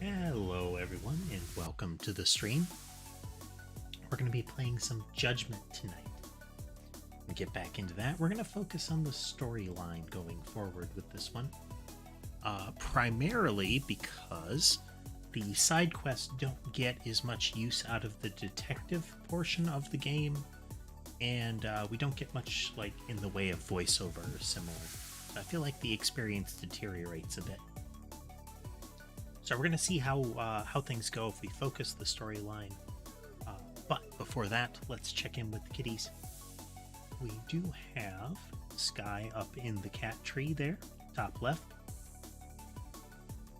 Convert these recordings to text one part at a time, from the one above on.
Hello everyone and welcome to the stream. We're going to be playing some Judgment tonight. To get back into that, we're going to focus on the storyline going forward with this one. Primarily because the side quests don't get as much use out of the detective portion of the game, and we don't get much like in the way of voiceover or similar. I feel like the experience deteriorates a bit. So we're going to see how things go if we focus the storyline. But before that, let's check in with the kitties. We do have Sky up in the cat tree there, top left.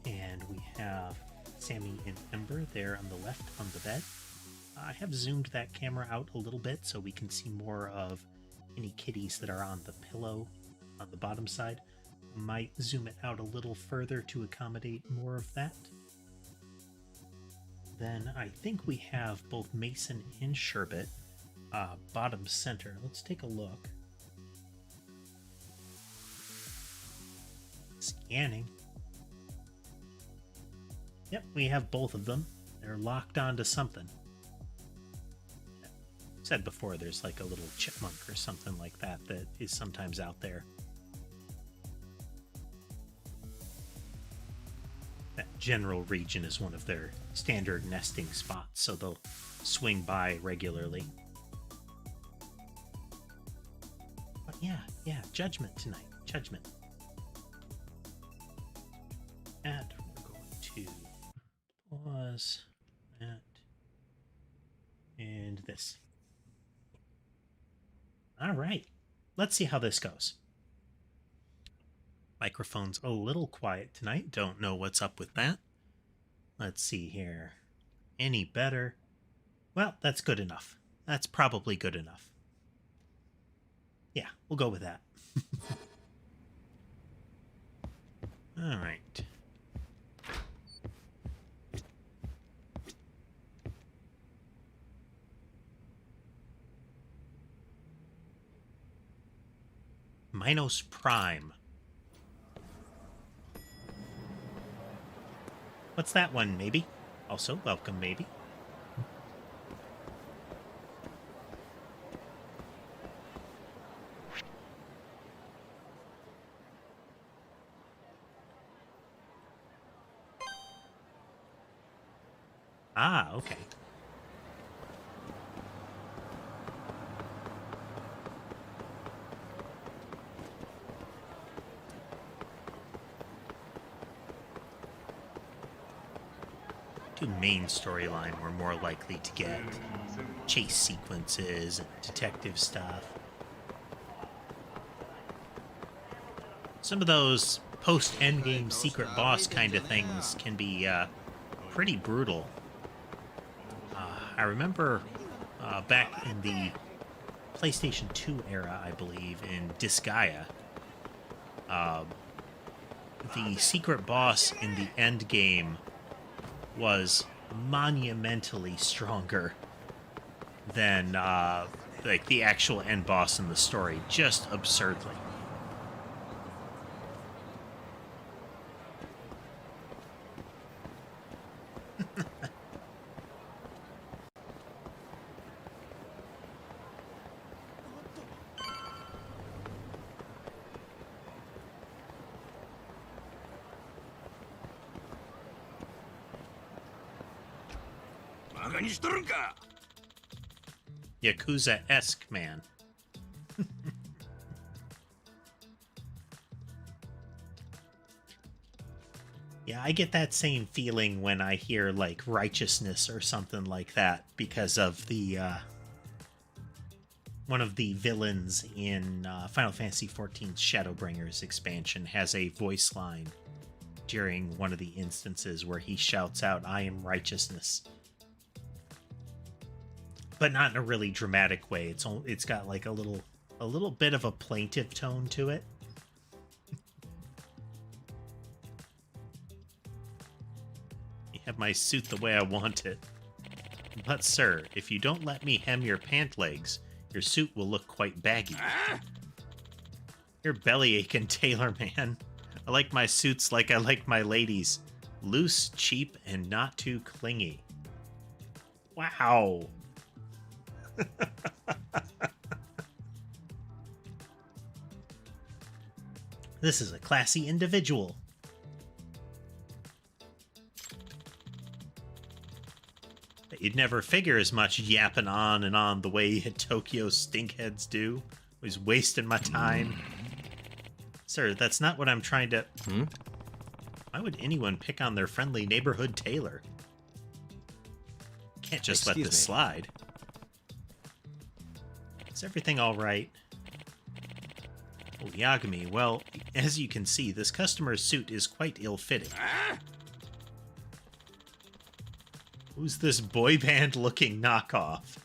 And we have Sammy and Ember there on the left on the bed. I have zoomed that camera out a little bit so we can see more of any kitties that are on the pillow on the bottom side. Might zoom it out a little further to accommodate more of that. Then I think we have both Mason and Sherbet bottom center. Let's take a look. Scanning. Yep, we have both of them. They're locked onto something. Said before, there's like a little chipmunk or something like that that is sometimes out there. That general region is one of their standard nesting spots, so they'll swing by regularly. But yeah, Judgment tonight. Judgment. And we're going to pause that and this. All right, let's see how this goes. Microphone's a little quiet tonight. Don't know what's up with that. Let's see here. Any better? Well, that's good enough. That's probably good enough. Yeah, we'll go with that. All right. Minos Prime. What's that one, maybe? Also, welcome, maybe. Ah, okay. Main storyline, we're more likely to get chase sequences and detective stuff. Some of those post-endgame secret boss kind of things can be pretty brutal. I remember back in the PlayStation 2 era, I believe, in Disgaea, the secret boss in the end game was monumentally stronger than like the actual end boss in the story, just absurdly. Yakuza-esque, man. Yeah, I get that same feeling when I hear, like, Righteousness or something like that, because of the, one of the villains in Final Fantasy XIV's Shadowbringers expansion has a voice line during one of the instances where he shouts out, "I am righteousness." But not in a really dramatic way. It's got like a little bit of a plaintive tone to it. You have my suit the way I want it. But sir, if you don't let me hem your pant legs, your suit will look quite baggy. You're belly aching, tailor man. I like my suits like I like my ladies. Loose, cheap, and not too clingy. Wow. This is a classy individual. You'd never figure as much yapping on and on the way Tokyo stinkheads do. Always wasting my time. Sir, that's not what I'm trying to... Why would anyone pick on their friendly neighborhood tailor? Can't just let this slide. Is everything all right? Oh, Yagami, well, as you can see, this customer's suit is quite ill-fitting. Who's this boy band-looking knockoff?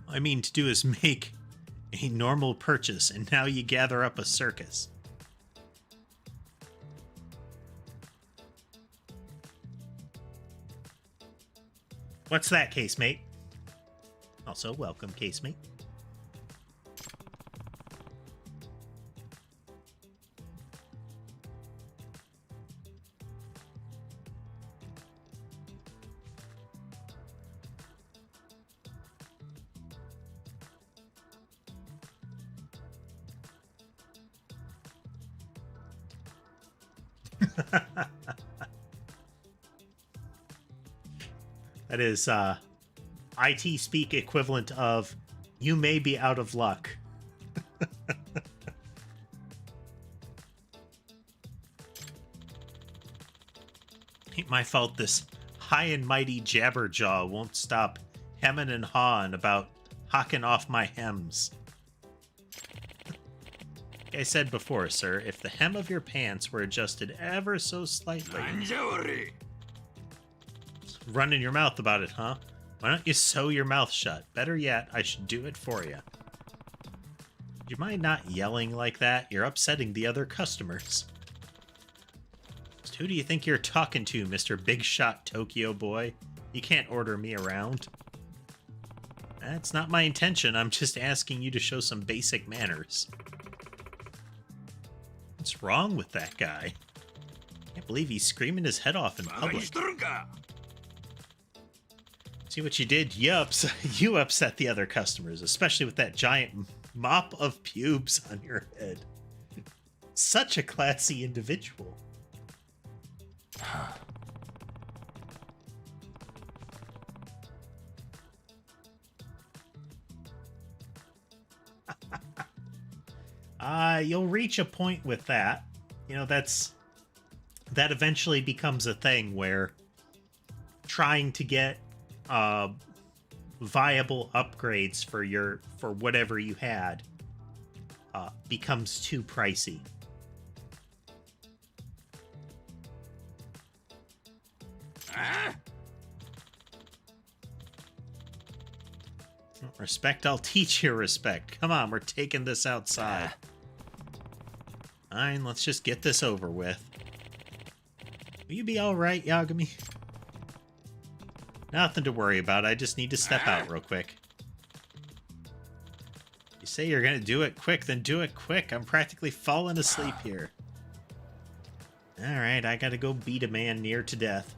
All I mean to do is make a normal purchase, and now you gather up a circus. What's that, casemate? Also, welcome, casemate. That is IT speak equivalent of "you may be out of luck." Ain't my fault this high and mighty jabberjaw won't stop hemming and hawing about hocking off my hems. Like I said before, sir, if the hem of your pants were adjusted ever so slightly... Running your mouth about it, huh? Why don't you sew your mouth shut? Better yet, I should do it for you. Do you mind not yelling like that? You're upsetting the other customers. Just who do you think you're talking to, Mr. Big Shot Tokyo Boy? You can't order me around. That's not my intention. I'm just asking you to show some basic manners. What's wrong with that guy? Can't believe he's screaming his head off in public. See what you did? You upset the other customers, especially with that giant mop of pubes on your head. Such a classy individual. You'll reach a point with that. You know, that eventually becomes a thing where trying to get viable upgrades for whatever you had becomes too pricey. Respect, I'll teach you respect. Come on, we're taking this outside. Fine, let's just get this over with. Will you be alright, Yagami? Nothing to worry about, I just need to step out real quick. You say you're gonna do it quick, then do it quick. I'm practically falling asleep here. Alright, I gotta go beat a man near to death.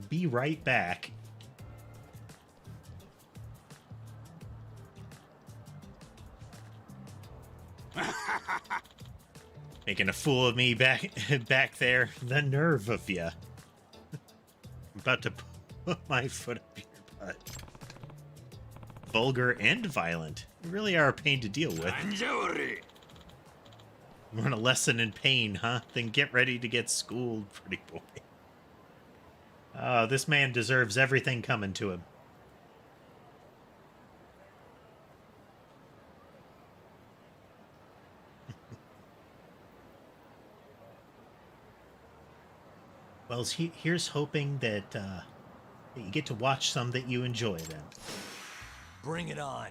Be right back. Making a fool of me back there. The nerve of ya. I'm about to put my foot up your butt. Vulgar and violent. You really are a pain to deal with. Want a lesson in pain, huh? Then get ready to get schooled, pretty boy. This man deserves everything coming to him. Well, here's hoping that you get to watch some that you enjoy then. Bring it on.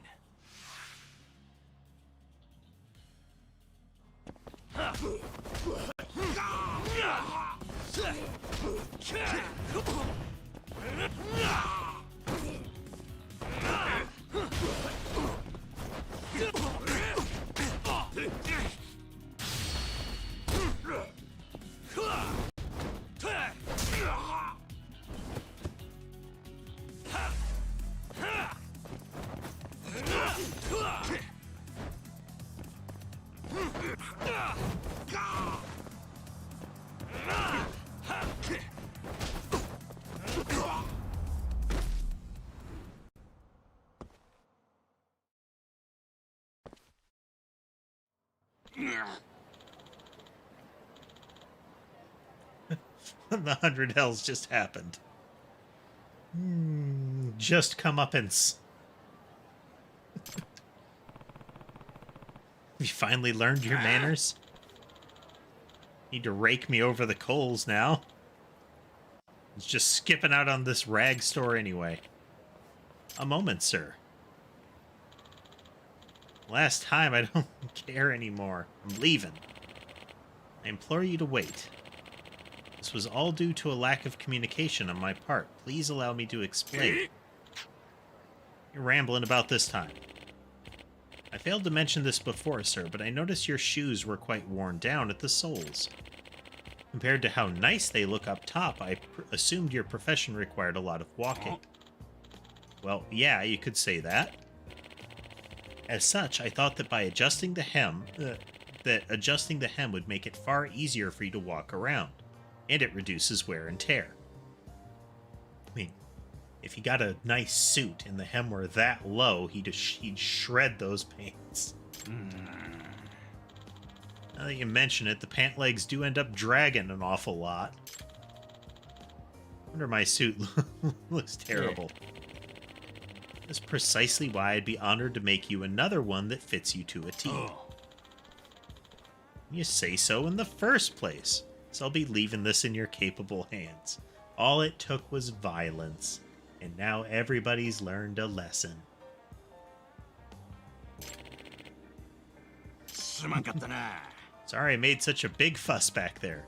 the 100 hells just happened. Just comeuppance. You finally learned your manners? Need to rake me over the coals now. It's just skipping out on this rag store anyway. A moment, sir. Last time, I don't care anymore. I'm leaving. I implore you to wait. This was all due to a lack of communication on my part. Please allow me to explain. You're rambling about this time. I failed to mention this before, sir, but I noticed your shoes were quite worn down at the soles. Compared to how nice they look up top, I assumed your profession required a lot of walking. Well, yeah, you could say that. As such, I thought that by adjusting the hem, adjusting the hem would make it far easier for you to walk around, and it reduces wear and tear. I mean, if you got a nice suit and the hem were that low, he'd shred those pants. Now that you mention it, the pant legs do end up dragging an awful lot. Wonder my suit looks terrible. That's precisely why I'd be honored to make you another one that fits you to a T. You say so in the first place, so I'll be leaving this in your capable hands. All it took was violence, and now everybody's learned a lesson. Sorry I made such a big fuss back there.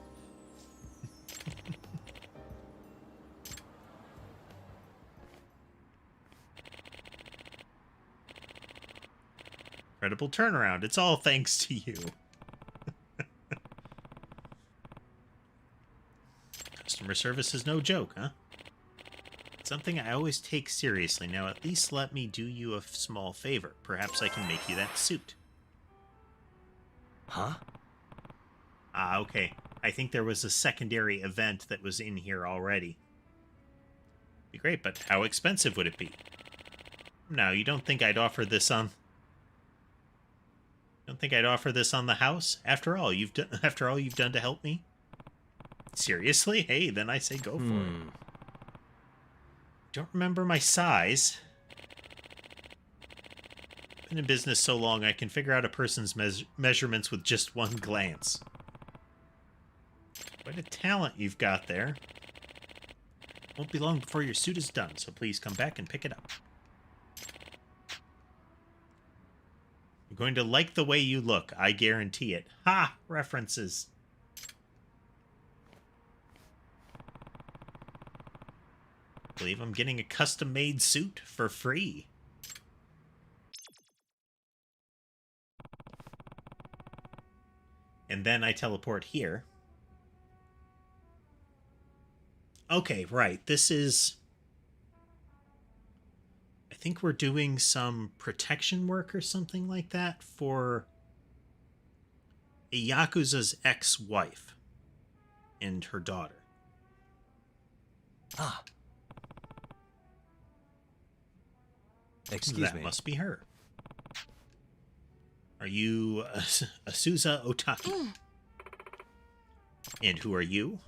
Incredible turnaround. It's all thanks to you. Customer service is no joke, huh? It's something I always take seriously. Now at least let me do you a small favor. Perhaps I can make you that suit. Huh? Ah, okay. I think there was a secondary event that was in here already. Be great, but how expensive would it be? Now, you don't think I'd offer this on... Don't think I'd offer this on the house? After all you've done to help me? Seriously? Hey, then I say go for it. Don't remember my size. Been in business so long I can figure out a person's measurements with just one glance. Quite a talent you've got there. Won't be long before your suit is done, so please come back and pick it up. You're going to like the way you look, I guarantee it. Ha! References. I believe I'm getting a custom-made suit for free. And then I teleport here. Okay, right. This is... I think we're doing some protection work or something like that for a Yakuza's ex-wife and her daughter. Ah. Excuse me. That must be her. Are you Asuza Otaki? And who are you?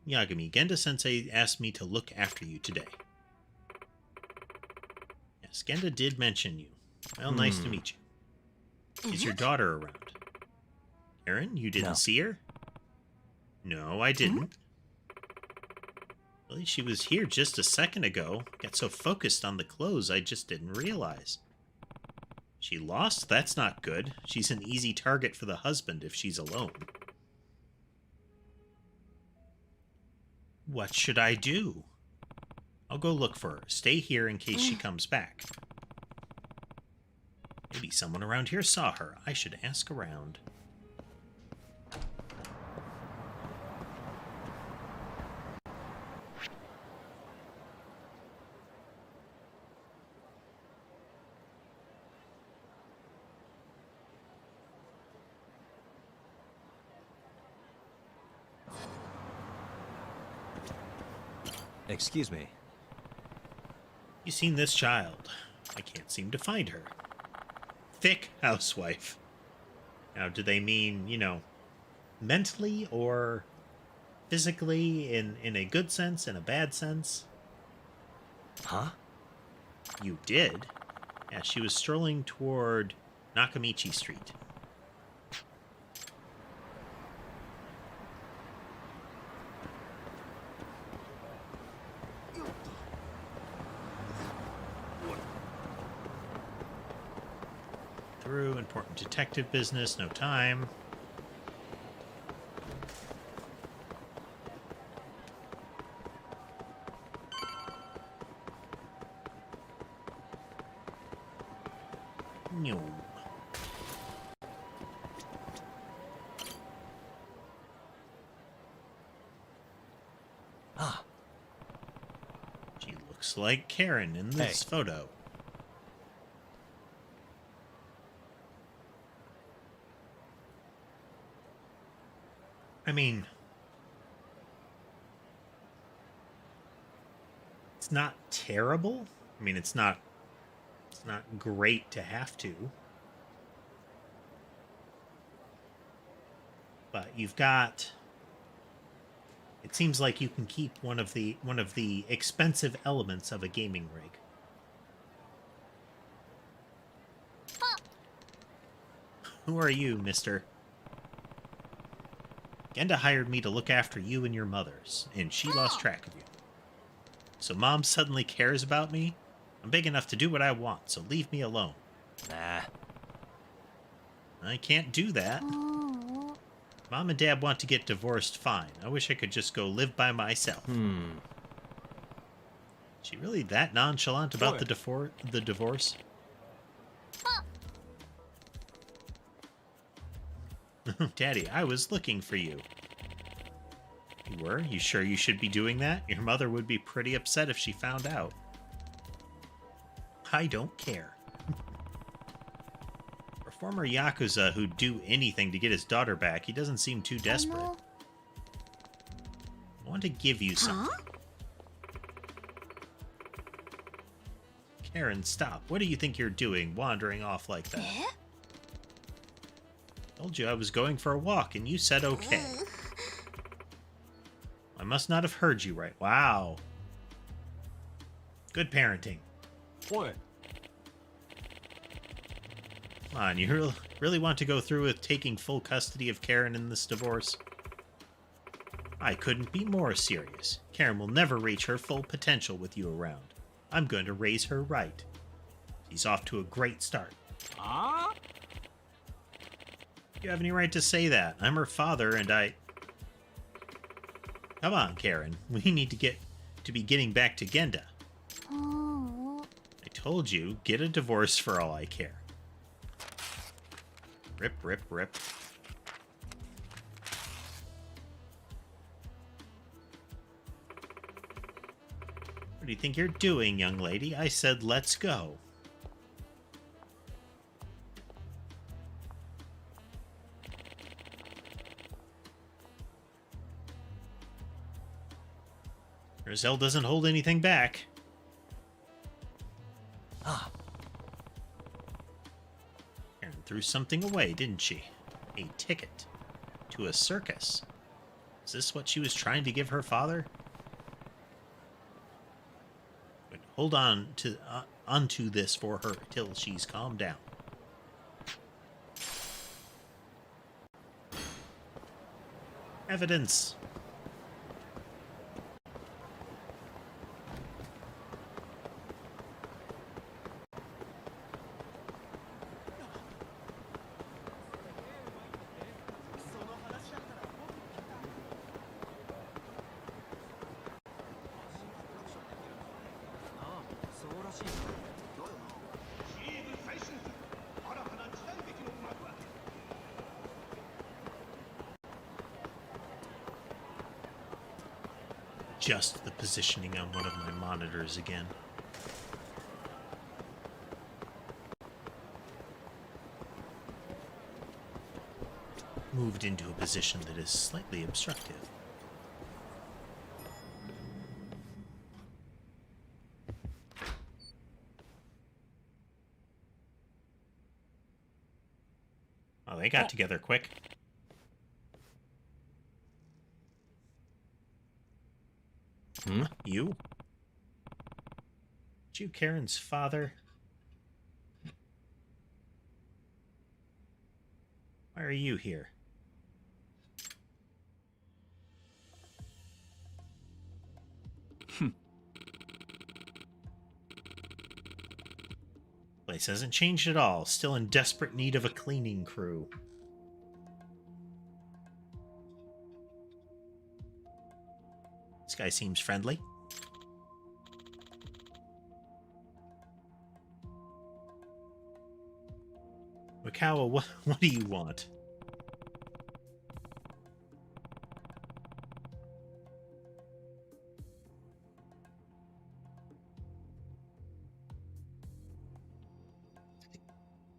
Yagami, Genda-sensei asked me to look after you today. Yes, Genda did mention you. Well, nice to meet you. Is your daughter around? Aaron, you didn't see her? No, I didn't. Really, she was here just a second ago. Got so focused on the clothes, I just didn't realize. She lost? That's not good. She's an easy target for the husband if she's alone. What should I do? I'll go look for her. Stay here in case she comes back. Maybe someone around here saw her. I should ask around. Excuse me. You seen this child? I can't seem to find her. Thick housewife. Now, do they mean, you know, mentally or physically in a good sense and a bad sense. Huh? You did. Yeah, she was strolling toward Nakamichi Street. Through important detective business, no time. No. Ah. She looks like Karen in this photo. I mean, it's not terrible. I mean, it's not great to have to. But you've got, it seems like you can keep one of the expensive elements of a gaming rig. Who are you, mister? Genda hired me to look after you and your mothers, and she lost track of you. So Mom suddenly cares about me? I'm big enough to do what I want, so leave me alone. Nah. I can't do that. Mom and Dad want to get divorced, fine. I wish I could just go live by myself. She really that nonchalant about the divorce? Daddy, I was looking for you. You were? You sure you should be doing that? Your mother would be pretty upset if she found out. I don't care. For a former Yakuza who'd do anything to get his daughter back, he doesn't seem too desperate. I want to give you something. Karen, stop. What do you think you're doing, wandering off like that? Told you I was going for a walk, and you said okay. I must not have heard you right. Wow. Good parenting. What? Come on, you really want to go through with taking full custody of Karen in this divorce? I couldn't be more serious. Karen will never reach her full potential with you around. I'm going to raise her right. She's off to a great start. You have any right to say that? I'm her father, and I... Come on, Karen. We need to be getting back to Genda. I told you, get a divorce for all I care. Rip, rip, rip. What do you think you're doing, young lady? I said let's go. Rizal doesn't hold anything back. Ah. Karen threw something away, didn't she? A ticket to a circus. Is this what she was trying to give her father? But hold on to onto this for her till she's calmed down. Evidence. Just the positioning on one of my monitors again. Moved into a position that is slightly obstructive. Oh, they got together quick. You? Aren't you Karen's father? Why are you here? Place hasn't changed at all. Still in desperate need of a cleaning crew. This guy seems friendly. Mikawa, what do you want?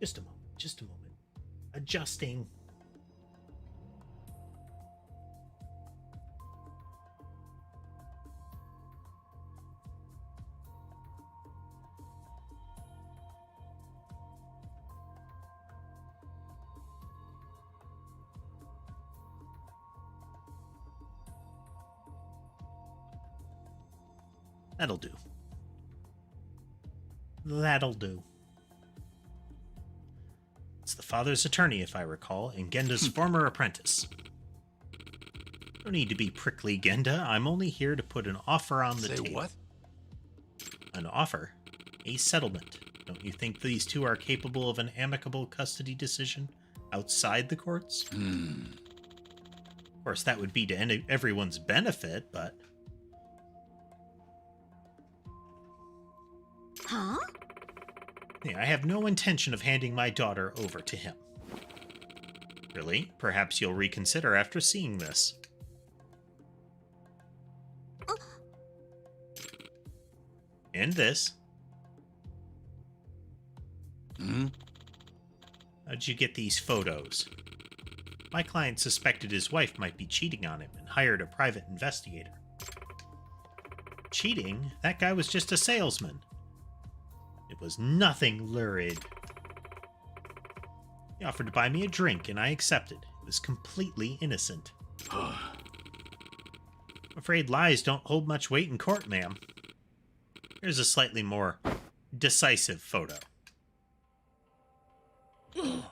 Just a moment. Just a moment. Adjusting. That'll do. That'll do. It's the father's attorney, if I recall, and Genda's former apprentice. No need to be prickly, Genda. I'm only here to put an offer on the table. What? An offer? A settlement. Don't you think these two are capable of an amicable custody decision outside the courts? Of course, that would be to everyone's benefit, but... Huh? Yeah, I have no intention of handing my daughter over to him. Really? Perhaps you'll reconsider after seeing this. And this. How'd you get these photos? My client suspected his wife might be cheating on him and hired a private investigator. Cheating? That guy was just a salesman. It was nothing lurid. He offered to buy me a drink, and I accepted. It was completely innocent. I'm afraid lies don't hold much weight in court, ma'am. Here's a slightly more decisive photo. What's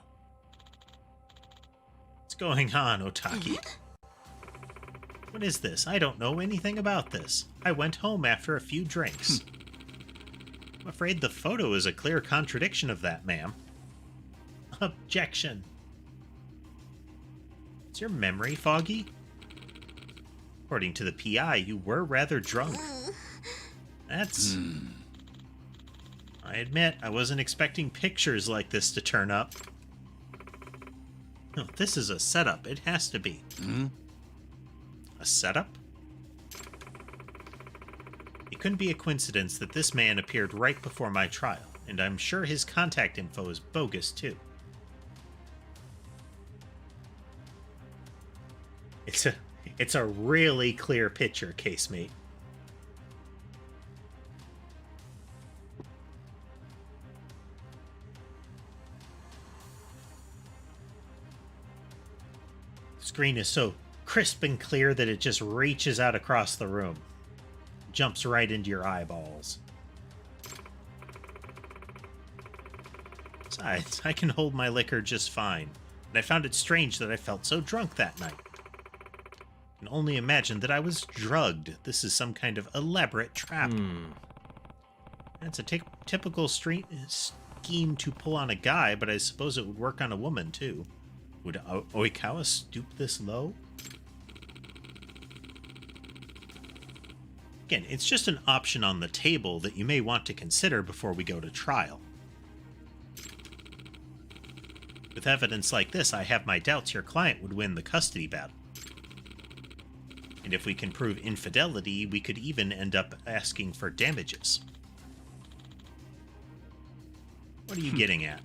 going on, Otaki? What is this? I don't know anything about this. I went home after a few drinks. I'm afraid the photo is a clear contradiction of that, ma'am. Objection. Is your memory foggy? According to the PI, you were rather drunk. That's... I admit, I wasn't expecting pictures like this to turn up. No, this is a setup. It has to be. A setup? It couldn't be a coincidence that this man appeared right before my trial, and I'm sure his contact info is bogus, too. It's a really clear picture, casemate. The screen is so crisp and clear that it just reaches out across the room. Jumps right into your eyeballs. Besides, I can hold my liquor just fine, and I found it strange that I felt so drunk that night. I can only imagine that I was drugged. This is some kind of elaborate trap. That's a typical scheme to pull on a guy, but I suppose it would work on a woman, too. Would Oikawa stoop this low? Again, it's just an option on the table that you may want to consider before we go to trial. With evidence like this, I have my doubts your client would win the custody battle. And if we can prove infidelity, we could even end up asking for damages. What are you getting at?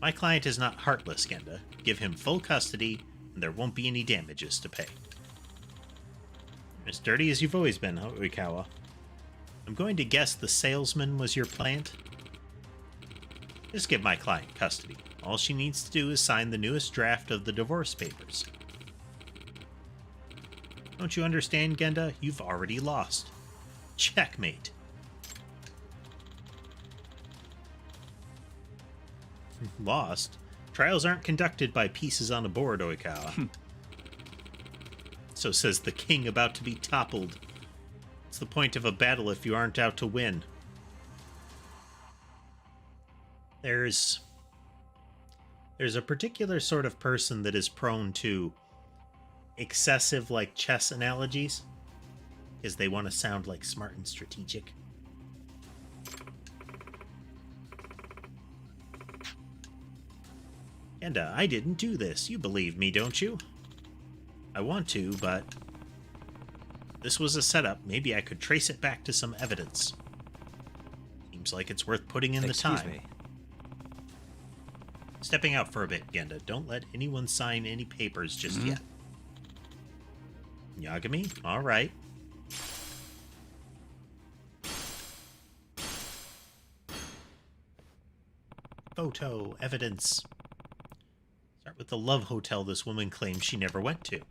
My client is not heartless, Genda. Give him full custody, and there won't be any damages to pay. As dirty as you've always been, Oikawa. I'm going to guess the salesman was your plant? Just give my client custody. All she needs to do is sign the newest draft of the divorce papers. Don't you understand, Genda? You've already lost. Checkmate. Lost? Trials aren't conducted by pieces on a board, Oikawa. So says the king about to be toppled. What's the point of a battle if you aren't out to win? There's a particular sort of person that is prone to excessive, like, chess analogies, because they want to sound, like, smart and strategic. And I didn't do this. You believe me, don't you? I want to, but this was a setup. Maybe I could trace it back to some evidence. Seems like it's worth putting in the time. Excuse me. Stepping out for a bit, Genda. Don't let anyone sign any papers just yet. Yagami? All right. Photo, evidence. Start with the love hotel this woman claims she never went to.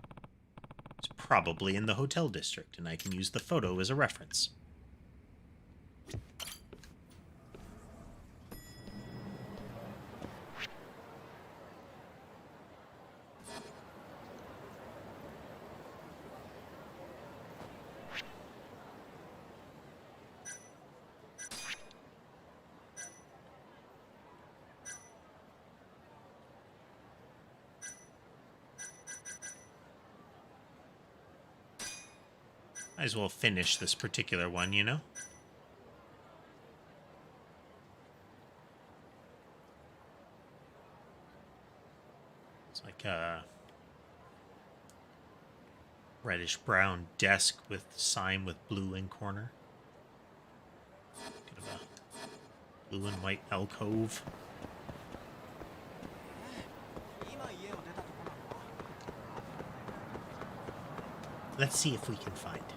It's probably in the hotel district, and I can use the photo as a reference. Might as well finish this particular one, you know? It's like a reddish-brown desk with sign with blue in corner. Kind of a blue and white alcove. Let's see if we can find it.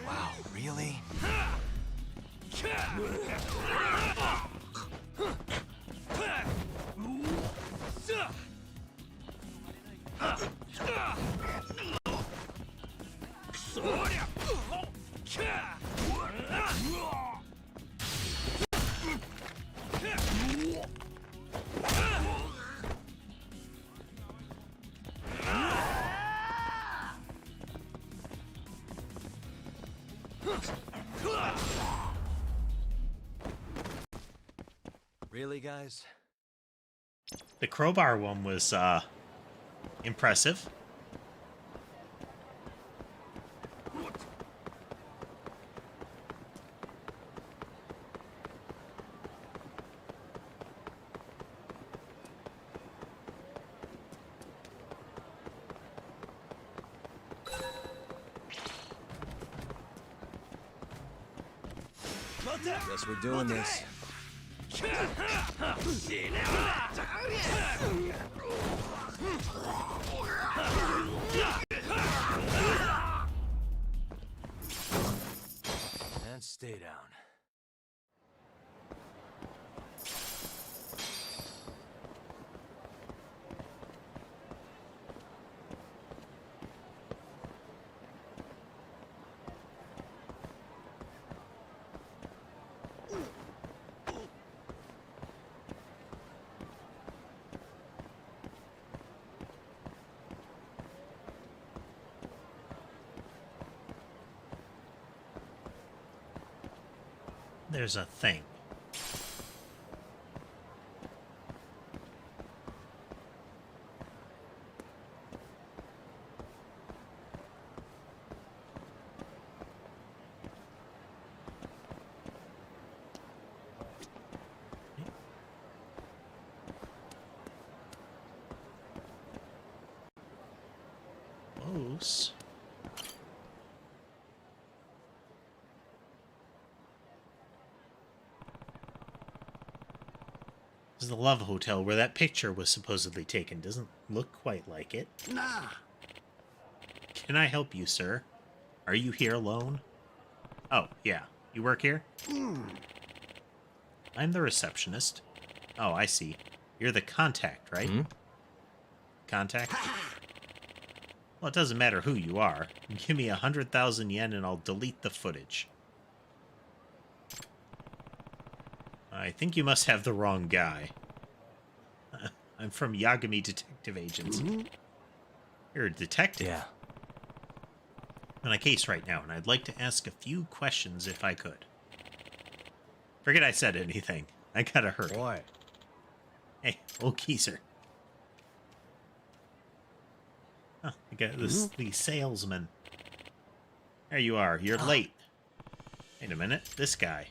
Wow, really? Really, guys? The crowbar one was impressive. Guess we're doing this. And stay down. There's a thing. Close. This is the Love Hotel where that picture was supposedly taken. Doesn't look quite like it. Nah. Can I help you, sir? Are you here alone? Oh, yeah. You work here? I'm the receptionist. Oh, I see. You're the contact, right? Contact? Well, it doesn't matter who you are. Give me 100,000 yen and I'll delete the footage. I think you must have the wrong guy. I'm from Yagami Detective Agency. You're a detective? Yeah. I'm on a case right now, and I'd like to ask a few questions if I could. Forget I said anything. I gotta hurry. Boy. Hey, old geezer. Huh, I got this, the salesman. There you are. You're late. Wait a minute. This guy.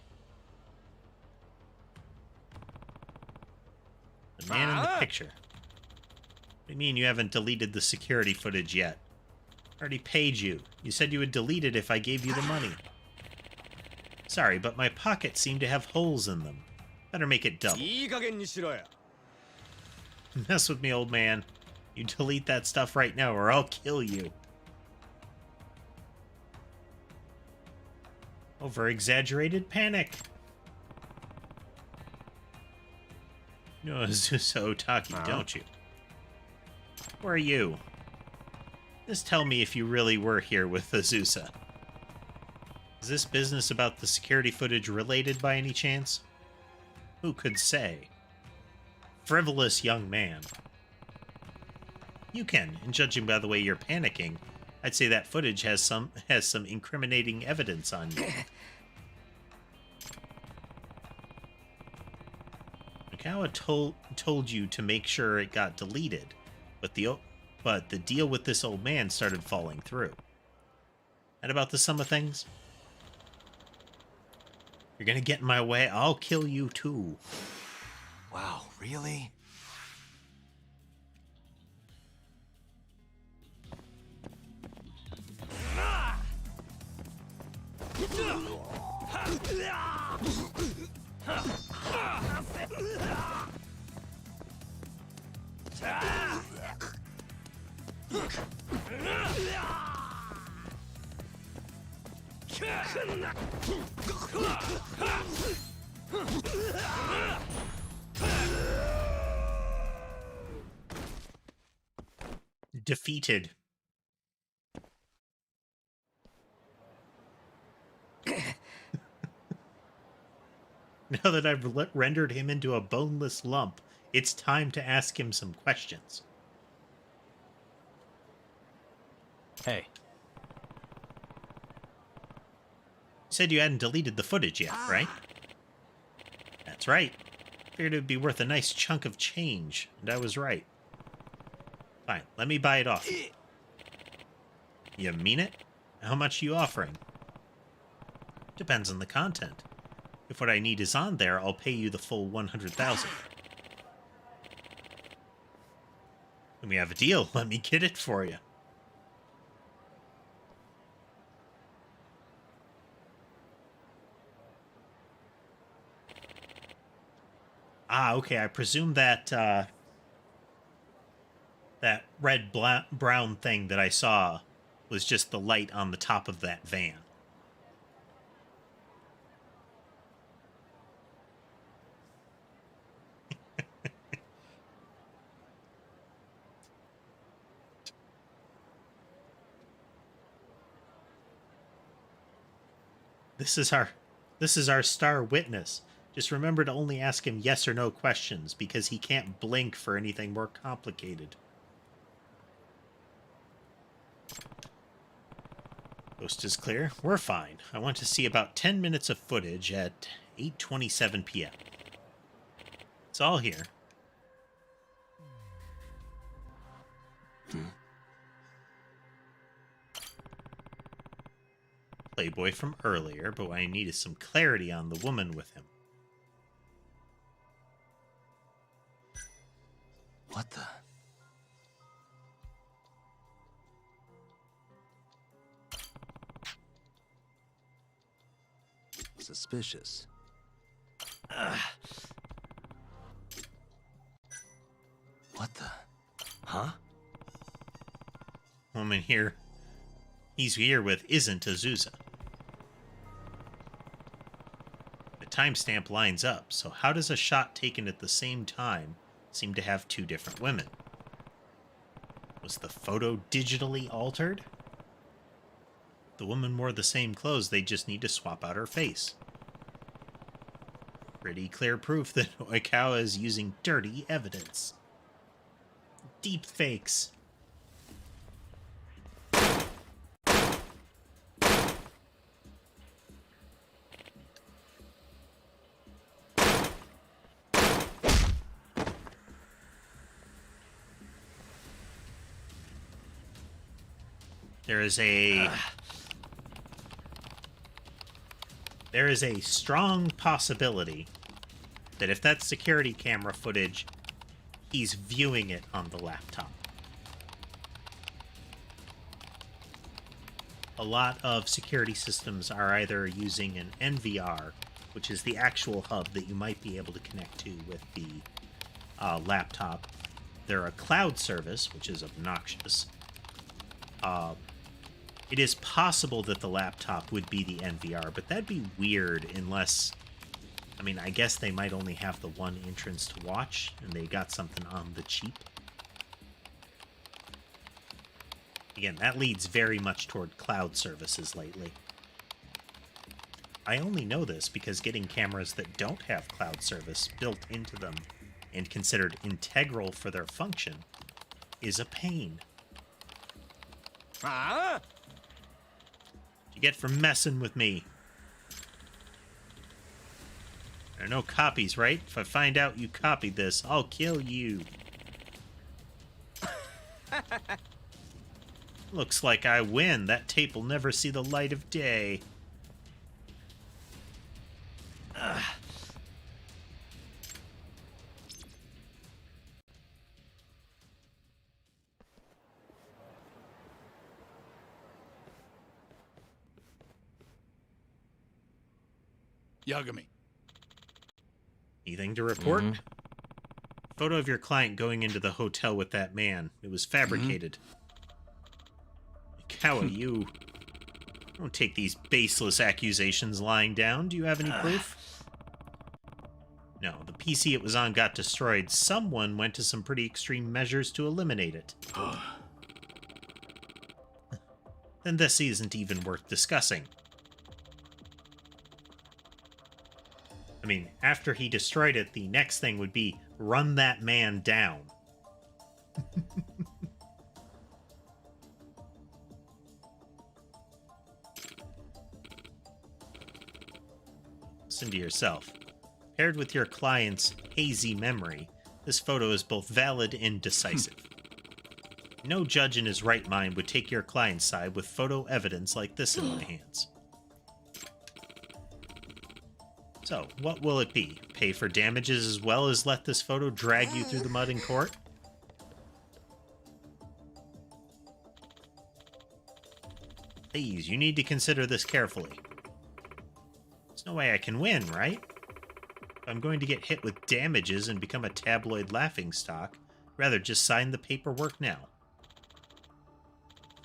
The man in the picture. What do you mean you haven't deleted the security footage yet? I already paid you. You said you would delete it if I gave you the money. Sorry, but my pockets seem to have holes in them. Better make it double. Mess with me, old man. You delete that stuff right now or I'll kill you. Over-exaggerated panic. You know Azusa Otaki, don't you? Where are you? Just tell me if you really were here with Azusa. Is this business about the security footage related by any chance? Who could say? Frivolous young man. You can, and judging by the way you're panicking, I'd say that footage has some incriminating evidence on you. Nakawa told you to make sure it got deleted, but the deal with this old man started falling through. And about the sum of things? You're gonna get in my way, I'll kill you too. Wow, really? Defeated. Now that I've rendered him into a boneless lump, it's time to ask him some questions. Hey. You said you hadn't deleted the footage yet, right? That's right. Figured it would be worth a nice chunk of change, and I was right. Fine, let me buy it off you. You mean it? How much are you offering? Depends on the content. If what I need is on there, I'll pay you the full 100,000. When we have a deal, let me get it for you. Ah, okay, I presume that, that red-brown thing that I saw was just the light on the top of that van. This is our star witness. Just remember to only ask him yes or no questions, because he can't blink for anything more complicated. Coast is clear. We're fine. I want to see about 10 minutes of footage at 8:27 p.m. It's all here. Playboy from earlier, but what I need is some clarity on the woman with him. What the? Suspicious. What the? Huh? Woman here. He's here with isn't Azusa. timestamp lines up, so how does a shot taken at the same time seem to have two different women? Was the photo digitally altered? The woman wore the same clothes, they just need to swap out her face. Pretty clear proof that Oikawa is using dirty evidence. Deep fakes. There is a strong possibility that if that's security camera footage, he's viewing it on the laptop. A lot of security systems are either using an NVR, which is the actual hub that you might be able to connect to with the laptop. They're a cloud service, which is obnoxious. It is possible that the laptop would be the NVR, but that'd be weird unless... I mean, I guess they might only have the one entrance to watch, and they got something on the cheap. Again, that leads very much toward cloud services lately. I only know this because getting cameras that don't have cloud service built into them and considered integral for their function is a pain. Ah! You get for messing with me. There are no copies, right? If I find out you copied this, I'll kill you. Looks like I win. That tape will never see the light of day. Ugh. Yagami. Anything to report? Photo of your client going into the hotel with that man. It was fabricated. Kawa, you... Don't take these baseless accusations lying down. Do you have any proof? No, the PC it was on got destroyed. Someone went to some pretty extreme measures to eliminate it. Then this isn't even worth discussing. I mean, after he destroyed it, the next thing would be run that man down. Listen to yourself. Paired with your client's hazy memory, this photo is both valid and decisive. No judge in his right mind would take your client's side with photo evidence like this in my hands. So, what will it be? Pay for damages as well as let this photo drag you through the mud in court? Please, you need to consider this carefully. There's no way I can win, right? If I'm going to get hit with damages and become a tabloid laughingstock, rather just sign the paperwork now.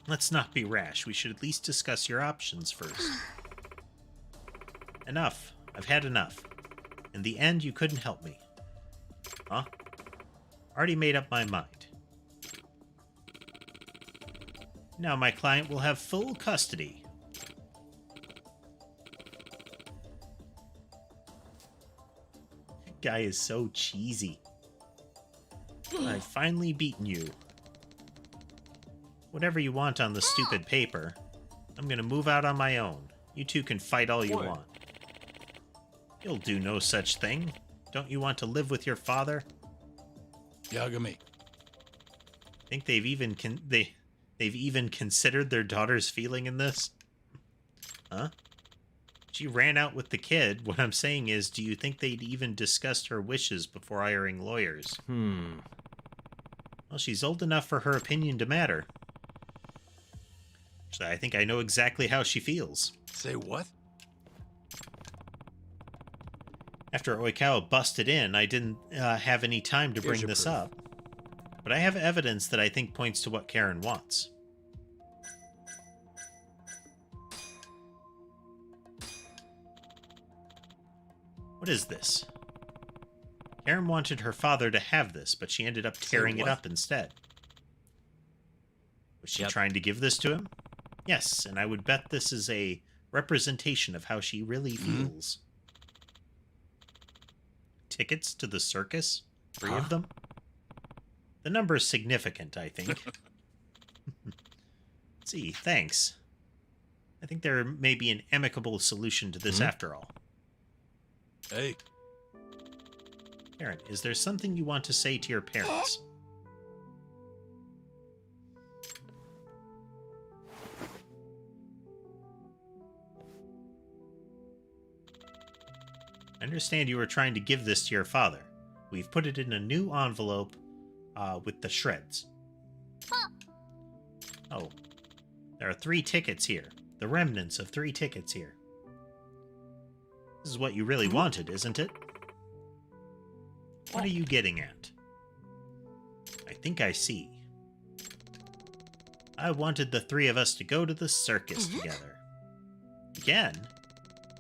Let's not be rash. We should at least discuss your options first. Enough. I've had enough. In the end, you couldn't help me. Huh? Already made up my mind. Now my client will have full custody. Guy is so cheesy. I've finally beaten you. Whatever you want on the stupid paper, I'm gonna move out on my own. You two can fight all you want. You'll do no such thing. Don't you want to live with your father? Yagami. Think they've even considered their daughter's feeling in this? Huh? She ran out with the kid. What I'm saying is, do you think they'd even discussed her wishes before hiring lawyers? Well, she's old enough for her opinion to matter. Actually, I think I know exactly how she feels. Say what? After Oikawa busted in, I didn't have any time to bring this up. But I have evidence that I think points to what Karen wants. What is this? Karen wanted her father to have this, but she ended up tearing it up instead. Was she trying to give this to him? Yes, and I would bet this is a representation of how she really feels. Tickets to the circus? 3 of them? The number is significant, I think. Let's see, thanks. I think there may be an amicable solution to this after all. Hey. Karen, is there something you want to say to your parents? I understand you were trying to give this to your father. We've put it in a new envelope with the shreds. Oh. There are 3 tickets here. The remnants of 3 tickets here. This is what you really wanted, isn't it? What are you getting at? I think I see. I wanted the 3 of us to go to the circus together. Again?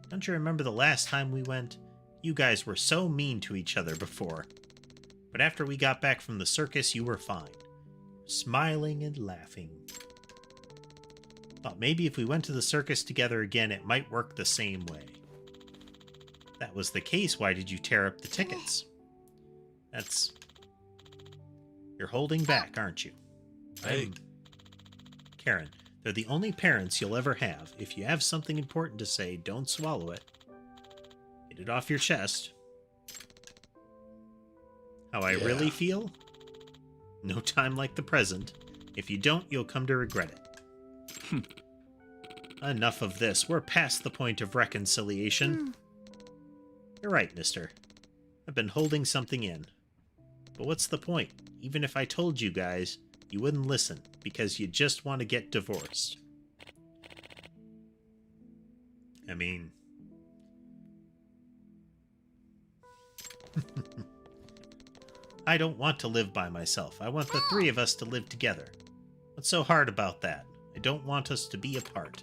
Don't you remember the last time we went? You guys were so mean to each other before. But after we got back from the circus, you were fine. Smiling and laughing. Thought maybe if we went to the circus together again, it might work the same way. If that was the case, why did you tear up the tickets? That's... You're holding back, aren't you? Hey. Karen, they're the only parents you'll ever have. If you have something important to say, don't swallow it. Get it off your chest. How I really feel? No time like the present. If you don't, you'll come to regret it. Enough of this. We're past the point of reconciliation. You're right, mister. I've been holding something in. But what's the point? Even if I told you guys, you wouldn't listen, because you just want to get divorced. I mean... I don't want to live by myself. I want the 3 of us to live together. What's so hard about that? I don't want us to be apart.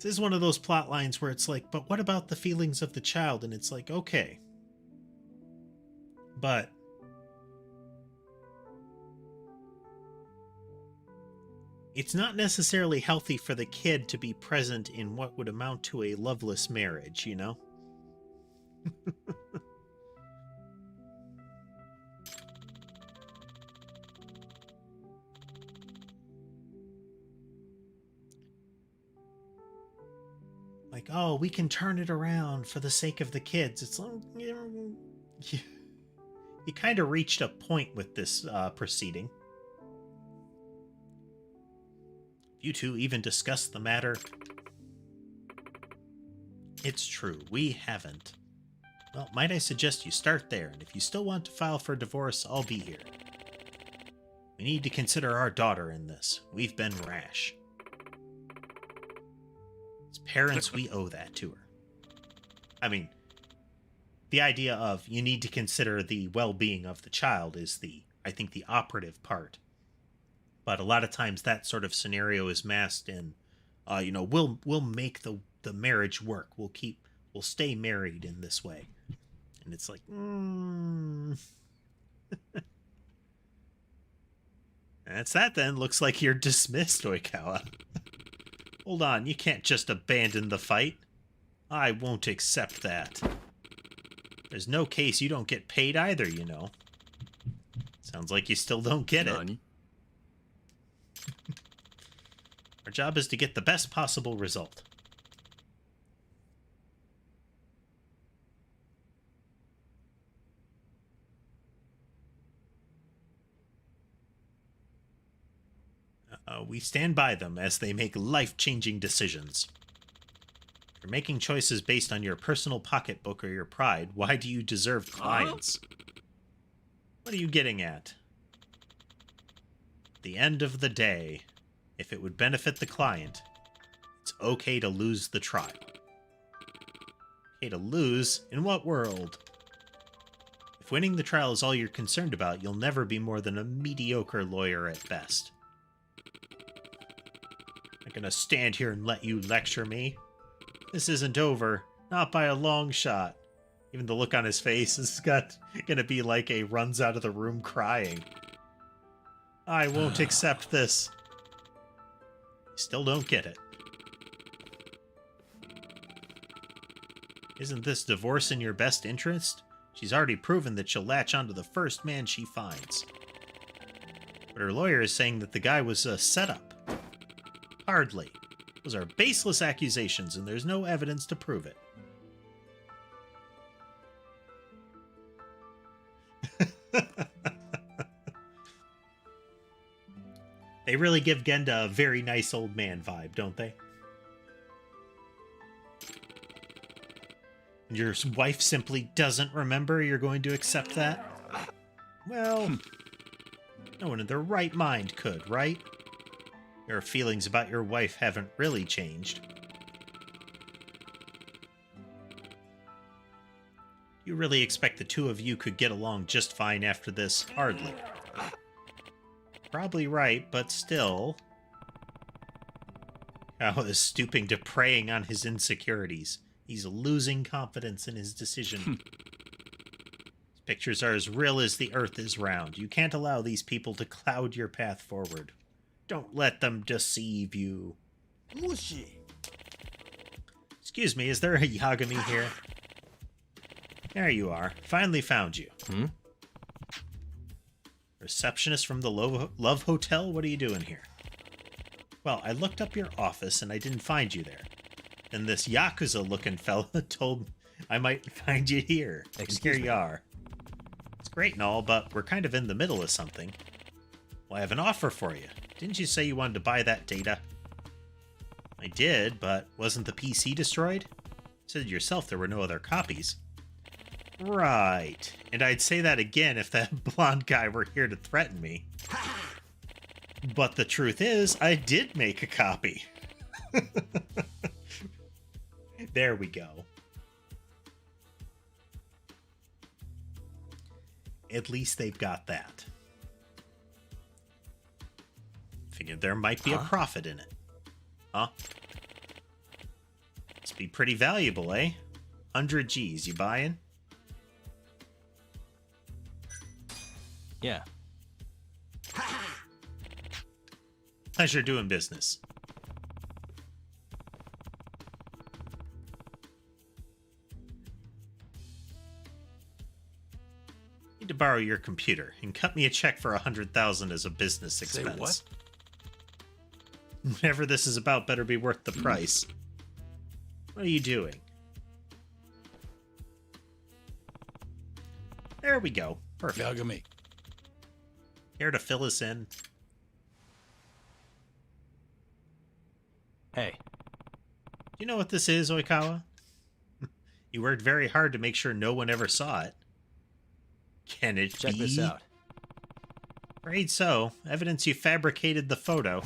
This is one of those plot lines where it's like, but what about the feelings of the child? And it's like, okay. But... it's not necessarily healthy for the kid to be present in what would amount to a loveless marriage, you know? Like, oh, we can turn it around for the sake of the kids. It's like, you kind of reached a point with this proceeding. You two even discussed the matter. It's true, we haven't. Well, might I suggest you start there, and if you still want to file for divorce, I'll be here. We need to consider our daughter in this. We've been rash. As parents, we owe that to her. I mean, the idea of you need to consider the well-being of the child is I think the operative part. But a lot of times that sort of scenario is masked in, we'll make the marriage work. We'll stay married in this way. And it's like, That's that then. Looks like you're dismissed, Oikawa. Hold on, you can't just abandon the fight. I won't accept that. There's no case you don't get paid either, you know. Sounds like you still don't get it. Our job is to get the best possible result. We stand by them as they make life-changing decisions. If you're making choices based on your personal pocketbook or your pride, why do you deserve clients? What are you getting at? At the end of the day, if it would benefit the client, it's okay to lose the trial. Okay to lose? In what world? If If winning the trial is all you're concerned about, you'll never be more than a mediocre lawyer at best. I'm not gonna stand here and let you lecture me. This isn't over. Not by a long shot. Even the look on his face is gonna be like a runs out of the room crying. I won't accept this. You still don't get it. Isn't this divorce in your best interest? She's already proven that she'll latch onto the first man she finds. But her lawyer is saying that the guy was a setup. Hardly. Those are baseless accusations, and there's no evidence to prove it. They really give Genda a very nice old man vibe, don't they? And your wife simply doesn't remember you're going to accept that? Well, no one in their right mind could, right? Your feelings about your wife haven't really changed. You really expect the two of you could get along just fine after this? Hardly. Probably right, but still. Kao is stooping to preying on his insecurities. He's losing confidence in his decision. His pictures are as real as the earth is round. You can't allow these people to cloud your path forward. Don't let them deceive you. Excuse me, is there a Yagami here? There you are. Finally found you. Receptionist from the Love Hotel? What are you doing here? Well, I looked up your office and I didn't find you there. Then this Yakuza-looking fella told I might find you here. And here you are. It's great and all, but we're kind of in the middle of something. Well, I have an offer for you. Didn't you say you wanted to buy that data? I did, but wasn't the PC destroyed? You said yourself there were no other copies. Right. And I'd say that again if that blonde guy were here to threaten me. But the truth is, I did make a copy. There we go. At least they've got that. Figured there might be a profit in it. Huh? Must be pretty valuable, eh? 100 G's, you buying? Yeah. Pleasure doing business. Need to borrow your computer and cut me a check for 100,000 as a business expense. Say what? Whatever this is about better be worth the price. What are you doing? There we go. Perfect. Yagami. Care to fill us in? Hey. Do you know what this is, Oikawa? You worked very hard to make sure no one ever saw it. Can it Check be? this out. Afraid so. Evidence you fabricated the photo.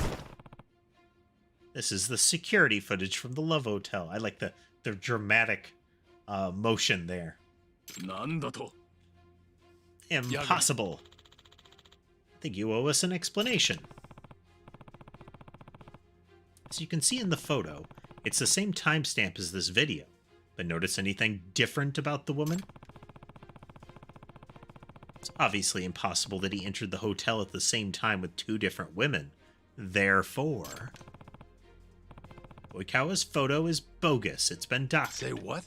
This is the security footage from the Love Hotel. I like the dramatic motion there. Nandato. Impossible. I think you owe us an explanation. As you can see in the photo, it's the same timestamp as this video. But notice anything different about the woman? It's obviously impossible that he entered the hotel at the same time with two different women. Therefore, Oikawa's photo is bogus. It's been doctored. Say what?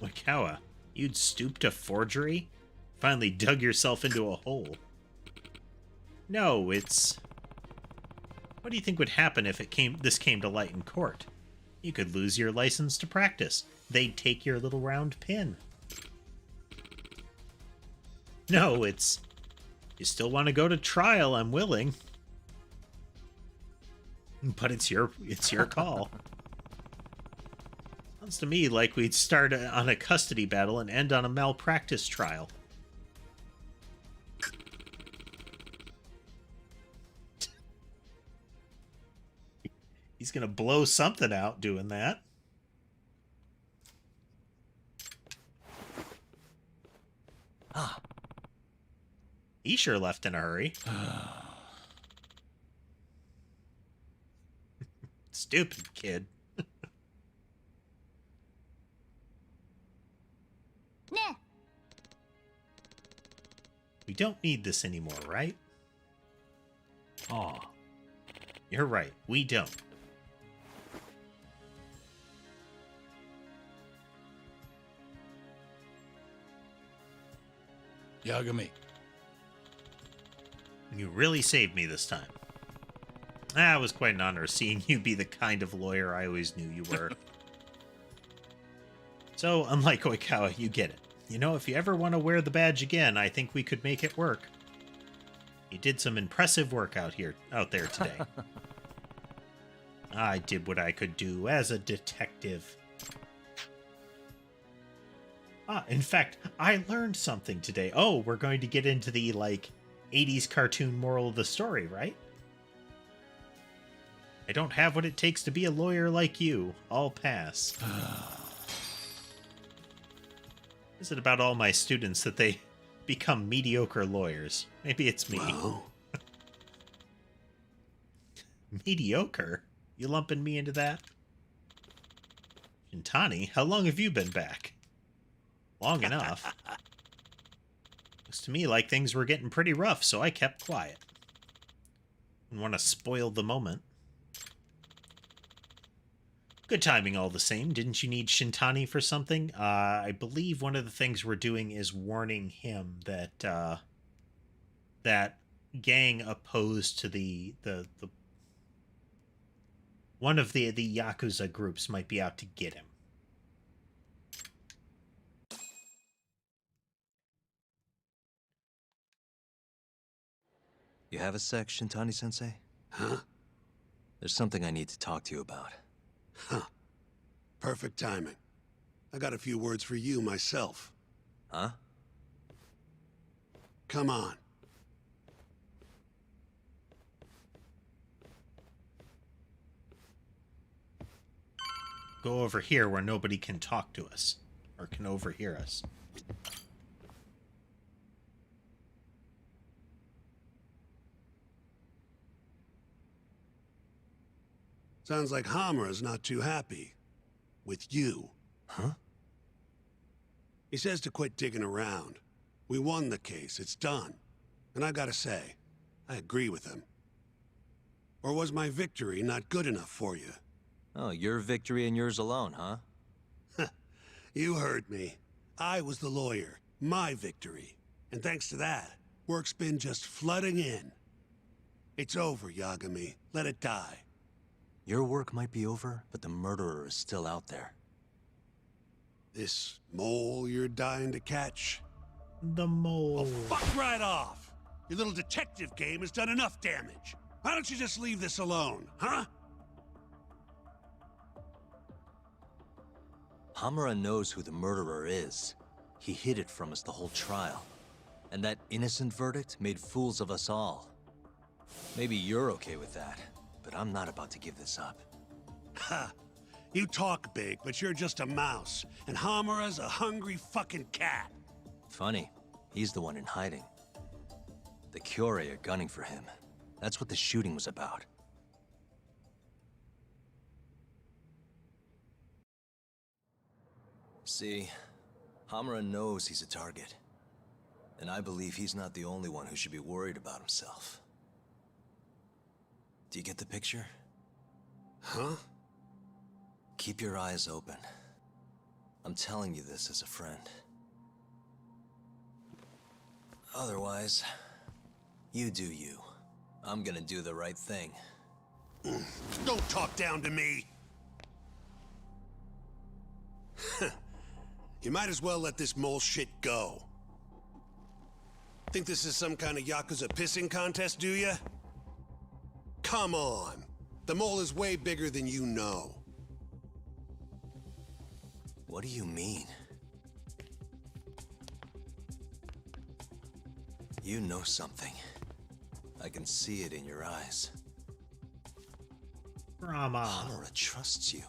Oikawa, you'd stoop to forgery? Finally dug yourself into a hole. No, it's... What do you think would happen if this came to light in court? You could lose your license to practice. They'd take your little round pin. No, it's... You still want to go to trial, I'm willing. But it's your call. Sounds to me like we'd start on a custody battle and end on a malpractice trial. He's gonna blow something out doing that. Ah. He sure left in a hurry. Stupid kid. Nah. We don't need this anymore, right? Aw. You're right, we don't. Yagami. You really saved me this time. It was quite an honor seeing you be the kind of lawyer I always knew you were. So, unlike Oikawa, you get it. You know, if you ever want to wear the badge again, I think we could make it work. You did some impressive work out there today. I did what I could do as a detective. In fact, I learned something today. Oh, we're going to get into the, 80s cartoon moral of the story, right? I don't have what it takes to be a lawyer like you. I'll pass. Is it about all my students that they become mediocre lawyers? Maybe it's me. Well, Mediocre? You lumping me into that? Shintani, how long have you been back? Long enough. Looks to me like things were getting pretty rough, so I kept quiet. Didn't want to spoil the moment. Good timing all the same. Didn't you need Shintani for something? I believe one of the things we're doing is warning him that that gang opposed to the one of the Yakuza groups might be out to get him. You have a sec, Shintani-sensei? huh? There's something I need to talk to you about. Huh. Perfect timing. I got a few words for you myself. Huh? Come on. Go over here where nobody can talk to us or can overhear us. Sounds like Hamura's not too happy. With you. Huh? He says to quit digging around. We won the case, it's done. And I gotta say, I agree with him. Or was my victory not good enough for you? Oh, your victory and yours alone, huh? You heard me. I was the lawyer. My victory. And thanks to that, work's been just flooding in. It's over, Yagami. Let it die. Your work might be over, but the murderer is still out there. This mole you're dying to catch? The mole. Oh, fuck right off! Your little detective game has done enough damage. Why don't you just leave this alone, huh? Hamura knows who the murderer is. He hid it from us the whole trial. And that innocent verdict made fools of us all. Maybe you're okay with that, but I'm not about to give this up. Ha! You talk big, but you're just a mouse. And Hamura's a hungry fucking cat. Funny, he's the one in hiding. The Kyorei are gunning for him. That's what the shooting was about. See, Hamura knows he's a target. And I believe he's not the only one who should be worried about himself. Do you get the picture? Huh? Keep your eyes open. I'm telling you this as a friend. Otherwise, you do you. I'm gonna do the right thing. Don't talk down to me! You might as well let this mole shit go. Think this is some kind of Yakuza pissing contest, do ya? Come on. The mole is way bigger than you know. What do you mean? You know something. I can see it in your eyes. Drama. Hamura trusts you.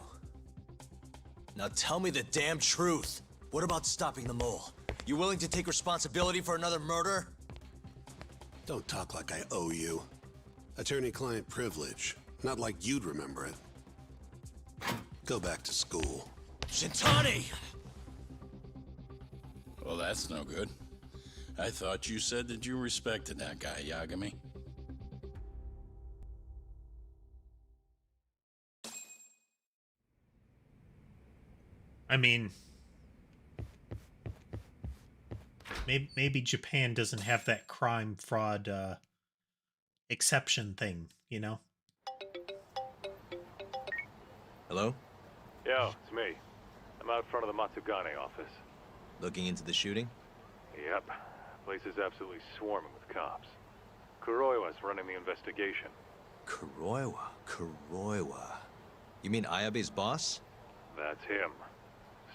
Now tell me the damn truth. What about stopping the mole? You willing to take responsibility for another murder? Don't talk like I owe you. Attorney-client privilege. Not like you'd remember it. Go back to school. Shintani! Well, that's no good. I thought you said that you respected that guy, Yagami. I mean, maybe Japan doesn't have that crime fraud exception thing, you know? Hello? Yo, it's me. I'm out front of the Matsugane office. Looking into the shooting? Yep. Place is absolutely swarming with cops. Kuroiwa's running the investigation. Kuroiwa. You mean Ayabe's boss? That's him.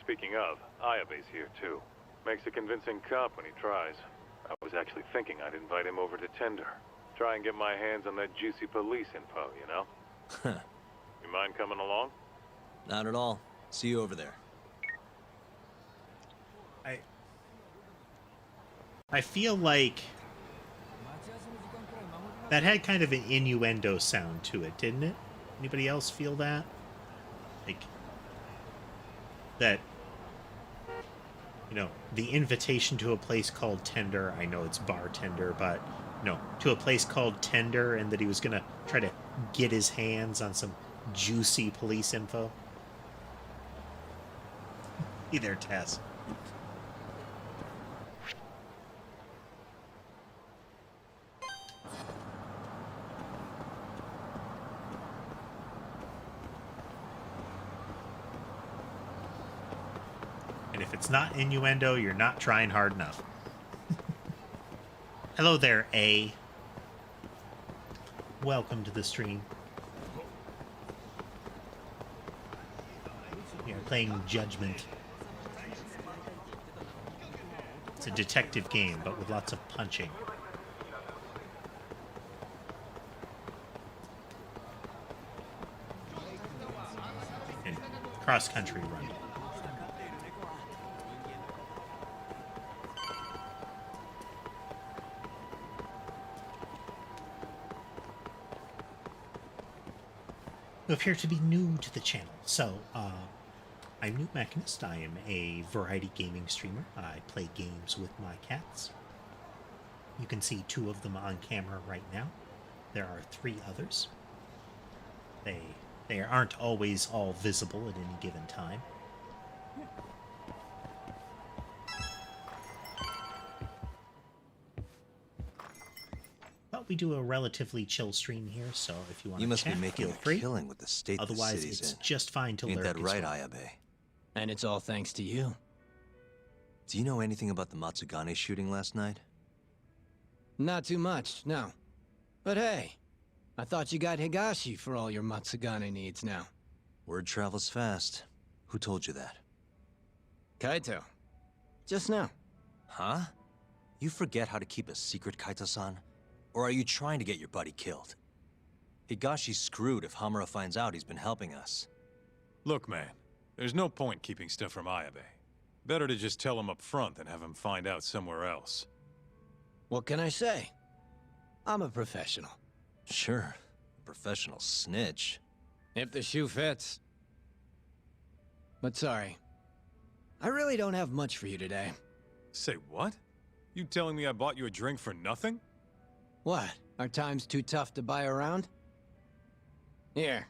Speaking of, Ayabe's here too. Makes a convincing cop when he tries. I was actually thinking I'd invite him over to Tender. Try and get my hands on that juicy police info, you know? You mind coming along? Not at all. See you over there. I feel like that had kind of an innuendo sound to it, didn't it? Anybody else feel that? Like that, you know, the invitation to a place called Tender. I know it's bartender, but no, to a place called Tender, and that he was gonna try to get his hands on some juicy police info. Hey there, Tess. And if it's not innuendo, you're not trying hard enough. Hello there, A. Welcome to the stream. We are playing Judgment. It's a detective game, but with lots of punching. And cross-country run. You appear to be new to the channel, so I'm Newt Mechanist. I am a variety gaming streamer. I play games with my cats. You can see 2 of them on camera right now. There are 3 others. They aren't always all visible at any given time. But we do a relatively chill stream here, so if you want to chat, making feel a free. killing with the state the Otherwise, city's it's in. just fine to Ain't lurk that as right, well. Ayabe? And it's all thanks to you. Do you know anything about the Matsugane shooting last night? Not too much, no. But hey, I thought you got Higashi for all your Matsugane needs now. Word travels fast. Who told you that? Kaito. Just now. Huh? You forget how to keep a secret, Kaito-san? Or are you trying to get your buddy killed? Higashi's screwed if Hamura finds out he's been helping us. Look, man, there's no point keeping stuff from Ayabe. Better to just tell him up front than have him find out somewhere else. What can I say? I'm a professional. Sure. Professional snitch. If the shoe fits. But sorry. I really don't have much for you today. Say what? You telling me I bought you a drink for nothing? What? Are times too tough to buy around? Here.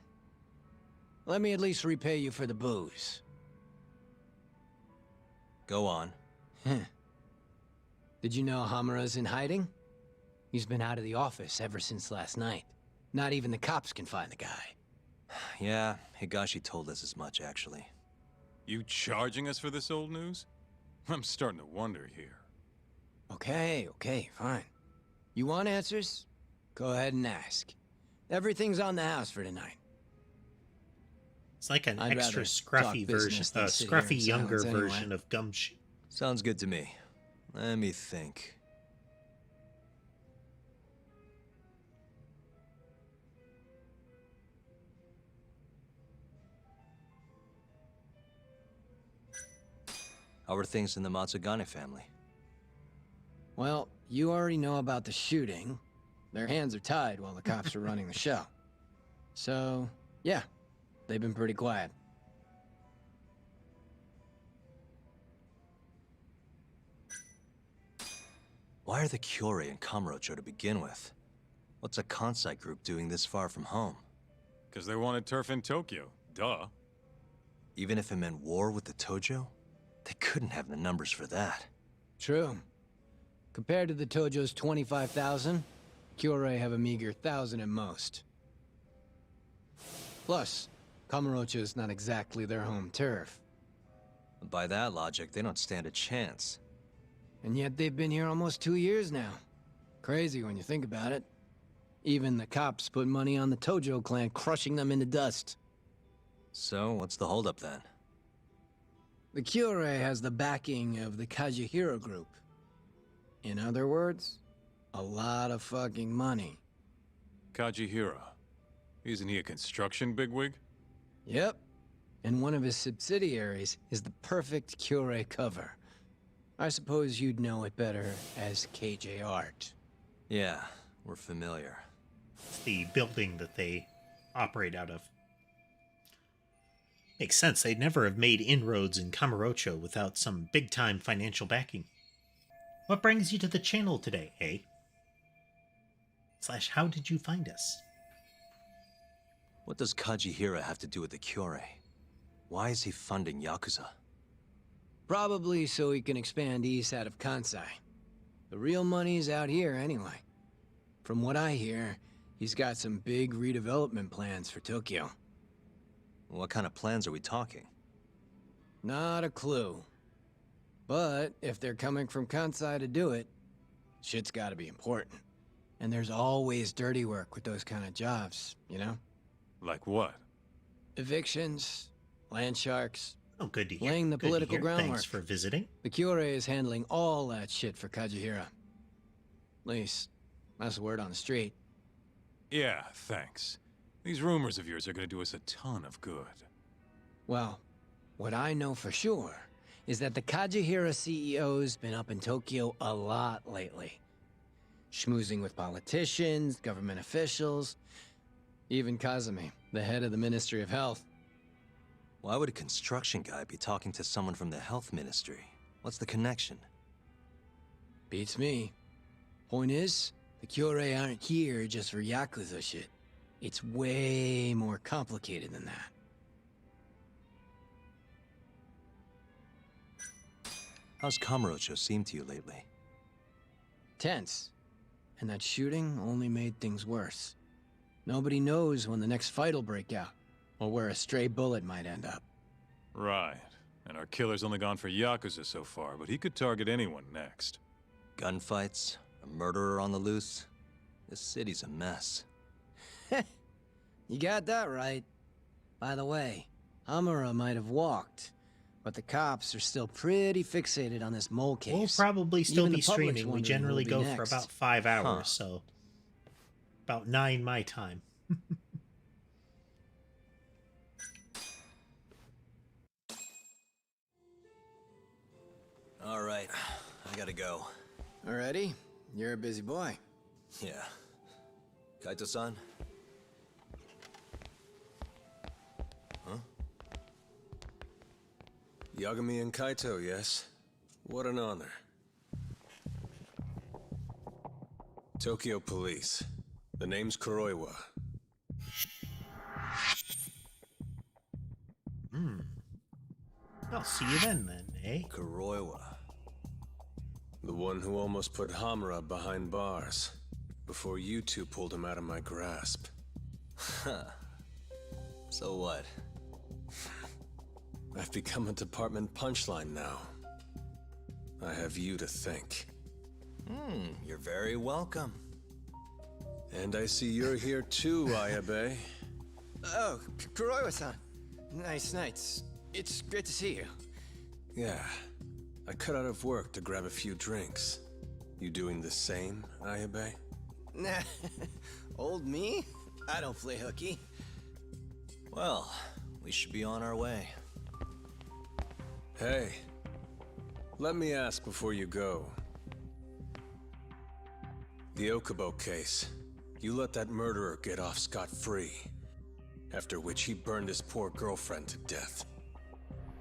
Let me at least repay you for the booze. Go on. Did you know Hamura's in hiding? He's been out of the office ever since last night. Not even the cops can find the guy. Yeah, Higashi told us as much, actually. You charging us for this old news? I'm starting to wonder here. Okay, fine. You want answers? Go ahead and ask. Everything's on the house for tonight. It's like an I'd extra rather scruffy talk business version, than sit here in scruffy younger silence anyway. version of Gumshoe. Sounds good to me. Let me think. How are things in the Matsugane family? Well, you already know about the shooting. Their hands are tied while the cops are running the show. So, yeah, they've been pretty quiet. Why are the Kyorei in Kamurocho to begin with? What's a Kansai group doing this far from home? Because they wanted turf in Tokyo. Duh. Even if it meant war with the Tojo? They couldn't have the numbers for that. True. Compared to the Tojo's 25,000, Kyorei have a meager 1,000 at most. Plus, Kamurocho is not exactly their home turf. By that logic, they don't stand a chance. And yet they've been here almost 2 years now. Crazy when you think about it. Even the cops put money on the Tojo clan crushing them into dust. So, what's the holdup then? The Kyorei has the backing of the Kajihiro group. In other words, a lot of fucking money. Kajihira. Isn't he a construction bigwig? Yep. And one of his subsidiaries is the perfect Kyorei cover. I suppose you'd know it better as KJ Art. Yeah, we're familiar. It's the building that they operate out of. Makes sense. They'd never have made inroads in Kamurocho without some big-time financial backing. What brings you to the channel today, eh? / how did you find us? What does Kajihira have to do with the Kyorei? Why is he funding Yakuza? Probably so he can expand east out of Kansai. The real money's out here anyway. From what I hear, he's got some big redevelopment plans for Tokyo. What kind of plans are we talking? Not a clue. But if they're coming from Kansai to do it, shit's gotta be important. And there's always dirty work with those kind of jobs, you know? Like what? Evictions, land sharks. Oh, good to hear. Laying the Good to political hear. groundwork. Thanks for visiting. The Kyorei is handling all that shit for Kajihira. At least, that's the word on the street. Yeah, thanks. These rumors of yours are gonna do us a ton of good. Well, what I know for sure is that the Kajihira CEO's been up in Tokyo a lot lately. Schmoozing with politicians, government officials, even Kazumi, the head of the Ministry of Health. Why would a construction guy be talking to someone from the health ministry? What's the connection? Beats me. Point is, the Kyorei aren't here just for Yakuza shit. It's way more complicated than that. How's Kamurocho seem to you lately? Tense. And that shooting only made things worse. Nobody knows when the next fight'll break out, or where a stray bullet might end up. Right. And our killer's only gone for Yakuza so far, but he could target anyone next. Gunfights? A murderer on the loose? This city's a mess. You got that right. By the way, Hamura might have walked, but the cops are still pretty fixated on this mole case. We'll probably still Even be the public's streaming. We wondering generally who'll go be for next. about 5 hours, Huh. so about 9 my time. All right, I gotta go. Already? You're a busy boy. Yeah. Kaito-san? Huh? Yagami and Kaito, yes? What an honor. Tokyo Police. The name's Kuroiwa. I'll see you then, eh? Kuroiwa. The one who almost put Hamura behind bars. Before you two pulled him out of my grasp. Huh. So what? I've become a department punchline now. I have you to thank. You're very welcome. And I see you're here too, Ayabe. Oh, Kuroiwa-san. Nice nights. It's great to see you. Yeah. I cut out of work to grab a few drinks. You doing the same, Ayabe? Nah, old me? I don't play hooky. Well, we should be on our way. Hey, Let me ask before you go. The Okubo case. You let that murderer get off scot-free. After which he burned his poor girlfriend to death.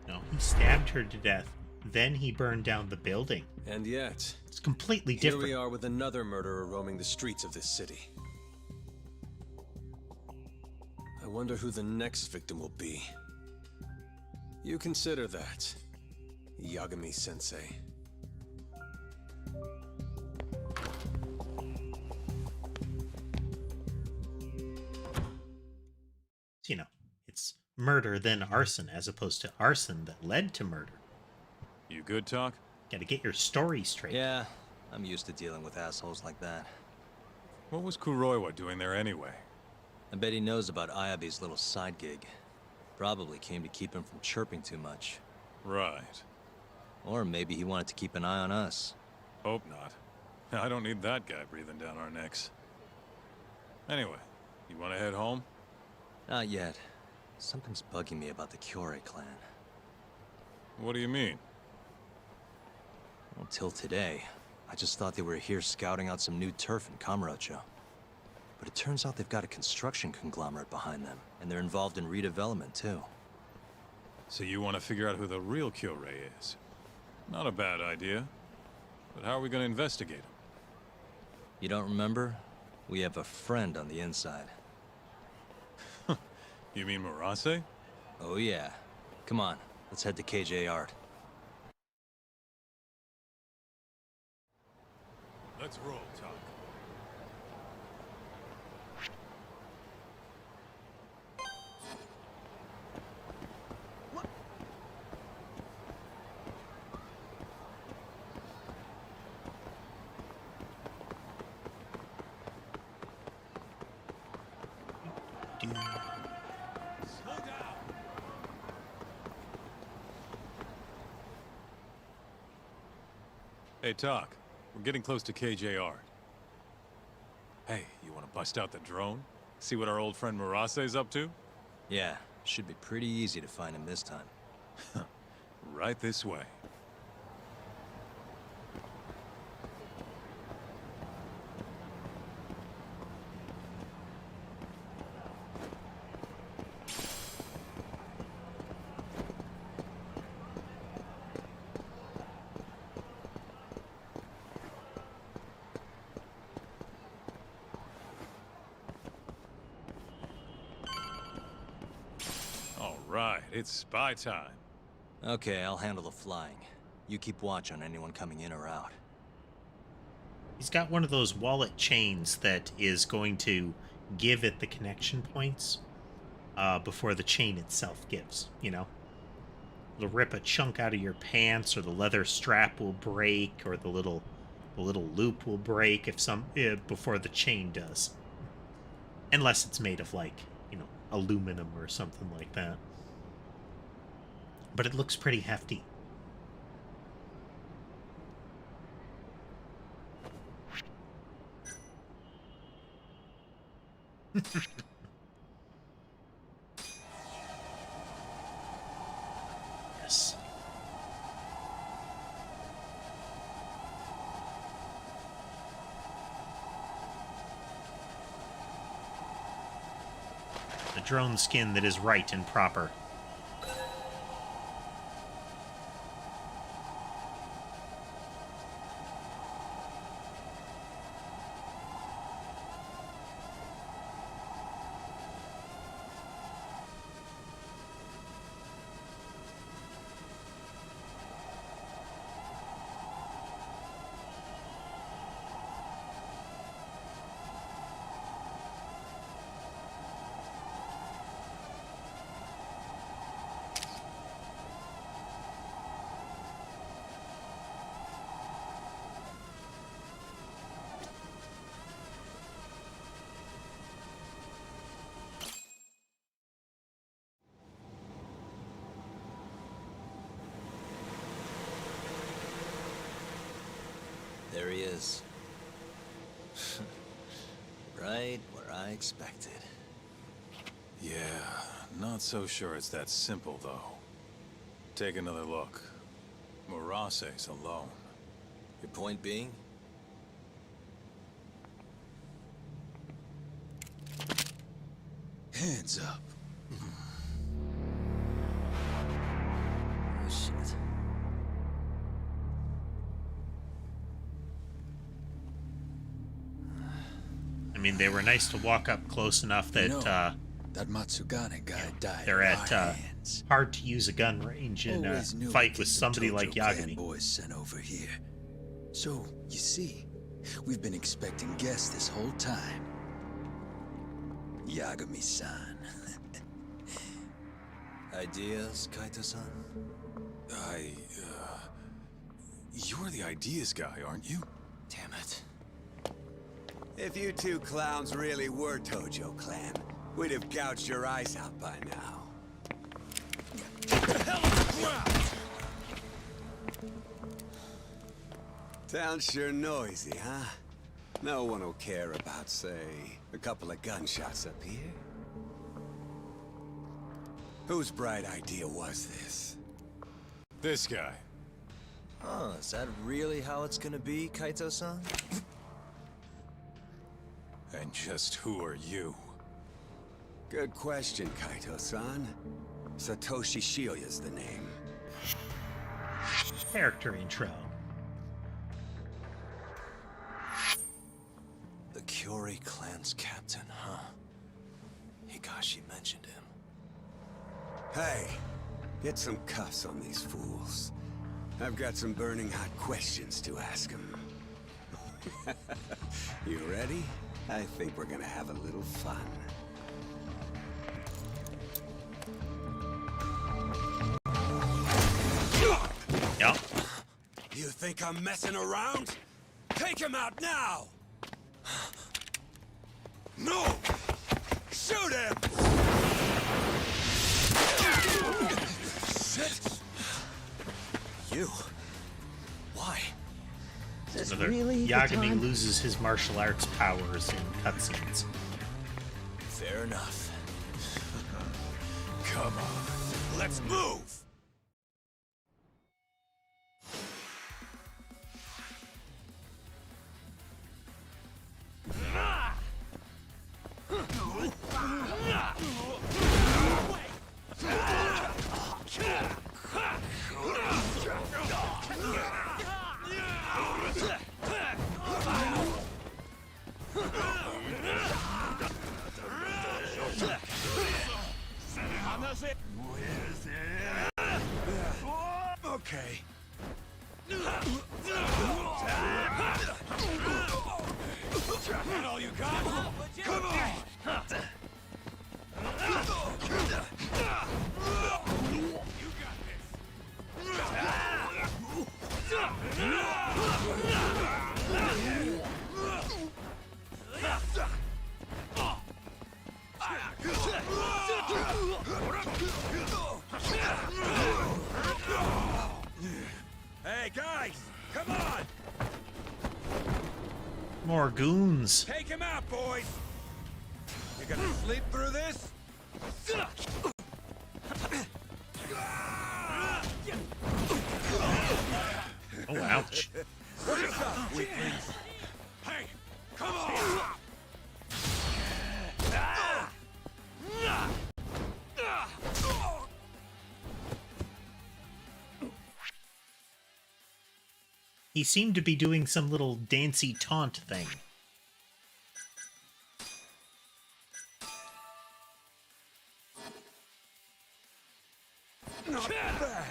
No, he stabbed her to death. Then he burned down the building. And yet, It's completely here different. we are with another murderer roaming the streets of this city. I wonder who the next victim will be. You consider that, Yagami-sensei. You know, it's murder then arson as opposed to arson that led to murder. You good, Talk? Gotta get your story straight. Yeah, I'm used to dealing with assholes like that. What was Kuroiwa doing there anyway? I bet he knows about Ayabe's little side gig. Probably came to keep him from chirping too much. Right. Or maybe he wanted to keep an eye on us. Hope not. I don't need that guy breathing down our necks. Anyway, you want to head home? Not yet. Something's bugging me about the Kyorei clan. What do you mean? Until today, I just thought they were here scouting out some new turf in Kamurocho. But it turns out they've got a construction conglomerate behind them, and they're involved in redevelopment too. So you want to figure out who the real Kyorei is? Not a bad idea. But how are we going to investigate him? You don't remember? We have a friend on the inside. You mean Murase? Oh yeah. Come on, let's head to KJ Art. Let's roll, Talk. Dude. Slow down. Hey, Talk. We're getting close to KJ Art. Hey, you want to bust out the drone? See what our old friend Murase's up to? Yeah, should be pretty easy to find him this time. Right this way. All right, it's spy time. Okay, I'll handle the flying. You keep watch on anyone coming in or out. He's got one of those wallet chains that is going to give it the connection points before the chain itself gives, you know? It'll rip a chunk out of your pants, or the leather strap will break, or the little loop will break before the chain does. Unless it's made of, like, you know, aluminum or something like that. But it looks pretty hefty. Yes. The drone skin that is right and proper. There he is. Right where I expected. Yeah, not so sure it's that simple, though. Take another look. Murase's alone. Your point being? Hands up. Oh, shit. I mean, they were nice to walk up close enough that That Matsugane guy died they're in at our hands. hard to use a gun range in a Always knew fight we'd with get the somebody Tojo like clan Yagami. boys sent over here. So, you see, we've been expecting guests this whole time. Yagami-san. Ideas, Kaito-san? You're the ideas guy, aren't you? Damn it. If you two clowns really were Tojo clan, we'd have gouged your eyes out by now. Town's sure noisy, huh? No one will care about, say, a couple of gunshots up here. Whose bright idea was this? This guy. Oh, is that really how it's gonna be, Kaito-san? And just who are you? Good question, Kaito-san. Satoshi Shioya's the name. Character intro. The Kyori clan's captain, huh? Higashi mentioned him. Hey, get some cuffs on these fools. I've got some burning hot questions to ask them. You ready? I think we're gonna have a little fun. Yep. You think I'm messing around? Take him out now! No! Shoot him! Shit! You? Why? Another Yagami loses his martial arts powers in cutscenes. Fair enough. Come on, let's move! Okay. That all you got? Come on! You got Hey, guys! Come on! More goons. Take him out, boys! You gonna sleep through this? Oh, ouch. What's up, weaklings? Hey, come on! He seemed to be doing some little dancey taunt thing. Not bad.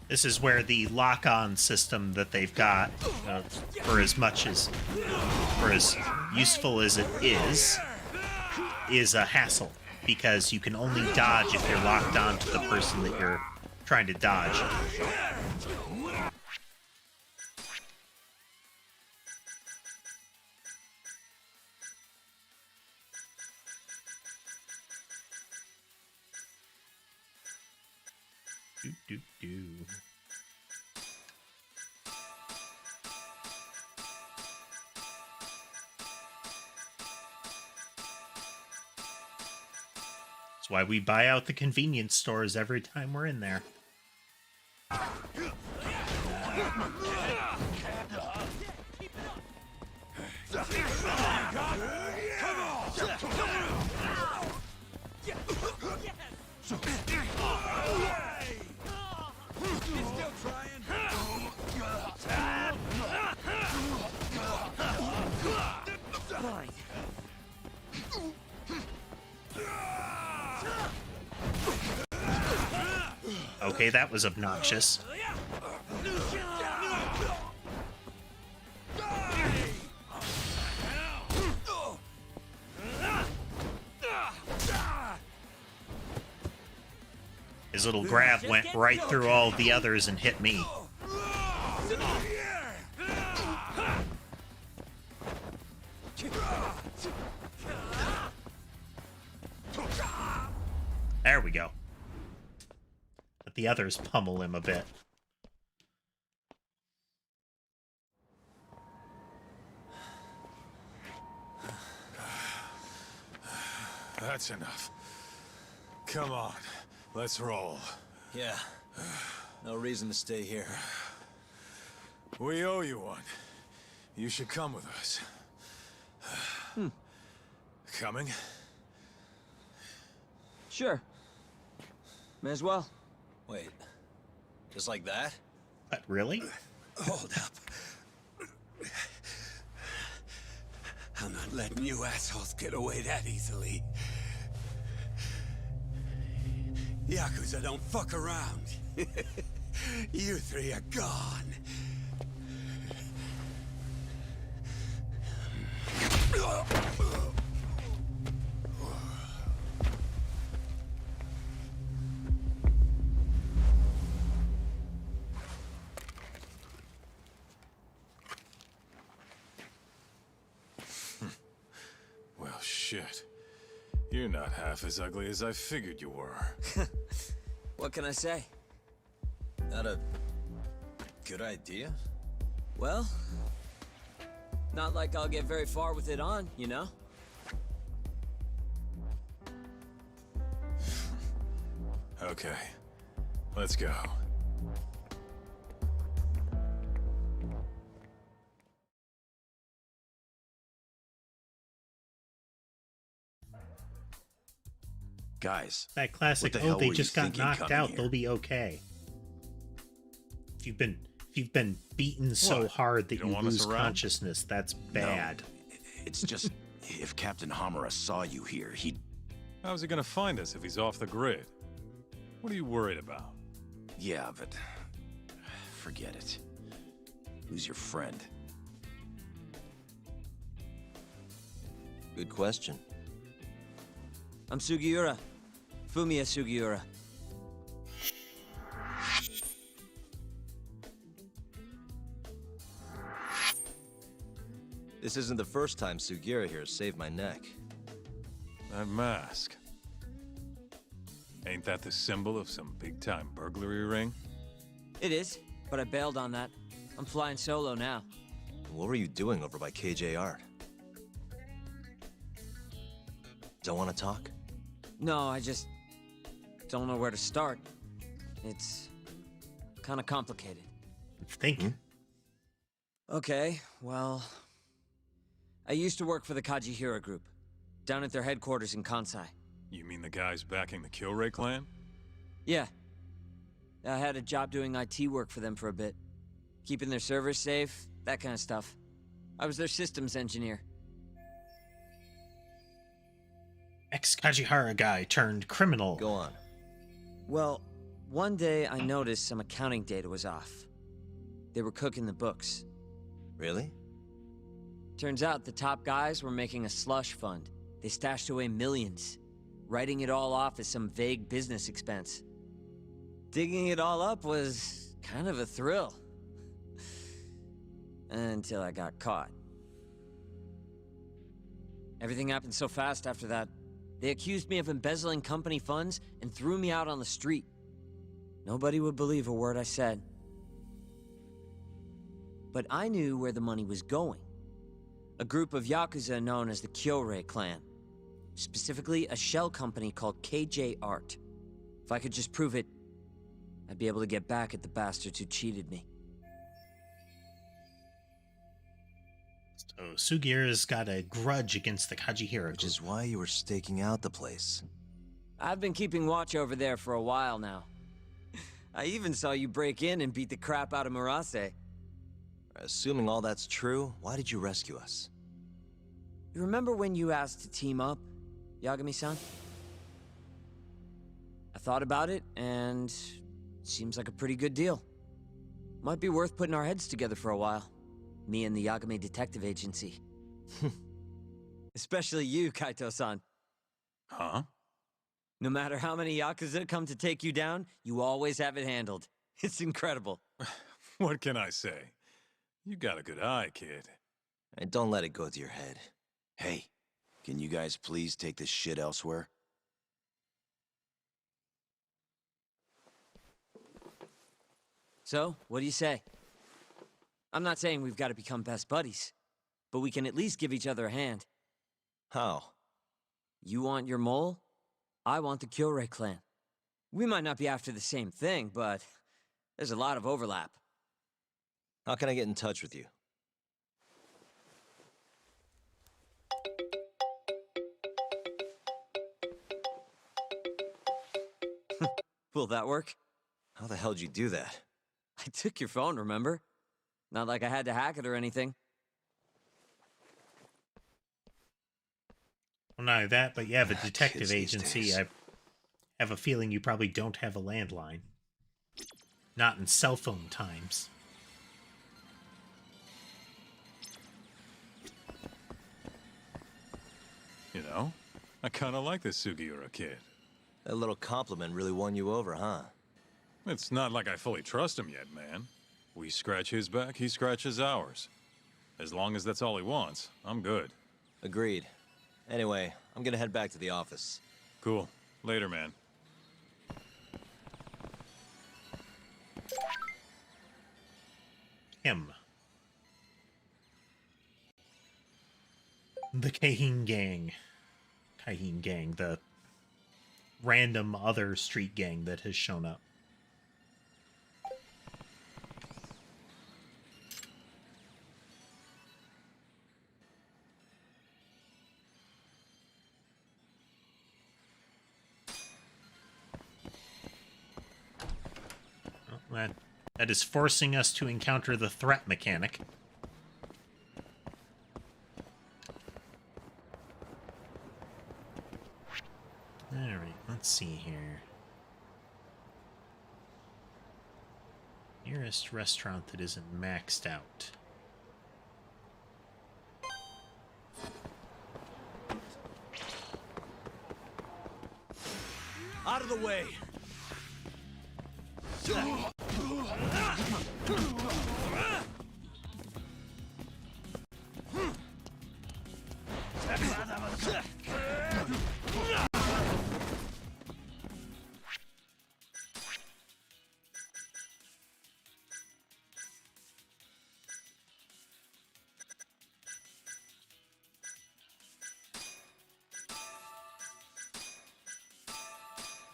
This is where the lock-on system that they've got, for as useful as it is a hassle, because you can only dodge if you're locked on to the person that you're trying to dodge. Do, do, do. That's why we buy out the convenience stores every time we're in there. Okay, that was obnoxious. His little grab went right through all the others and hit me. There we go. Let the others pummel him a bit. That's enough. Come on, let's roll. Yeah. No reason to stay here. We owe you one. You should come with us. Coming? Sure. May as well. Wait. Just like that? What, really? Hold up. I'm not letting you assholes get away that easily. Yakuza don't fuck around. You three are gone. Well, shit. You're not half as ugly as I figured you were. What can I say? Not a good idea? Well, not like I'll get very far with it on, you know? Okay, let's go. Guys, That classic, what the oh, hell they were just you got thinking knocked coming out, here? they'll be okay. If you've been beaten so What? hard that You don't you want us lose around? consciousness, that's bad. It's just, if Captain Hamura saw you here, he'd... How's he gonna find us if he's off the grid? What are you worried about? Yeah, but... forget it. Who's your friend? Good question. I'm Sugiura. Fumiya Sugiura. This isn't the first time Sugiura here has saved my neck. That mask. Ain't that the symbol of some big-time burglary ring? It is, but I bailed on that. I'm flying solo now. What were you doing over by KJ Art? Don't want to talk? No, I just don't know where to start. It's kind of complicated. Think. Okay, well... I used to work for the Kajihira Group, down at their headquarters in Kansai. You mean the guys backing the Killray clan? Yeah. I had a job doing IT work for them for a bit. Keeping their servers safe, that kind of stuff. I was their systems engineer. Ex-Kajihara guy turned criminal. Go on. Well, one day I noticed some accounting data was off. They were cooking the books. Really? Turns out the top guys were making a slush fund. They stashed away millions, writing it all off as some vague business expense. Digging it all up was kind of a thrill. Until I got caught. Everything happened so fast after that. They accused me of embezzling company funds and threw me out on the street. Nobody would believe a word I said. But I knew where the money was going. A group of Yakuza known as the Kyorai clan. Specifically, a shell company called KJ Art. If I could just prove it, I'd be able to get back at the bastards who cheated me. So Sugiura's got a grudge against the Kajihira Which group. is why you were staking out the place. I've been keeping watch over there for a while now. I even saw you break in and beat the crap out of Murase. Assuming all that's true, why did you rescue us? You remember when you asked to team up, Yagami-san? I thought about it, and it seems like a pretty good deal. Might be worth putting our heads together for a while. Me and the Yagami Detective Agency. Especially you, Kaito-san. Huh? No matter how many Yakuza come to take you down, you always have it handled. It's incredible. What can I say? You got a good eye, kid. And don't let it go to your head. Hey, can you guys please take this shit elsewhere? So, what do you say? I'm not saying we've got to become best buddies, but we can at least give each other a hand. How? You want your mole? I want the Kyorei clan. We might not be after the same thing, but there's a lot of overlap. How can I get in touch with you? Will that work? How the hell did you do that? I took your phone, remember? Not like I had to hack it or anything. Well, not only that, but you have a detective Kids these agency. days. I have a feeling you probably don't have a landline. Not in cell phone times. You know, I kind of like this Sugiura kid. That little compliment really won you over, huh? It's not like I fully trust him yet, man. We scratch his back, he scratches ours. As long as that's all he wants, I'm good. Agreed. Anyway, I'm gonna head back to the office. Cool. Later, man. Him. The Kaihin Gang. Kaihin Gang, the random other street gang that has shown up. Well, that is forcing us to encounter the threat mechanic. Alright, let's see here. Nearest restaurant that isn't maxed out. Out of the way!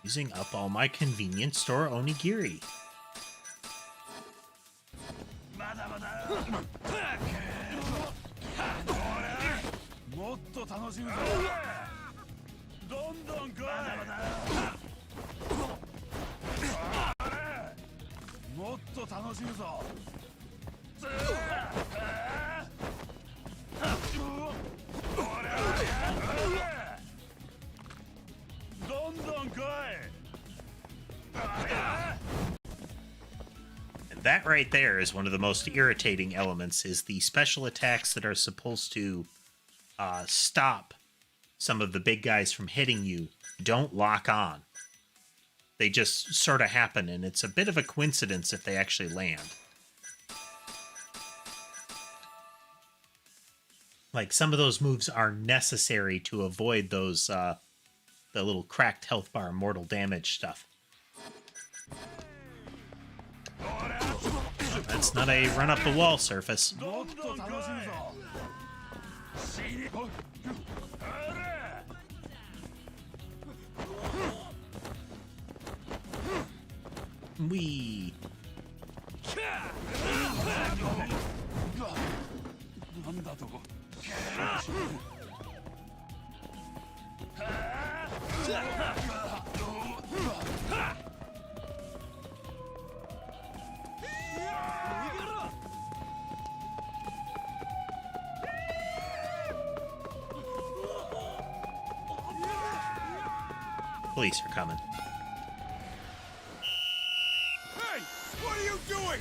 Using up all my convenience store onigiri. And that right there is one of the most irritating elements, is the special attacks that are supposed to stop some of the big guys from hitting you don't lock on. They just sort of happen, and it's a bit of a coincidence if they actually land. Like, some of those moves are necessary to avoid those, the little cracked health bar mortal damage stuff. That's not a run up the wall surface. We. Police are coming. Hey! What are you doing?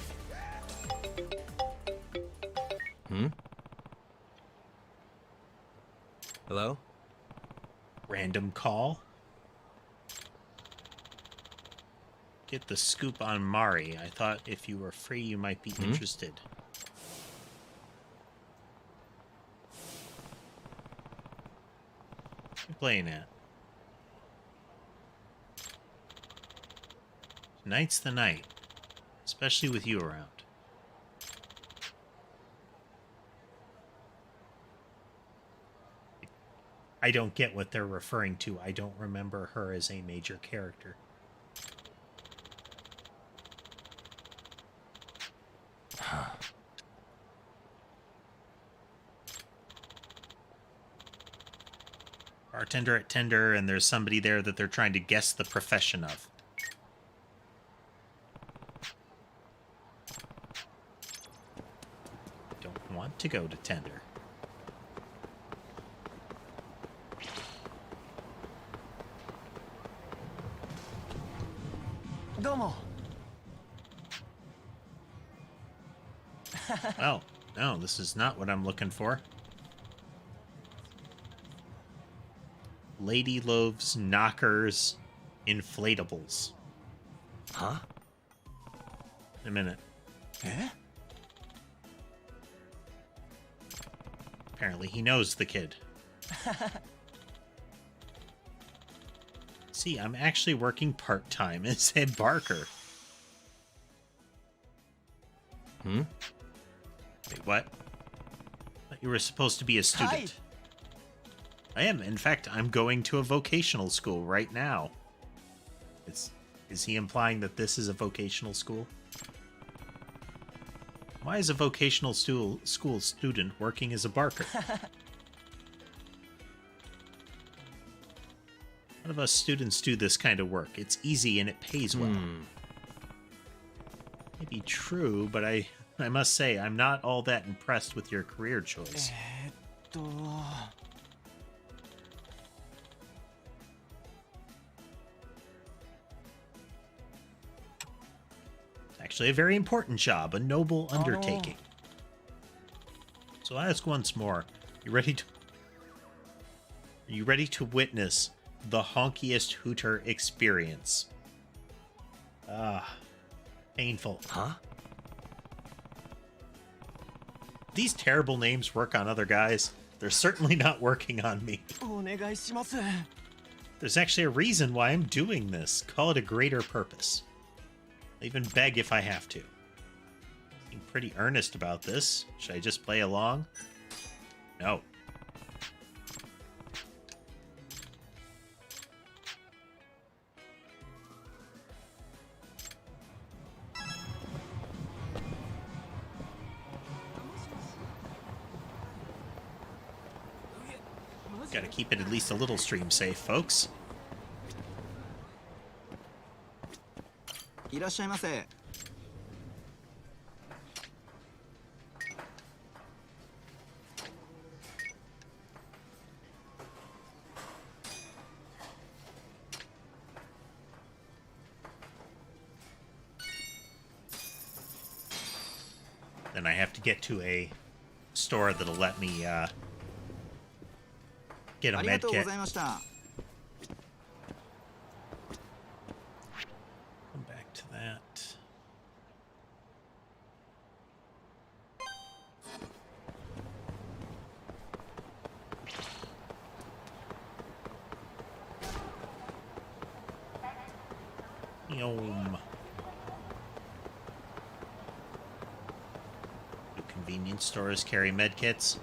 Hello? Random call. Get the scoop on Mari. I thought if you were free, you might be interested. What you playing at? Tonight's the night, especially with you around. I don't get what they're referring to. I don't remember her as a major character. Bartender at Tender, and there's somebody there that they're trying to guess the profession of. Don't want to go to Tender. Well, no, this is not what I'm looking for. Lady Loaves, Knockers, Inflatables. Huh? In a minute. Eh? Apparently he knows the kid. See, I'm actually working part-time as a barker. Wait, what? I thought you were supposed to be a student. I am. In fact, I'm going to a vocational school right now. Is he implying that this is a vocational school? Why is a vocational school student working as a barker? None of us students do this kind of work. It's easy and it pays well. Maybe true, but I must say, I'm not all that impressed with your career choice. Actually, a very important job, a noble undertaking. So I'll ask once more, are you ready to witness the honkiest hooter experience? Painful. Huh? These terrible names work on other guys. They're certainly not working on me. There's actually a reason why I'm doing this. Call it a greater purpose. I'll even beg if I have to. Being pretty earnest about this. Should I just play along? No. Gotta keep it at least a little stream safe, folks. Then I have to get to a store that'll let me get a med kit. Come back to that. Yum. Do convenience stores carry med kits?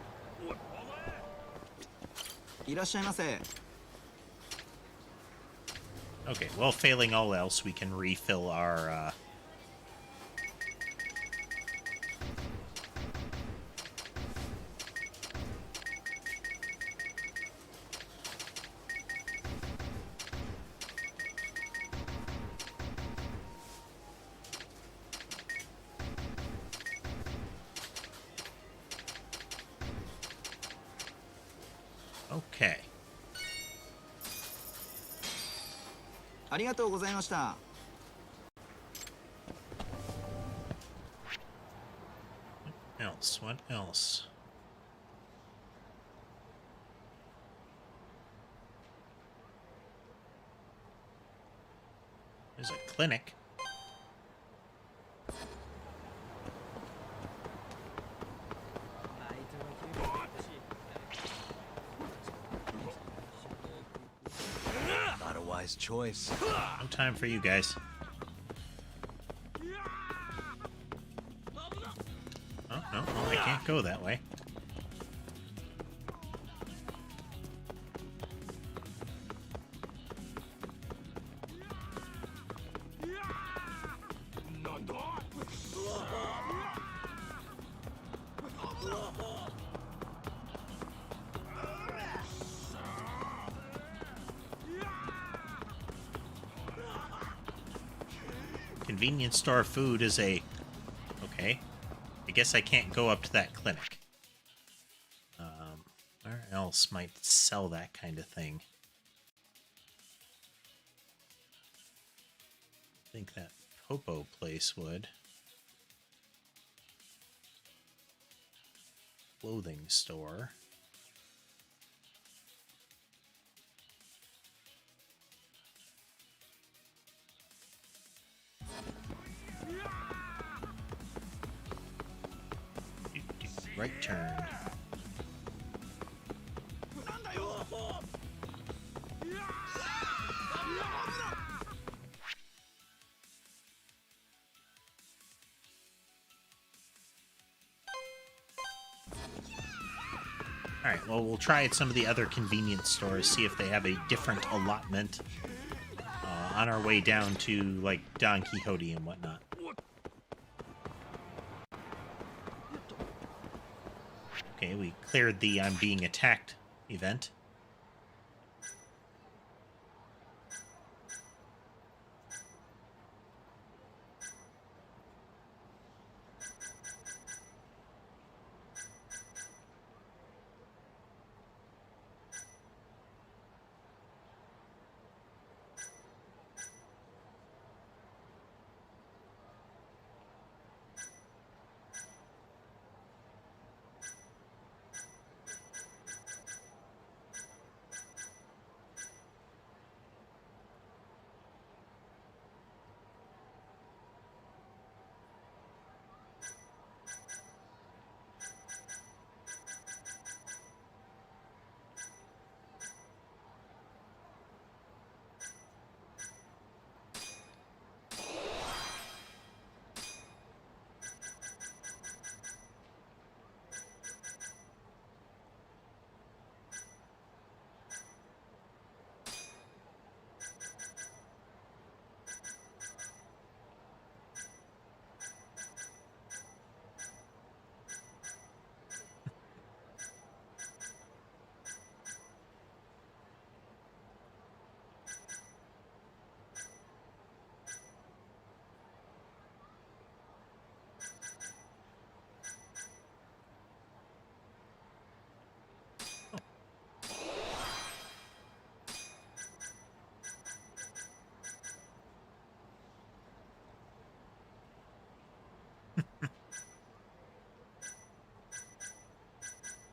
Okay, well, failing all else, we can refill our Okay. ありがとうございました。 Else? What else? There's a clinic. Not a wise choice. No time for you guys. Oh, no, well, I can't go that way. Convenience store food is a... Okay. I guess I can't go up to that clinic. Where else might sell that kind of thing? I think that Popo place would. Clothing store. Right turn. Alright, well, we'll try at some of the other convenience stores, see if they have a different allotment on our way down to, like, Don Quixote and whatnot. Okay, we cleared the I'm being attacked event.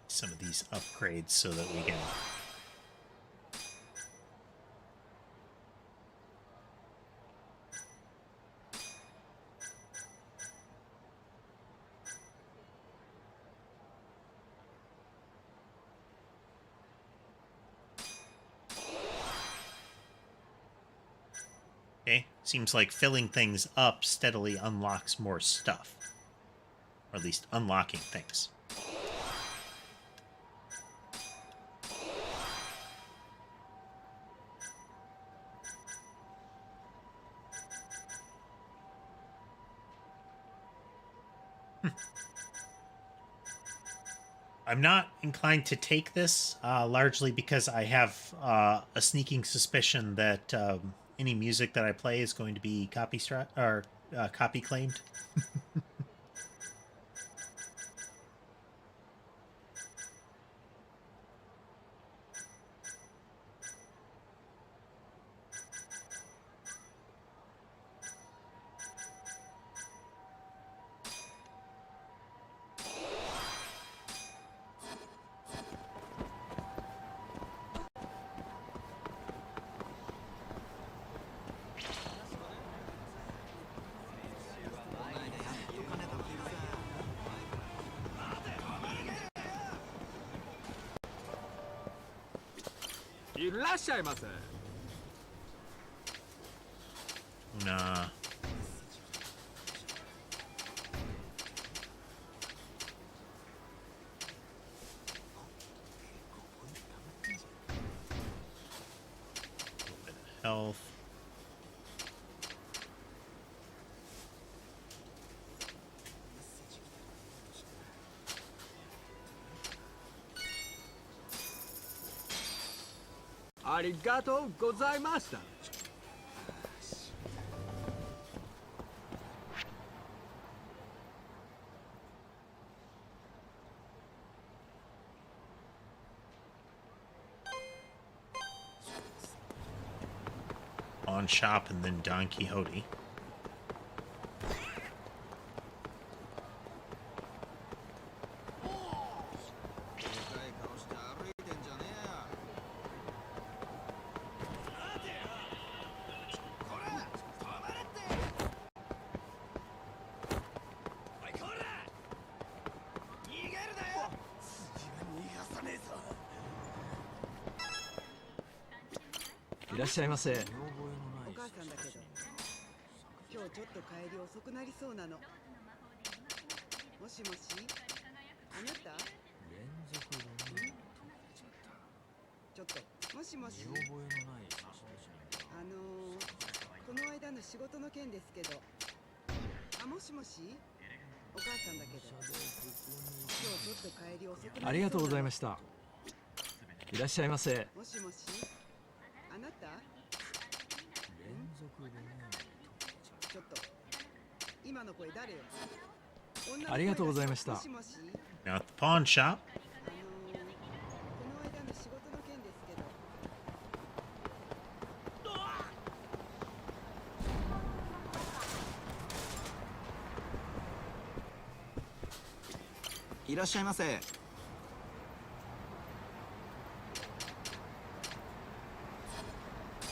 Some of these upgrades so that we can... Okay, seems like filling things up steadily unlocks more stuff. Or at least unlocking things. I'm not inclined to take this, largely because I have a sneaking suspicion that any music that I play is going to be copy claimed. らっしゃいませ。 Nah. Health. Arigatou gozaimashita. On shop and then Don Quixote. Now at the pawn shop.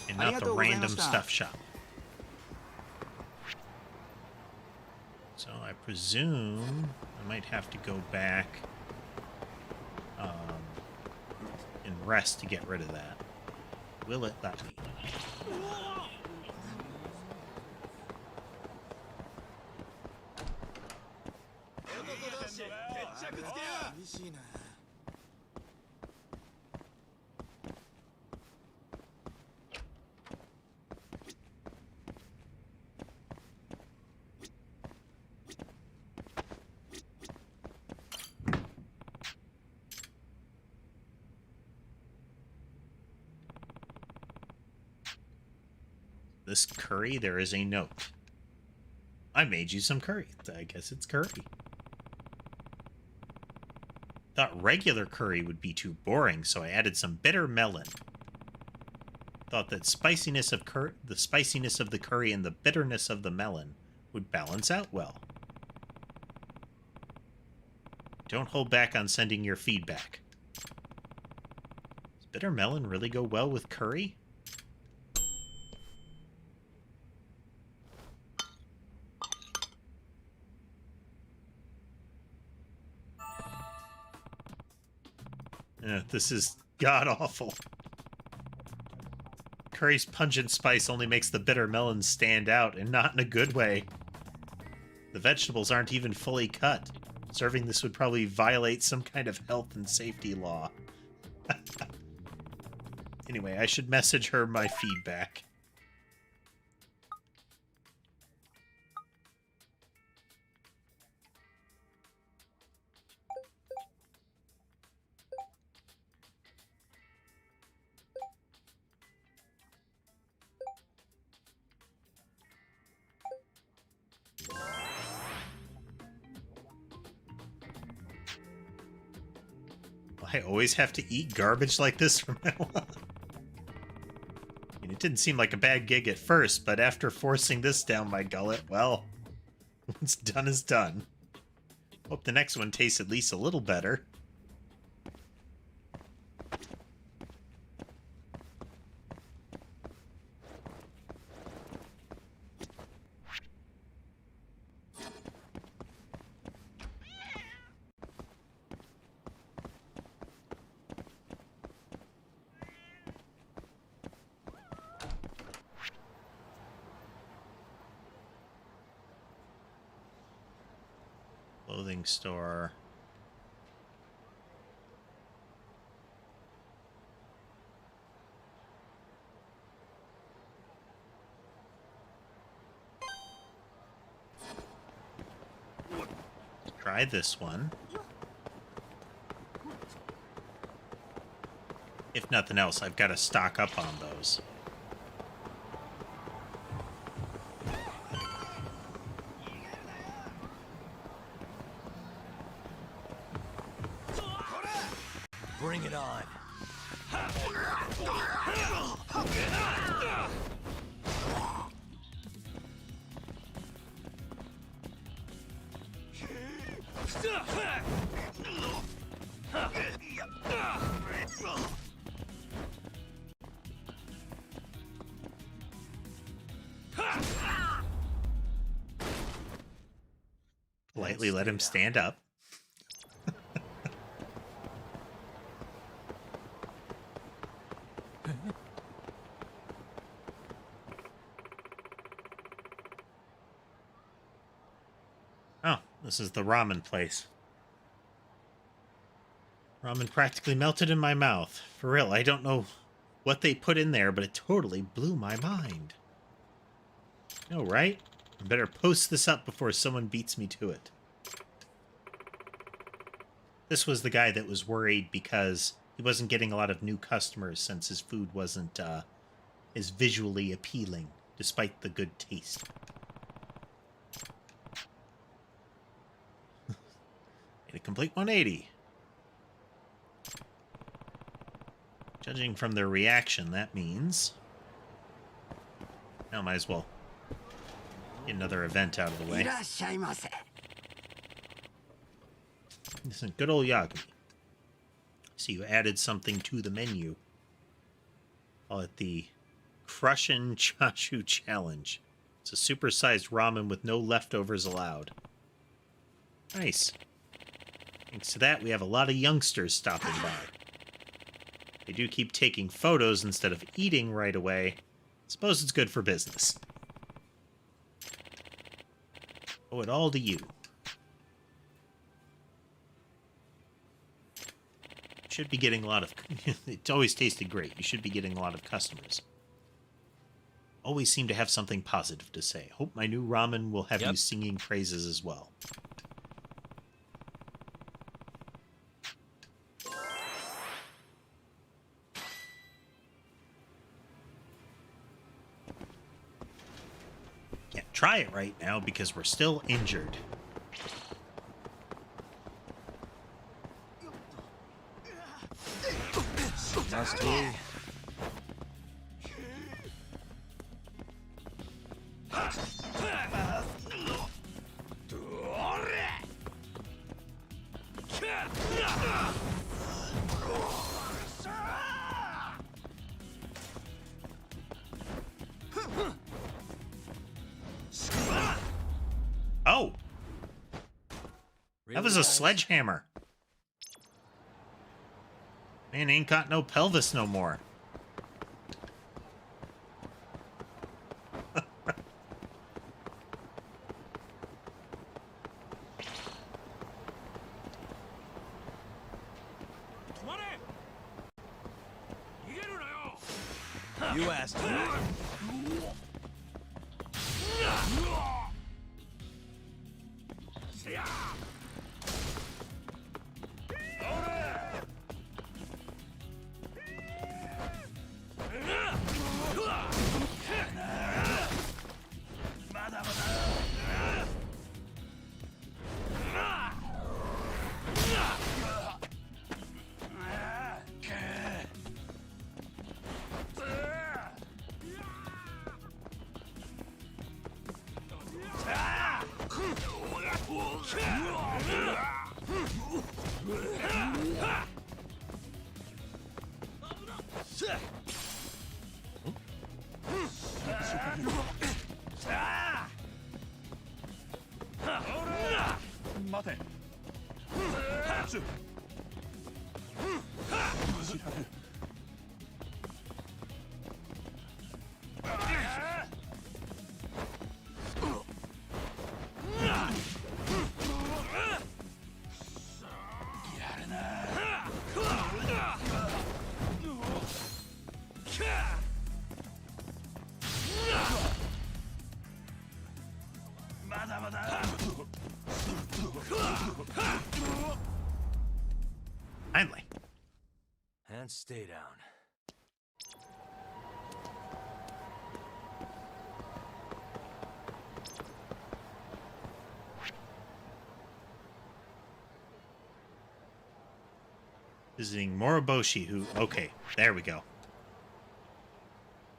And not the random stuff shop. So I presume I might have to go back and rest to get rid of that. Will it let me? This curry, there is a note. I made you some curry. I guess it's curry. Thought regular curry would be too boring, so I added some bitter melon. Thought that the spiciness of the curry and the bitterness of the melon would balance out well. Don't hold back on sending your feedback. Does bitter melon really go well with curry? This is god-awful. Curry's pungent spice only makes the bitter melon stand out, and not in a good way. The vegetables aren't even fully cut. Serving this would probably violate some kind of health and safety law. Anyway, I should message her my feedback. I always have to eat garbage like this from now on. It didn't seem like a bad gig at first, but after forcing this down my gullet, well, what's done is done. Hope the next one tastes at least a little better. Clothing store. Try this one. If nothing else, I've got to stock up on those. Bring it on. Politely let him stand up. Oh, this is the ramen place. Ramen practically melted in my mouth. For real, I don't know what they put in there, but it totally blew my mind. No, right? I better post this up before someone beats me to it. This was the guy that was worried because he wasn't getting a lot of new customers since his food wasn't as visually appealing, despite the good taste. Made a complete 180. Judging from their reaction, that means... Now might as well get another event out of the way. Listen, good old Yagami. So you added something to the menu. Call it the Crushin' Chashu Challenge. It's a supersized ramen with no leftovers allowed. Nice. Thanks to that, we have a lot of youngsters stopping by. They do keep taking photos instead of eating right away. Suppose it's good for business. Owe it all to you. Should be getting a lot of... It's always tasted great. You should be getting a lot of customers. Always seem to have something positive to say. Hope my new ramen will have you singing praises as well. Can't try it right now because we're still injured. Must be. Oh! That was a sledgehammer. Man ain't got no pelvis no more. You asked for that. Finally. And stay down. Visiting Moroboshi, who... Okay, there we go.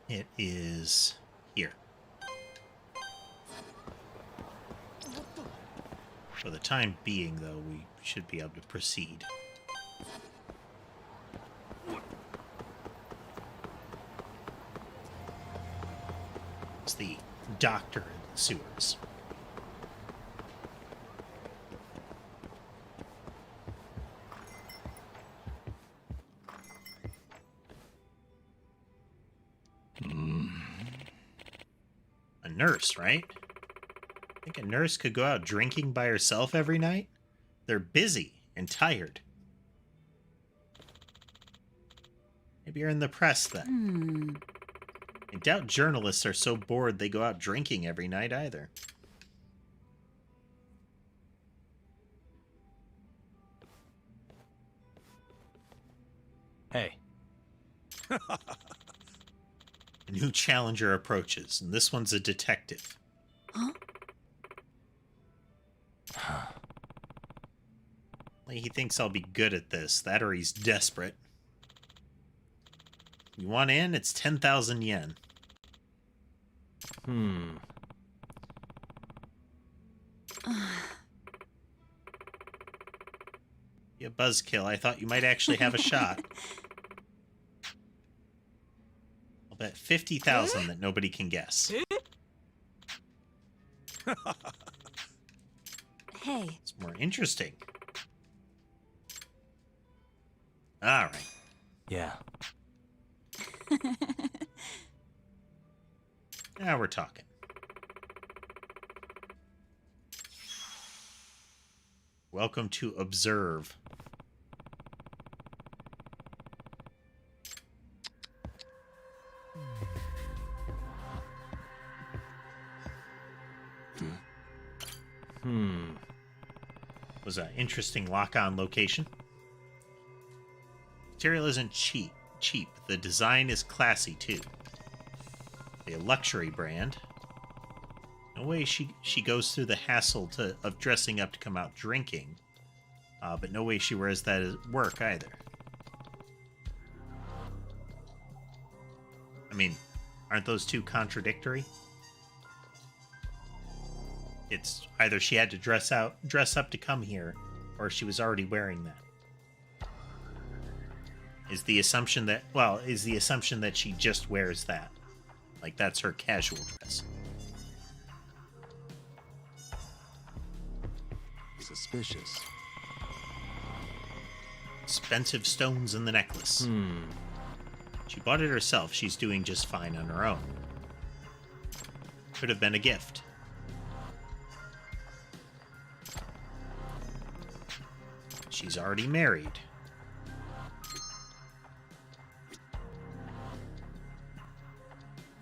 It is here. For the time being, though, we should be able to proceed. It's the doctor in the sewers. A nurse, right? I think a nurse could go out drinking by herself every night. They're busy and tired. Maybe you're in the press then. I doubt journalists are so bored they go out drinking every night either. Hey. A new challenger approaches, and this one's a detective. Huh? He thinks I'll be good at this. That or he's desperate. You want in? It's 10,000 yen. You buzzkill. I thought you might actually have a shot. I'll bet 50,000 that nobody can guess. Hey. It's more interesting. All right. Yeah. Now we're talking. Welcome to Observe. Was an interesting lock-on location. Material isn't cheap. The design is classy too. A luxury brand. No way she goes through the hassle of dressing up to come out drinking. But no way she wears that at work either. I mean, aren't those two contradictory? It's either she had to dress up to come here, or she was already wearing that. Is the assumption that she just wears that? Like that's her casual dress. Suspicious. Expensive stones in the necklace. She bought it herself. She's doing just fine on her own. Could have been a gift. She's already married.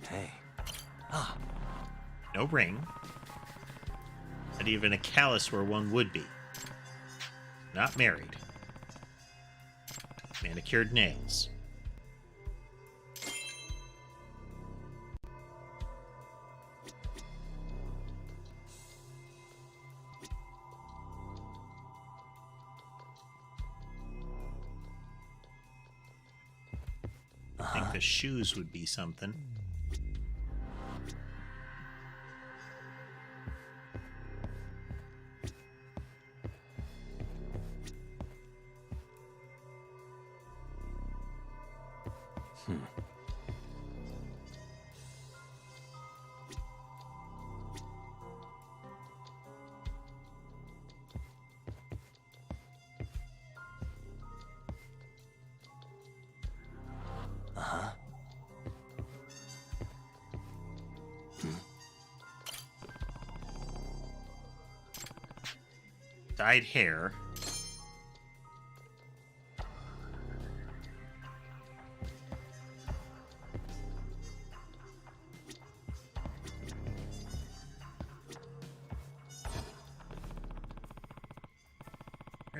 Hey. No ring. Not even a callus where one would be. Not married. Manicured nails. I think the shoes would be something. Dyed hair.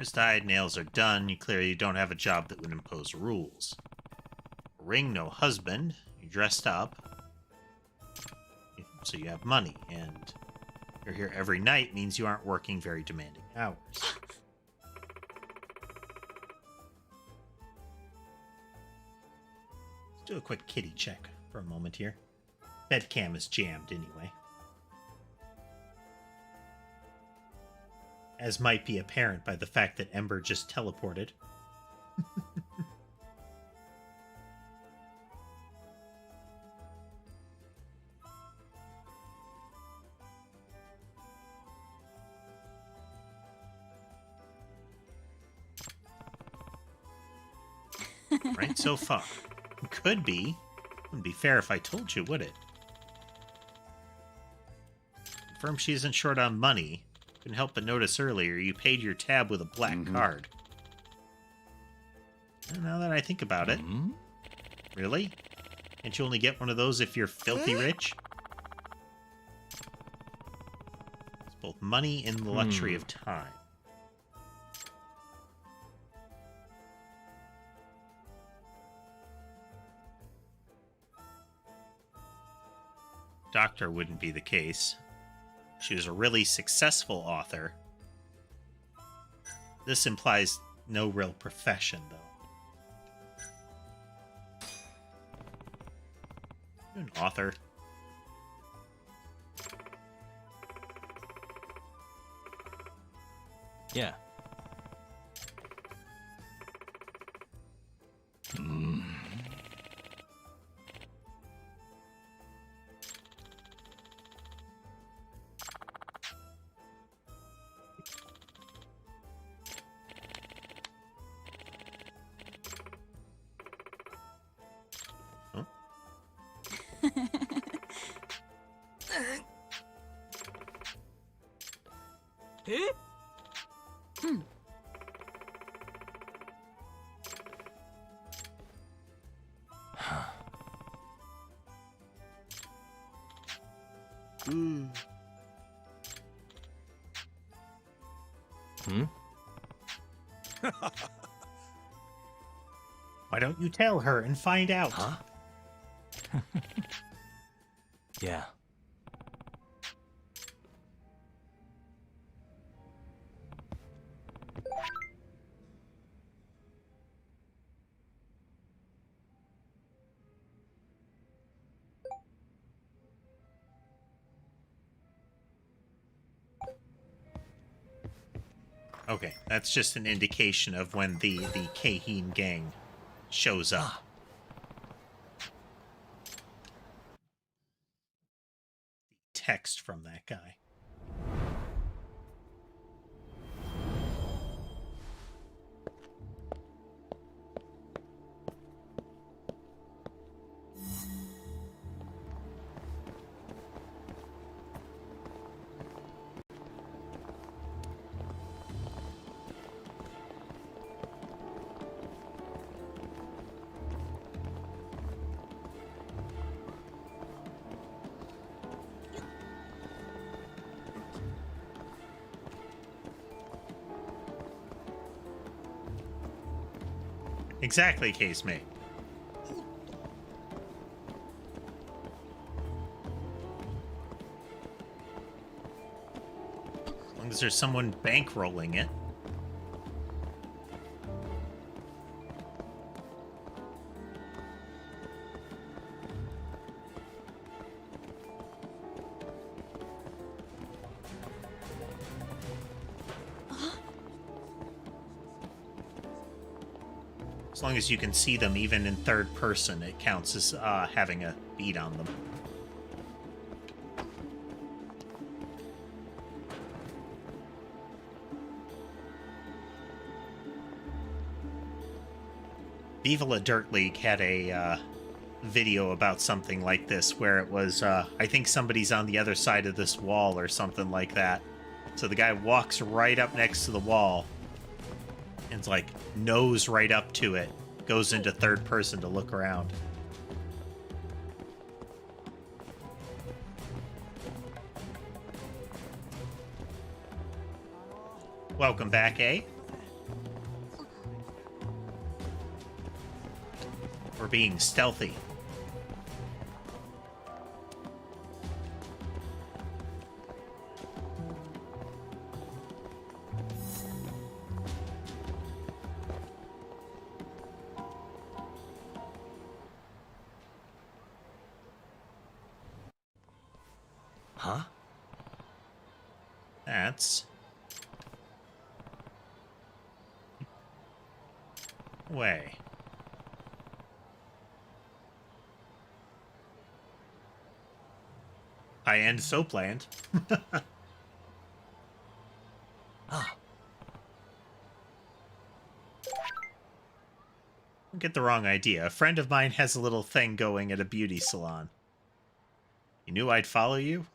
Hair's dyed, nails are done. You clearly don't have a job that would impose rules. Ring, no husband. You dressed up. So you have money, and you're here every night means you aren't working very demanding hours. Let's do a quick kitty check for a moment here. Bedcam is jammed anyway. As might be apparent by the fact that Ember just teleported. Right so far. Could be. Wouldn't be fair if I told you, would it? Confirm she isn't short on money. Couldn't help but notice earlier you paid your tab with a black card. And now that I think about it. Really? Can't you only get one of those if you're filthy rich? It's both money and the luxury of time. Doctor wouldn't be the case. She was a really successful author. This implies no real profession, though. An author. Yeah. Why don't you tell her and find out? Huh? Yeah. Okay, that's just an indication of when the Kaheen gang shows up. Text from that guy. Exactly, casemate. As long as there's someone bankrolling it. As long as you can see them even in third person, it counts as having a bead on them. Viva La Dirt League had a video about something like this where it was, I think somebody's on the other side of this wall or something like that. So the guy walks right up next to the wall and it's like nose right up to it, goes into third person to look around. Welcome back, eh? We're being stealthy. Huh? That's... way. High-end soap land. Ah. Don't get the wrong idea. A friend of mine has a little thing going at a beauty salon. You knew I'd follow you?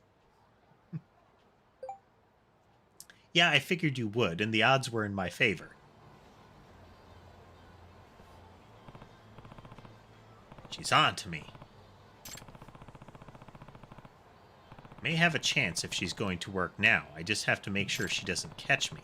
Yeah, I figured you would, and the odds were in my favor. She's on to me. May have a chance if she's going to work now. I just have to make sure she doesn't catch me.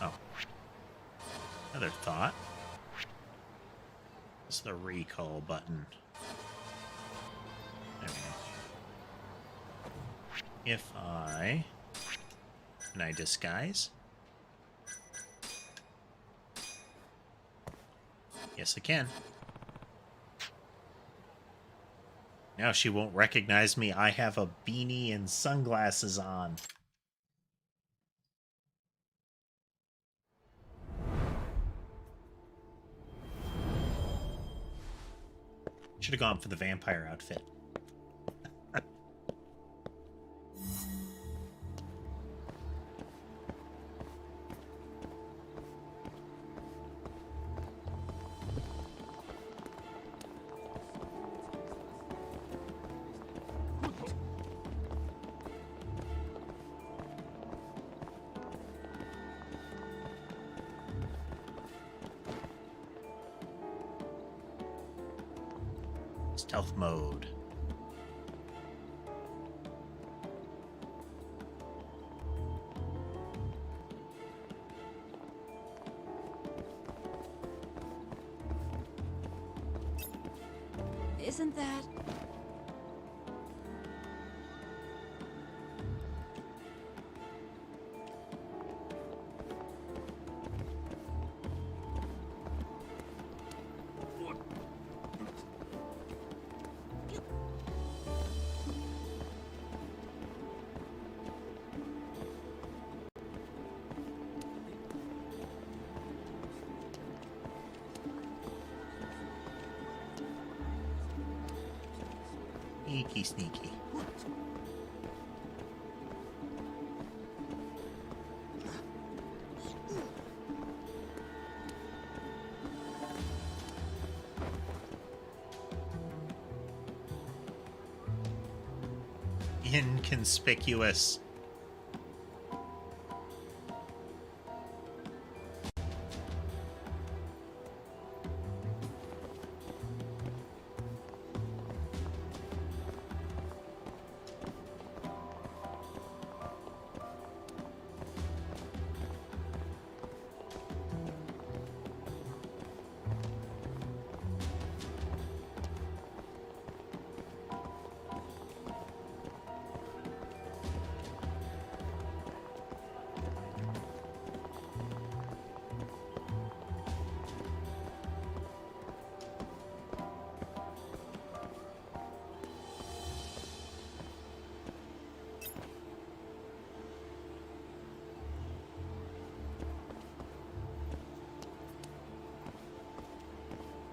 Oh. Another thought. It's the recall button. There we go. If I... Can I disguise? Yes, I can. Now she won't recognize me. I have a beanie and sunglasses on. Should have gone for the vampire outfit. Stealth mode. Isn't that... Sneaky, sneaky. Inconspicuous.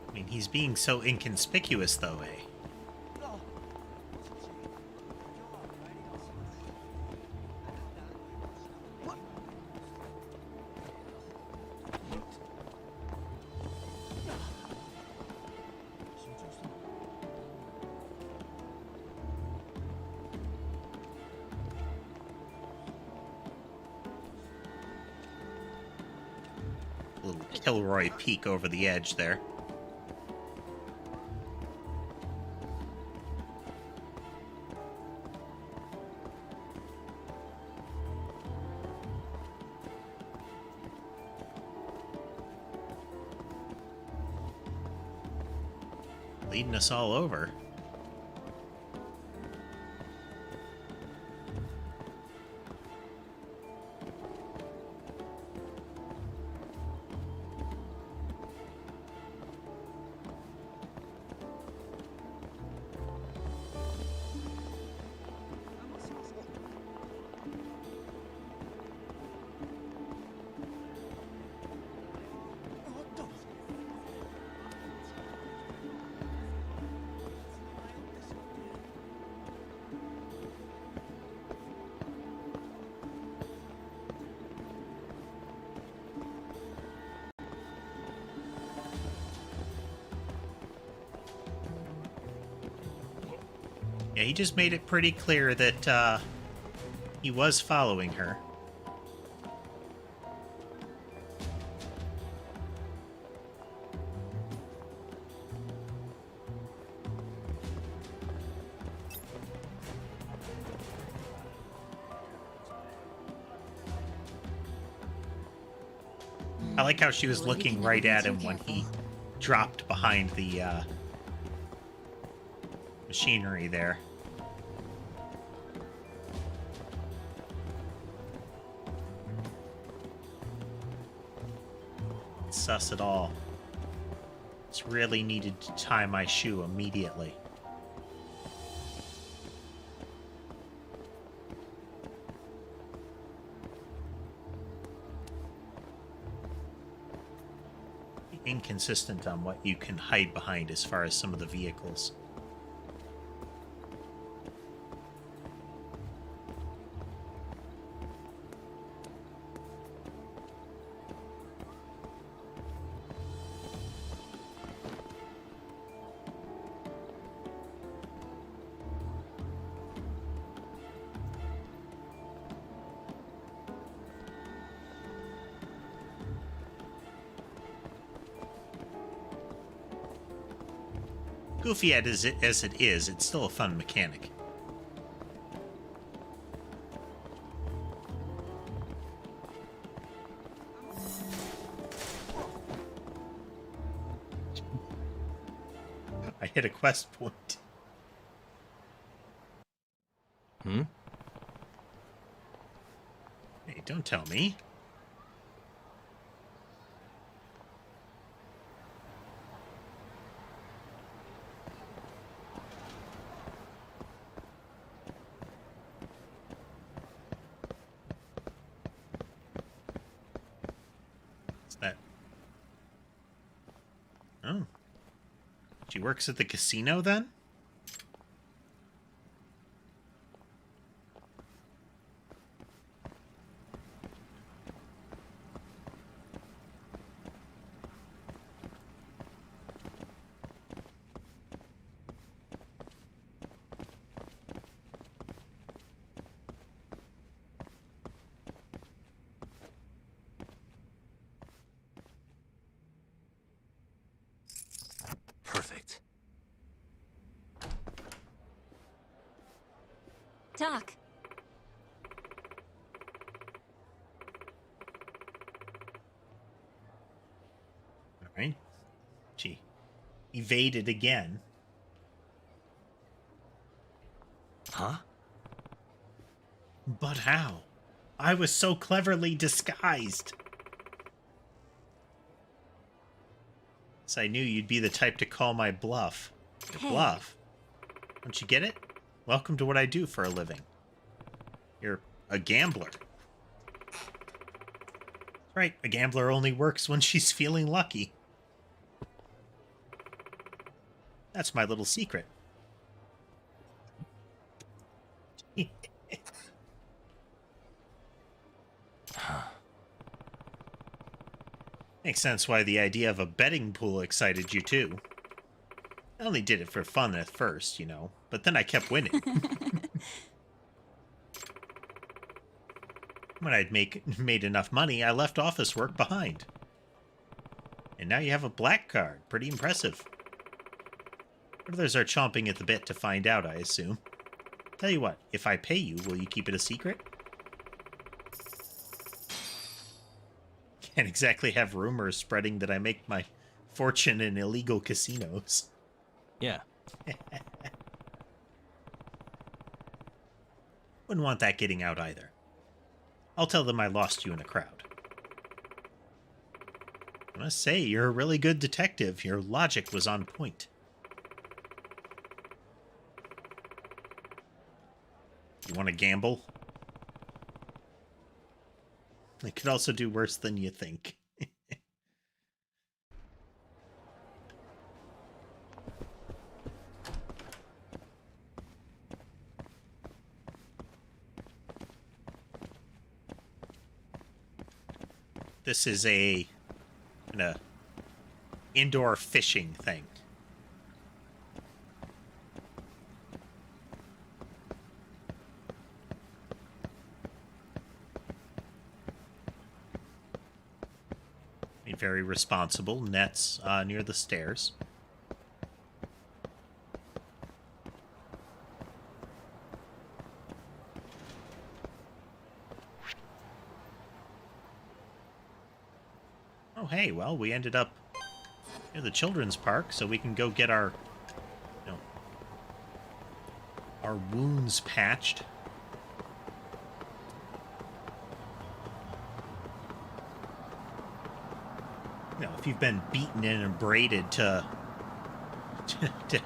I mean, he's being so inconspicuous, though, eh? little Kilroy peek over the edge there. Leading us all over. Yeah, he just made it pretty clear that he was following her. I like how she was looking right at him when he dropped behind the machinery there. Sus at all. Just really needed to tie my shoe immediately. Inconsistent on what you can hide behind as far as some of the vehicles. Goofy as it is, it's still a fun mechanic. I hit a quest point. Hey, don't tell me. Oh. She works at the casino then? Perfect. Doc. All right. She evaded again. Huh? But how? I was so cleverly disguised. So I knew you'd be the type to call my bluff. Hey. Bluff? Don't you get it? Welcome to what I do for a living. You're a gambler. Right, a gambler only works when she's feeling lucky. That's my little secret. Makes sense why the idea of a betting pool excited you too. I only did it for fun at first, you know, but then I kept winning. When I'd made enough money, I left office work behind. And now you have a black card. Pretty impressive. Others are chomping at the bit to find out, I assume. Tell you what, if I pay you, will you keep it a secret? Can't exactly have rumors spreading that I make my fortune in illegal casinos. Yeah. Wouldn't want that getting out either. I'll tell them I lost you in a crowd. I must say, you're a really good detective. Your logic was on point. You want to gamble? It could also do worse than you think. This is an indoor fishing thing. Very responsible. Nets near the stairs. Oh, hey, well, we ended up near the children's park, so we can go get our, our wounds patched. If you've been beaten and braided to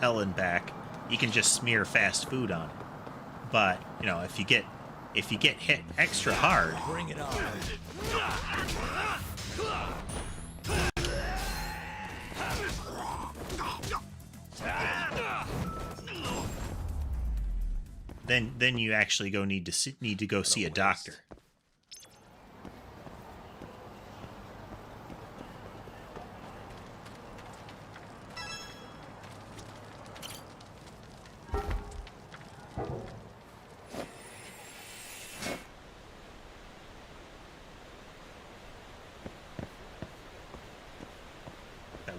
hell and back, you can just smear fast food on it. But if you get hit extra hard, bring it on. Then you actually need to go see a doctor.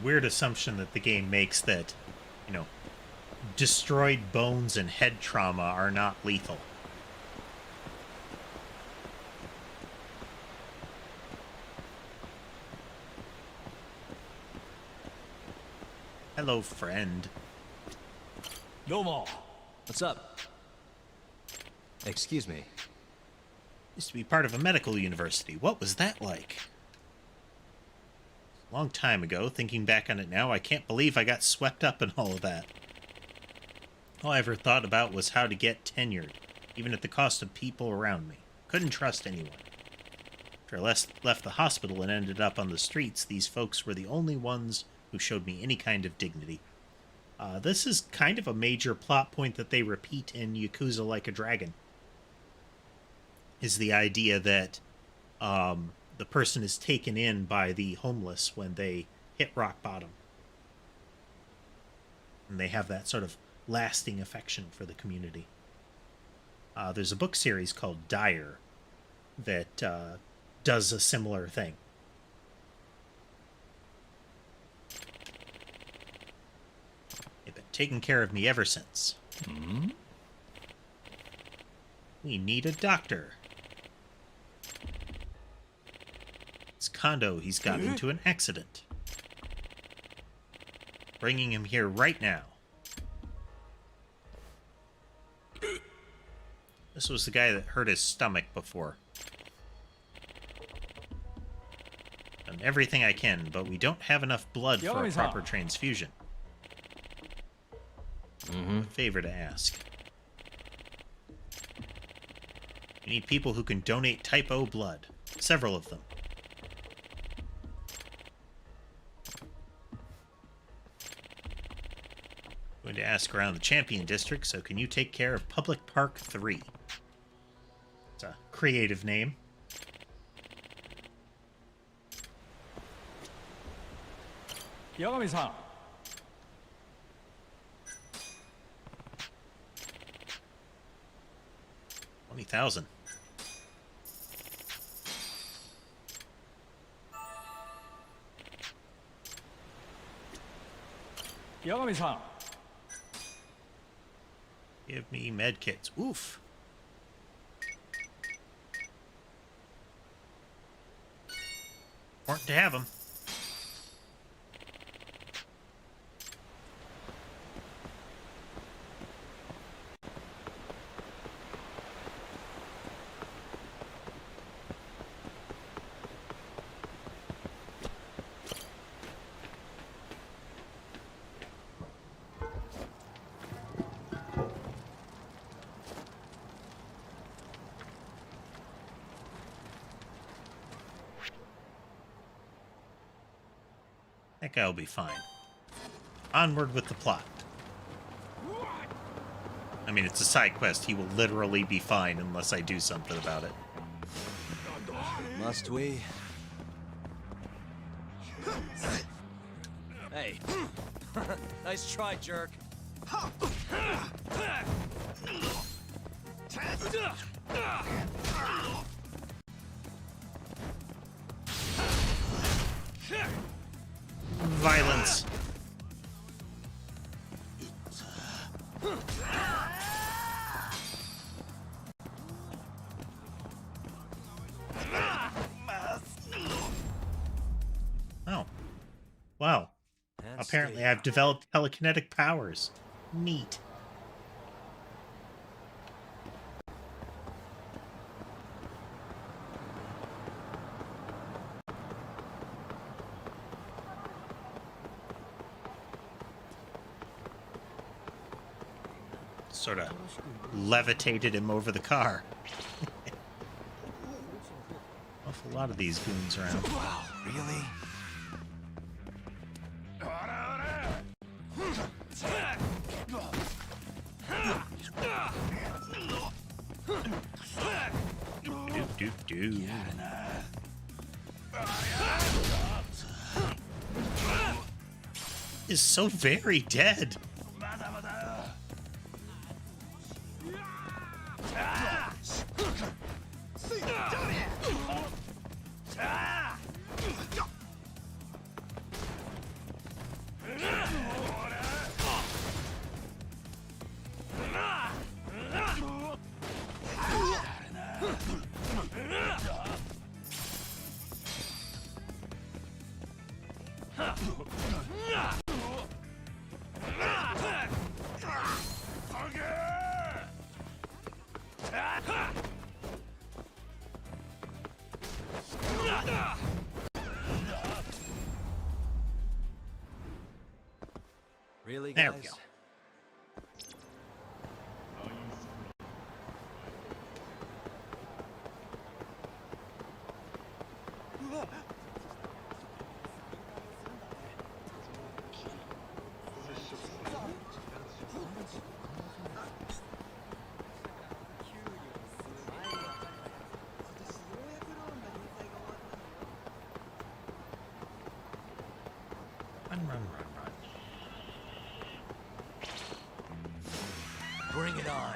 Weird assumption that the game makes that, destroyed bones and head trauma are not lethal. Hello, friend. Domo. What's up? Excuse me. Used to be part of a medical university. What was that like? Long time ago. Thinking back on it now, I can't believe I got swept up in all of that. All I ever thought about was how to get tenured, even at the cost of people around me. Couldn't trust anyone. After I left the hospital and ended up on the streets, these folks were the only ones who showed me any kind of dignity. This is kind of a major plot point that they repeat in Yakuza Like a Dragon. Is the idea that the person is taken in by the homeless when they hit rock bottom. And they have that sort of lasting affection for the community. There's a book series called Dire that does a similar thing. They've been taking care of me ever since. Mm-hmm. We need a doctor. It's Kondo. He's got into an accident. Bringing him here right now. This was the guy that hurt his stomach before. Done everything I can, but we don't have enough blood for a proper transfusion. Favor to ask. We need people who can donate type O blood. Several of them. Going to ask around the Champion District, so can you take care of Public Park 3? It's a creative name. Yagami-san. 20,000. Yagami-san. Give me med kits. Oof. Important to have them. That guy will be fine. Onward with the plot. I mean, it's a side quest. He will literally be fine unless I do something about it. Must we? Hey. Nice try, jerk. Violence. Oh. Wow. Apparently I've developed telekinetic powers. Neat. Sort of levitated him over the car. Awful lot of these goons around. Wow, really? Do. Is so very dead. Really, There guys? we go. Run. Bring it on.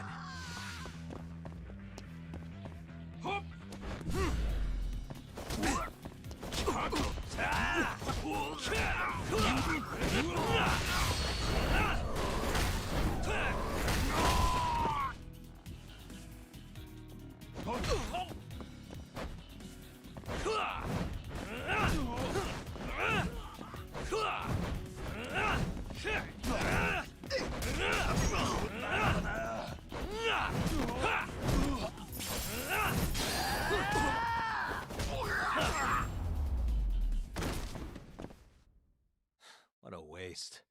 What a waste.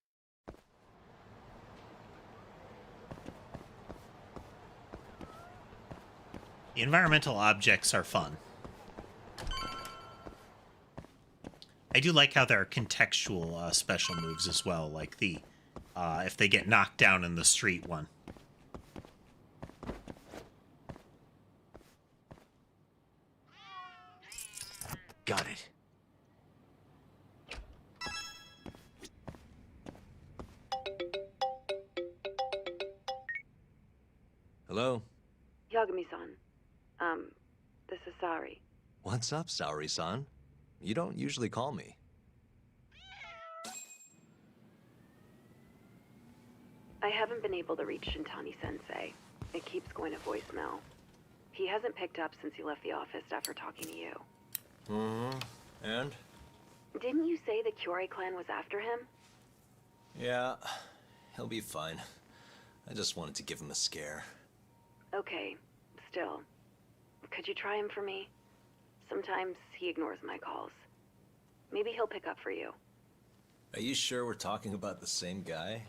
The environmental objects are fun. I do like how there are contextual special moves as well, like the if they get knocked down in the street one. Got it. Hello? Yagami-san. This is Sari. What's up, Saori-san? You don't usually call me. I haven't been able to reach Shintani-sensei. It keeps going to voicemail. He hasn't picked up since he left the office after talking to you. Mm-hmm. And? Didn't you say the Kyorei clan was after him? Yeah, he'll be fine. I just wanted to give him a scare. Okay, still. Could you try him for me? Sometimes he ignores my calls. Maybe he'll pick up for you. Are you sure we're talking about the same guy?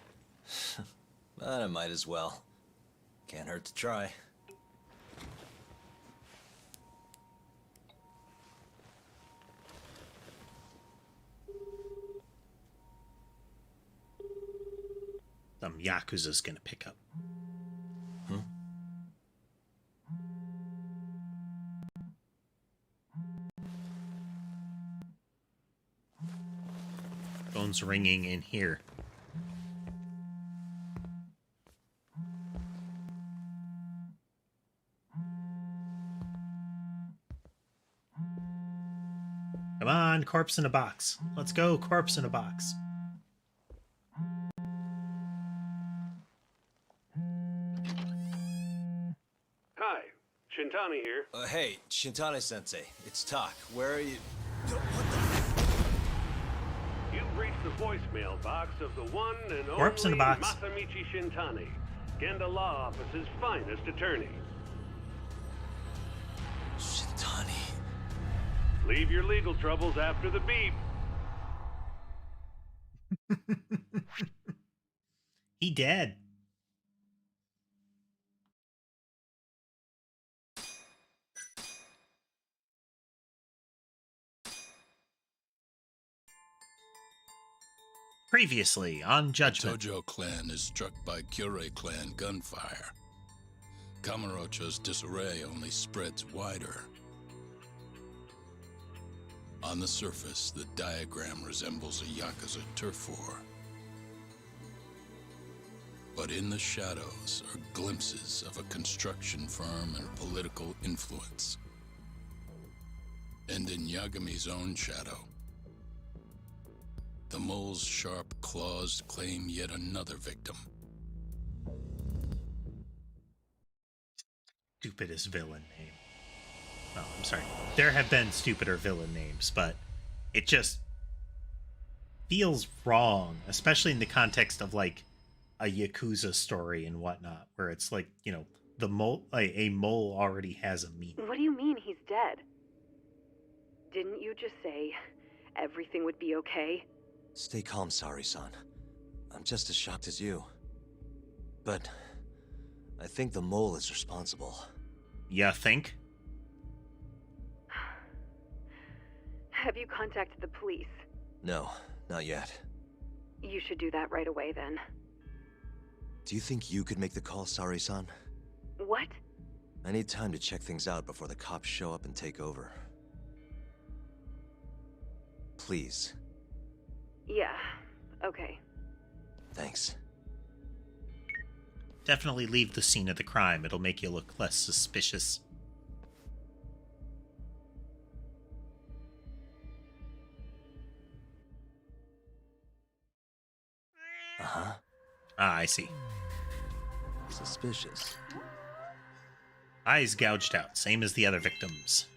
But I might as well. Can't hurt to try. Some Yakuza's gonna pick up. Phone's ringing in here. Come on, corpse in a box. Let's go, corpse in a box. Hi, Shintani here. Hey, Shintani-sensei, it's Tak. Where are you? You've reached the voicemail box of the one and Corpse in only a box. Masamichi Shintani, Genda Law Office's finest attorney. Shintani. Leave your legal troubles after the beep. He dead. Previously on Judgment. Tojo clan is struck by Kyorei clan gunfire. Kamurocho's disarray only spreads wider. On the surface, the diagram resembles a Yakuza turf war. But in the shadows are glimpses of a construction firm and political influence. And in Yagami's own shadow, the mole's sharp claws claim yet another victim. Stupidest villain name. Oh, I'm sorry. There have been stupider villain names, but it just feels wrong, especially in the context of like a Yakuza story and whatnot, where it's like, you know, the mole, like, a mole already has a meaning. What do you mean he's dead? Didn't you just say everything would be okay? Stay calm, Sari-san. I'm just as shocked as you. But I think the mole is responsible. You think? Have you contacted the police? No, not yet. You should do that right away then. Do you think you could make the call, Sari-san? What? I need time to check things out before the cops show up and take over. Please. Yeah, okay. Thanks. Definitely leave the scene of the crime. It'll make you look less suspicious. Uh-huh. Ah, I see. Suspicious. Eyes gouged out, same as the other victims.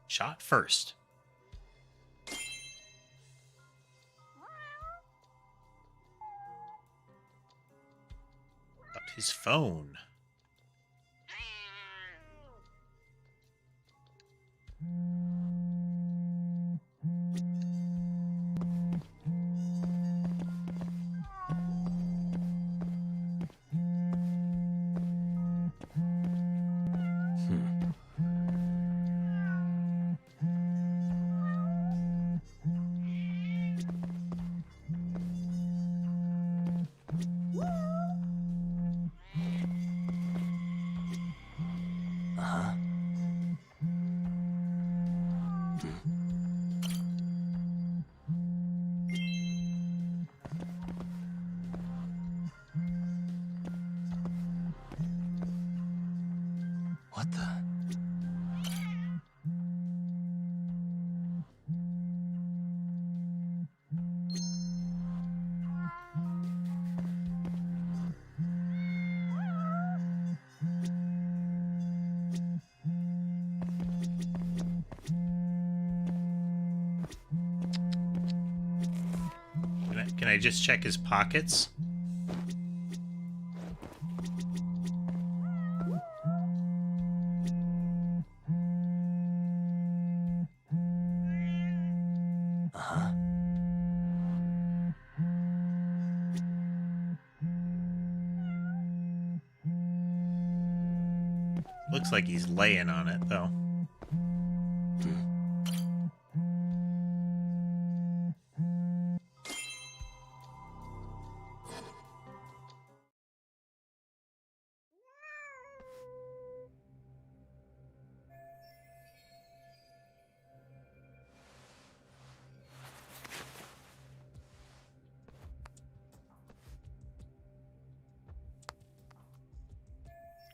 Shot first. Got his phone. What the? Can I just check his pockets? Uh-huh. Looks like he's laying on it, though.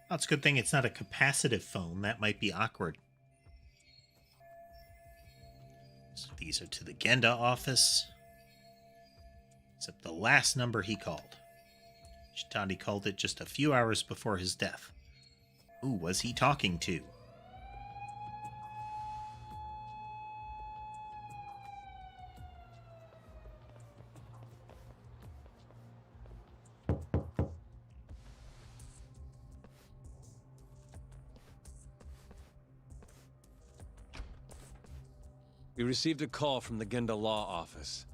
Oh, it's a good thing it's not a capacitive phone. That might be awkward. So these are to the Genda office. Except the last number he called. Shintani called it just a few hours before his death. Who was he talking to? We received a call from the Genda Law Office.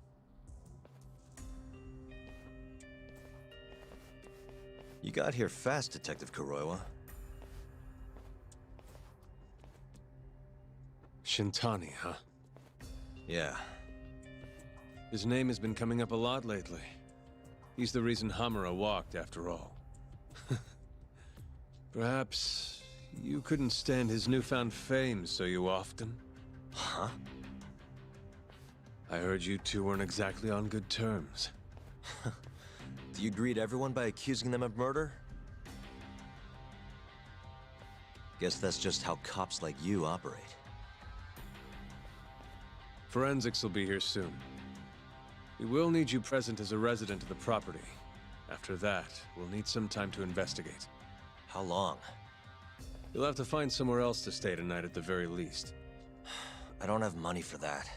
You got here fast, Detective Kuroiwa. Shintani, huh? Yeah. His name has been coming up a lot lately. He's the reason Hamura walked, after all. Perhaps you couldn't stand his newfound fame so you often? Huh? I heard you two weren't exactly on good terms. Do you greet everyone by accusing them of murder? Guess that's just how cops like you operate. Forensics will be here soon. We will need you present as a resident of the property. After that, we'll need some time to investigate. How long? You'll have to find somewhere else to stay tonight at the very least. I don't have money for that.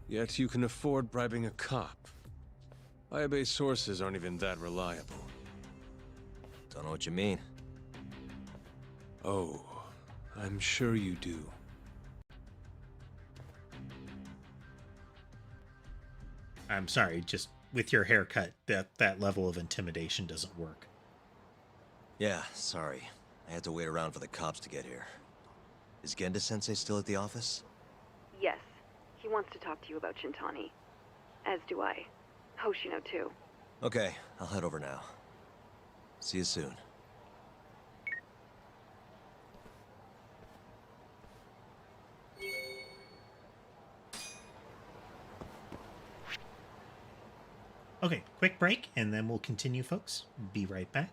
Yet you can afford bribing a cop. Ayabe's sources aren't even that reliable. Don't know what you mean. Oh, I'm sure you do. I'm sorry, just with your haircut, that level of intimidation doesn't work. Yeah, sorry. I had to wait around for the cops to get here. Is Genda-sensei still at the office? Yes. He wants to talk to you about Shintani. As do I. Hoshino, too. Okay, I'll head over now. See you soon. Okay, quick break, and then we'll continue, folks. Be right back.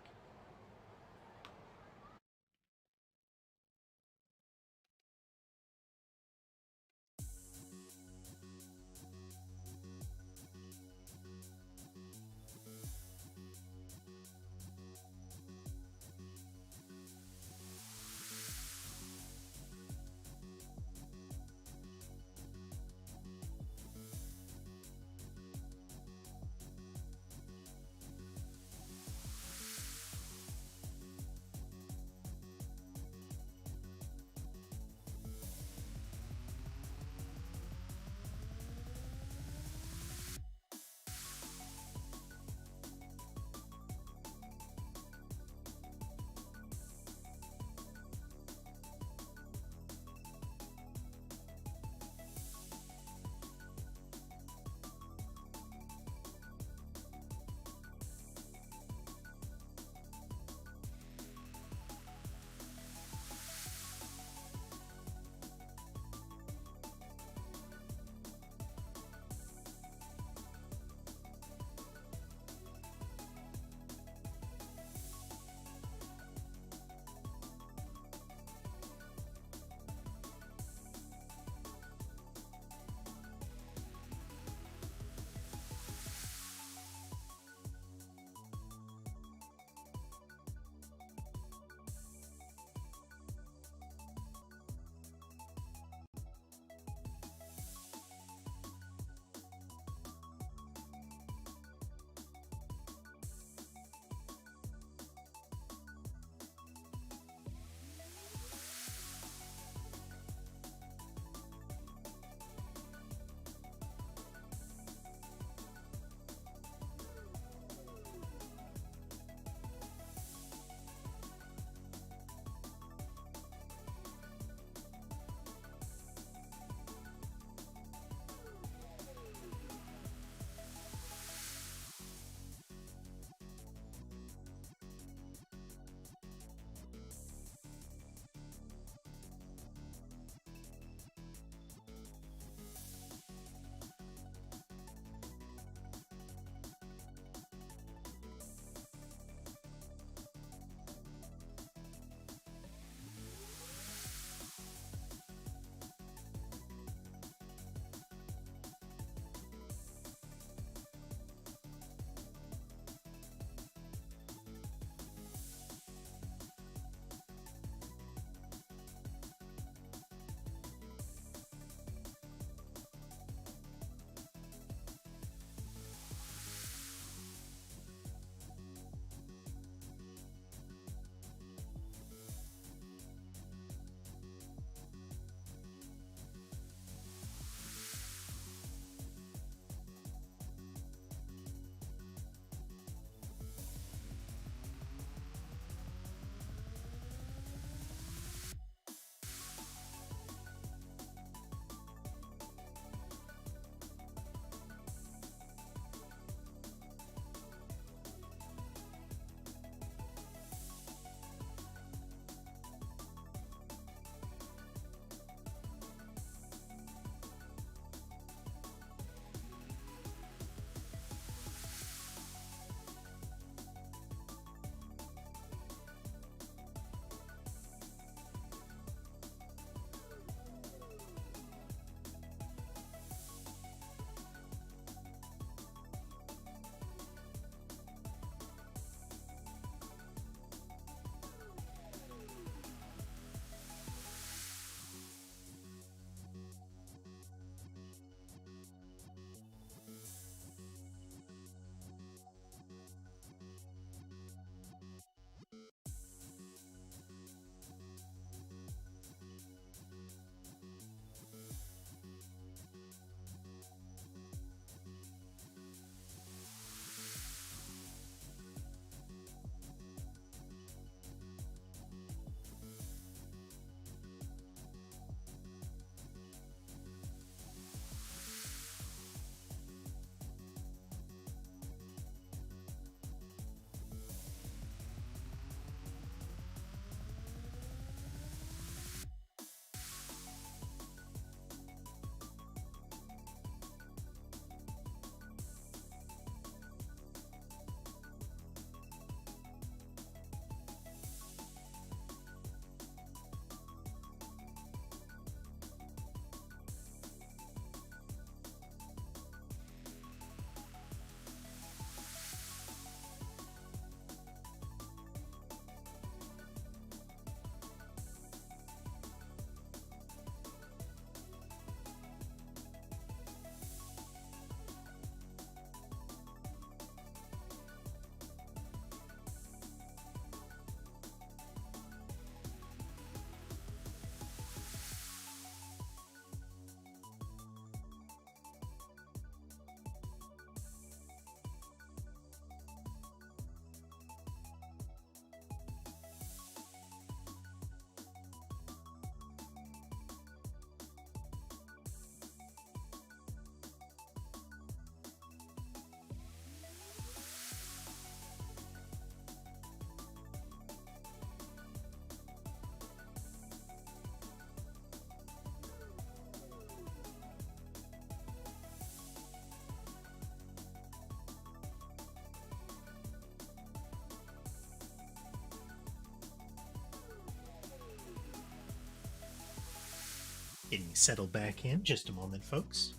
Getting settled back in. Just a moment, folks.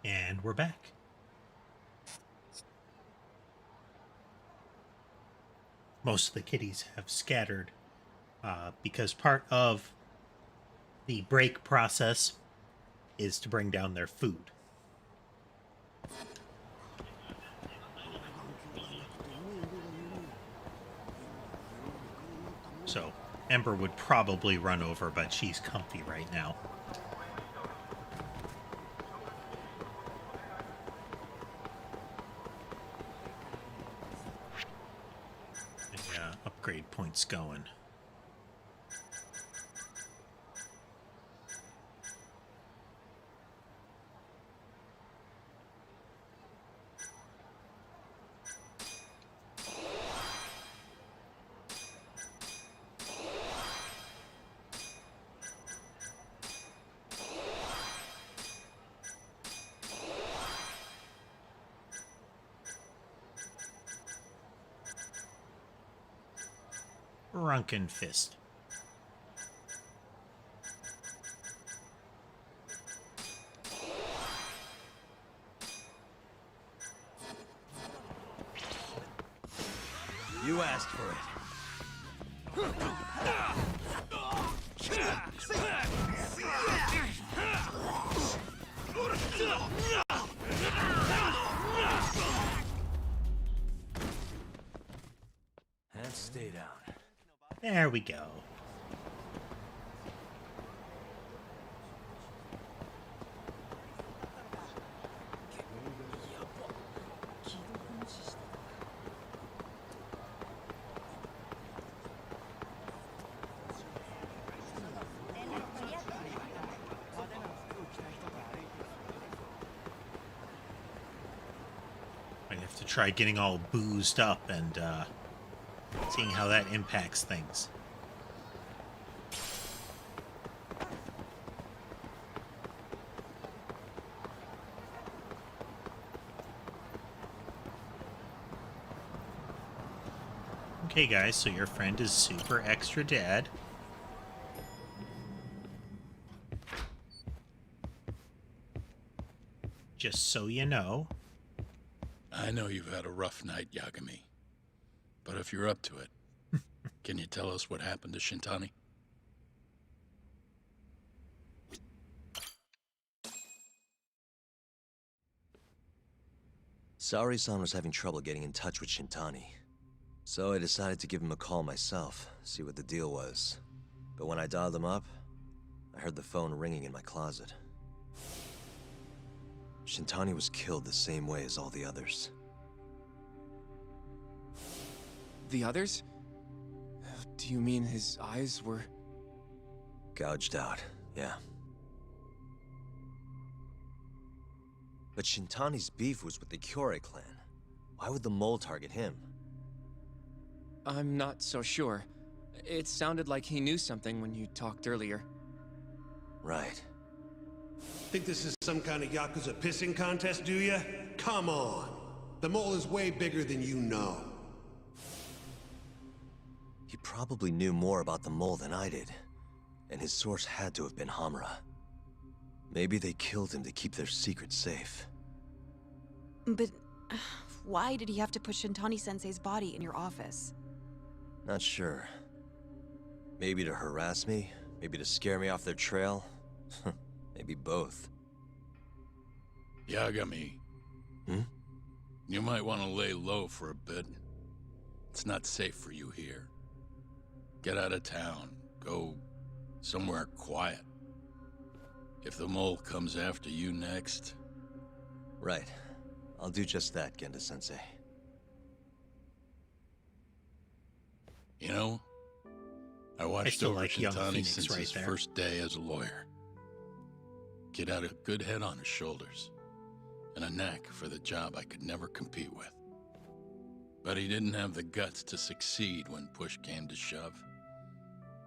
And we're back. Most of the kitties have scattered because part of the break process is to bring down their food. So Ember would probably run over, but she's comfy right now. Upgrade points going. Runken Fist. You asked for it. And stay down. There we go. I have to try getting all boozed up and seeing how that impacts things. Okay, guys, so your friend is super extra dead. Just so you know. I know you've had a rough night, Yagami. But if you're up to it, can you tell us what happened to Shintani? Saori-san was having trouble getting in touch with Shintani. So I decided to give him a call myself, see what the deal was. But when I dialed him up, I heard the phone ringing in my closet. Shintani was killed the same way as all the others. The others? Do you mean his eyes were... Gouged out, yeah. But Shintani's beef was with the Kyorei clan. Why would the mole target him? I'm not so sure. It sounded like he knew something when you talked earlier. Right. Think this is some kind of Yakuza pissing contest, do ya? Come on! The mole is way bigger than you know. He probably knew more about the mole than I did. And his source had to have been Hamura. Maybe they killed him to keep their secret safe. But why did he have to put Shintani-sensei's body in your office? Not sure. Maybe to harass me, maybe to scare me off their trail. Maybe both. Yagami. Hmm? You might want to lay low for a bit. It's not safe for you here. Get out of town. Go somewhere quiet. If the mole comes after you next... Right. I'll do just that, Genda-sensei. You know, I watched still over like young Shintani Phoenix since right his there. first day as a lawyer. Kid had a good head on his shoulders, and a knack for the job I could never compete with. But he didn't have the guts to succeed when push came to shove.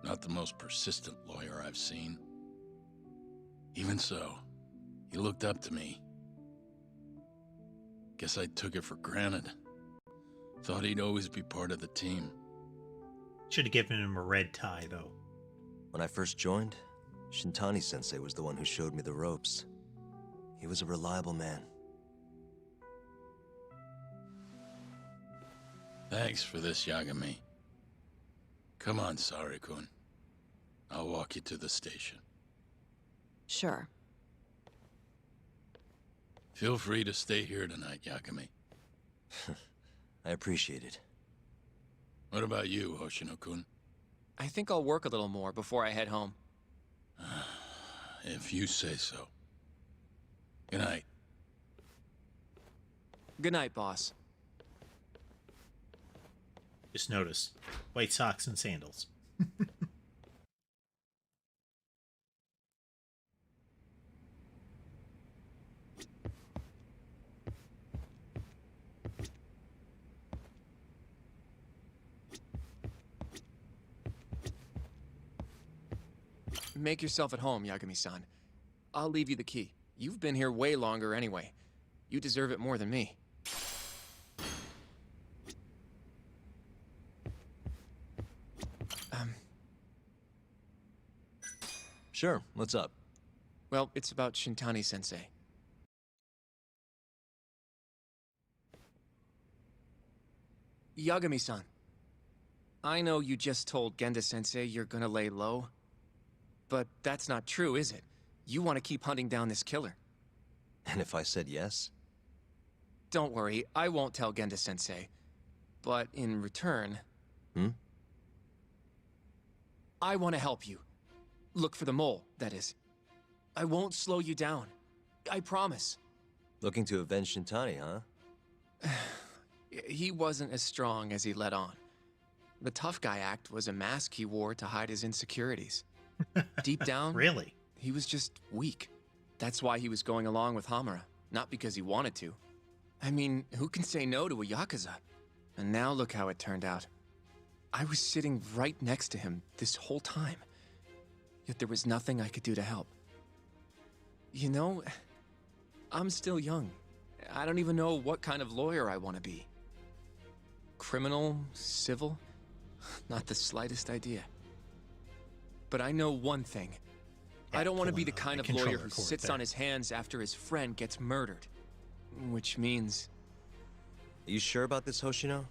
Not the most persistent lawyer I've seen. Even so, he looked up to me. Guess I took it for granted. Thought he'd always be part of the team. Should have given him a red tie, though. When I first joined, Shintani-sensei was the one who showed me the ropes. He was a reliable man. Thanks for this, Yagami. Come on, Sari-kun. I'll walk you to the station. Sure. Feel free to stay here tonight, Yagami. I appreciate it. What about you, Hoshino-kun? I think I'll work a little more before I head home. If you say so. Good night. Good night, boss. Just notice. White socks and sandals. Make yourself at home, Yagami-san. I'll leave you the key. You've been here way longer anyway. You deserve it more than me. Sure, what's up? Well, it's about Shintani-sensei. Yagami-san. I know you just told Genda-sensei you're gonna lay low. But that's not true, is it? You want to keep hunting down this killer. And if I said yes? Don't worry, I won't tell Genda-sensei. But in return... I want to help you. Look for the mole, that is. I won't slow you down. I promise. Looking to avenge Shintani, huh? He wasn't as strong as he let on. The tough guy act was a mask he wore to hide his insecurities. Deep down, really, he was just weak. That's why he was going along with Hamura, not because he wanted to. I mean, who can say no to a Yakuza? And now look how it turned out. I was sitting right next to him this whole time. Yet there was nothing I could do to help. You know, I'm still young. I don't even know what kind of lawyer I want to be. Criminal? Civil? Not the slightest idea. But I know one thing. I don't want to be the kind of lawyer who sits on his hands after his friend gets murdered. Which means... Are you sure about this, Hoshino?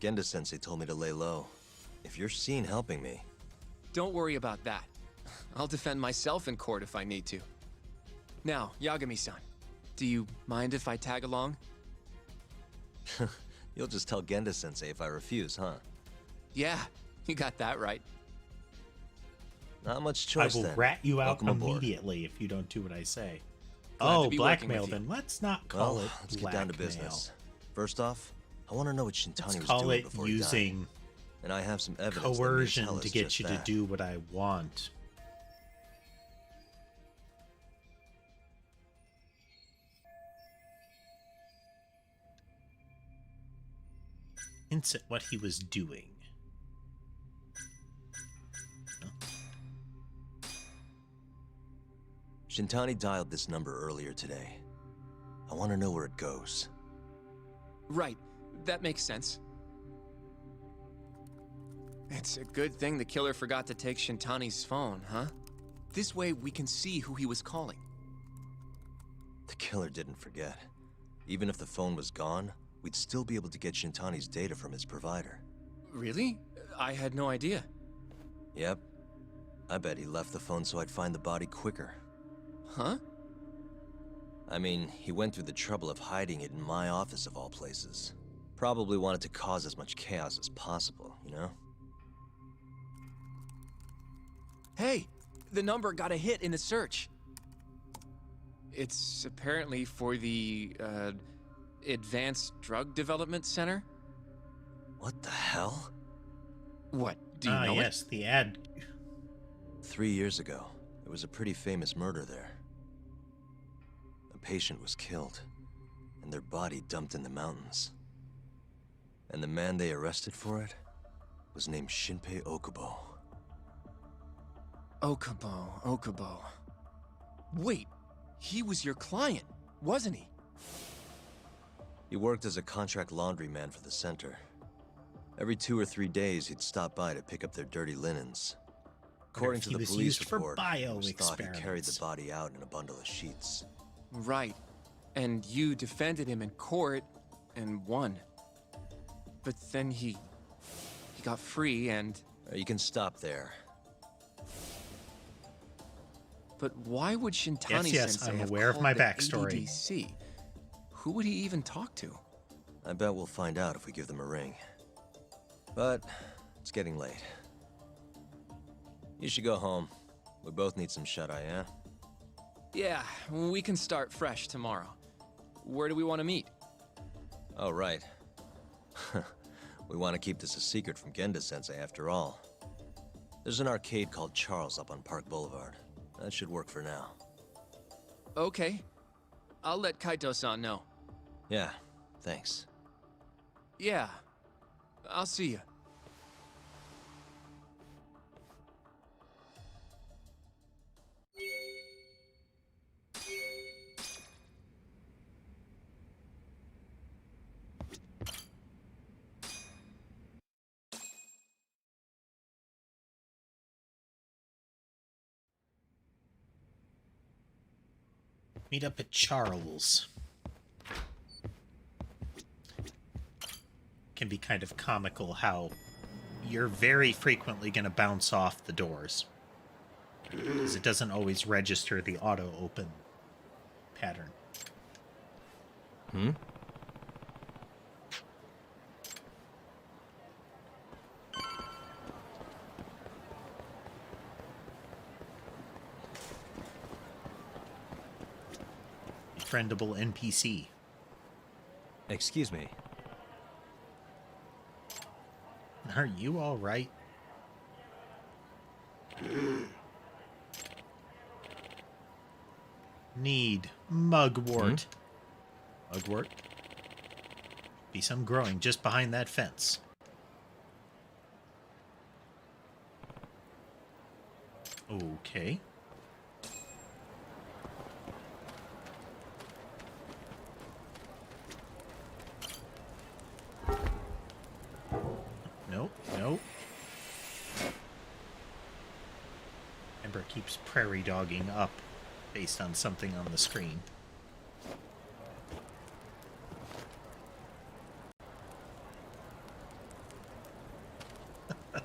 Genda-sensei told me to lay low. If you're seen helping me... Don't worry about that. I'll defend myself in court if I need to. Now, Yagami-san, do you mind if I tag along? You'll just tell Genda-sensei if I refuse, huh? Yeah, you got that right. Not much choice, I will then. rat you out Welcome aboard. immediately if you don't do what I say. Glad Oh, to be working blackmail with you. then. Let's not call it Let's get blackmail. down to business. First off, I want to know what Shintani Let's was call doing it before he using died. And I have some evidence that may coercion tell to us get just you that. to do what I want. Hints at what he was doing. Shintani dialed this number earlier today. I want to know where it goes. Right, that makes sense. It's a good thing the killer forgot to take Shintani's phone, huh? This way we can see who he was calling. The killer didn't forget. Even if the phone was gone, we'd still be able to get Shintani's data from his provider. Really? I had no idea. Yep. I bet he left the phone so I'd find the body quicker. Huh? I mean, he went through the trouble of hiding it in my office of all places. Probably wanted to cause as much chaos as possible, you know? Hey, the number got a hit in the search. It's apparently for the, Advanced Drug Development Center? What the hell? What, do you know yes, the ad. 3 years ago, there was a pretty famous murder there. A patient was killed, and their body dumped in the mountains. And the man they arrested for it was named Shinpei Okubo. Okubo. Wait, he was your client, wasn't he? He worked as a contract laundryman for the center. Every 2 or 3 days, he'd stop by to pick up their dirty linens. According to the police report, it was thought he carried the body out in a bundle of sheets. Right. And you defended him in court and won. But then he got free and... You can stop there. But why would Shintani Yes, Sensei I'm have aware of called my the backstory. ADDC? Who would he even talk to? I bet we'll find out if we give them a ring. But it's getting late. You should go home. We both need some shut-eye, yeah? Yeah, we can start fresh tomorrow. Where do we want to meet? Oh, right. We want to keep this a secret from Genda-sensei after all. There's an arcade called Charles up on Park Boulevard. That should work for now. Okay. I'll let Kaito-san know. Yeah, thanks. Yeah. I'll see you. Meet up at Charles. Can be kind of comical how you're very frequently going to bounce off the doors, because it doesn't always register the auto-open pattern. Hmm? Friendable NPC. Excuse me. Are you all right? Need mugwort. Mugwort? Be some growing just behind that fence. Okay. Nope. Ember keeps prairie dogging up based on something on the screen. Look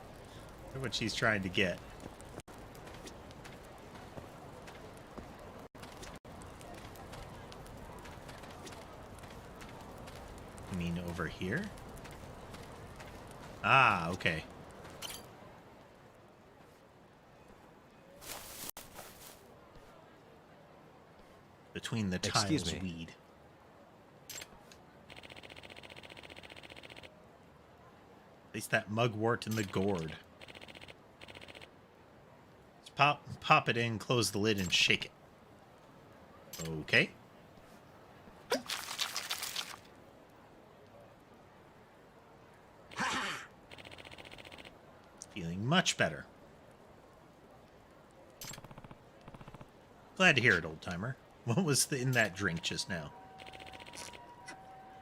what she's trying to get. You mean over here? Ah, okay. Between the tiles weed. At least that mugwort in the gourd. Let's pop it in, close the lid, and shake it. Okay. Feeling much better. Glad to hear it, old-timer. What was in that drink just now?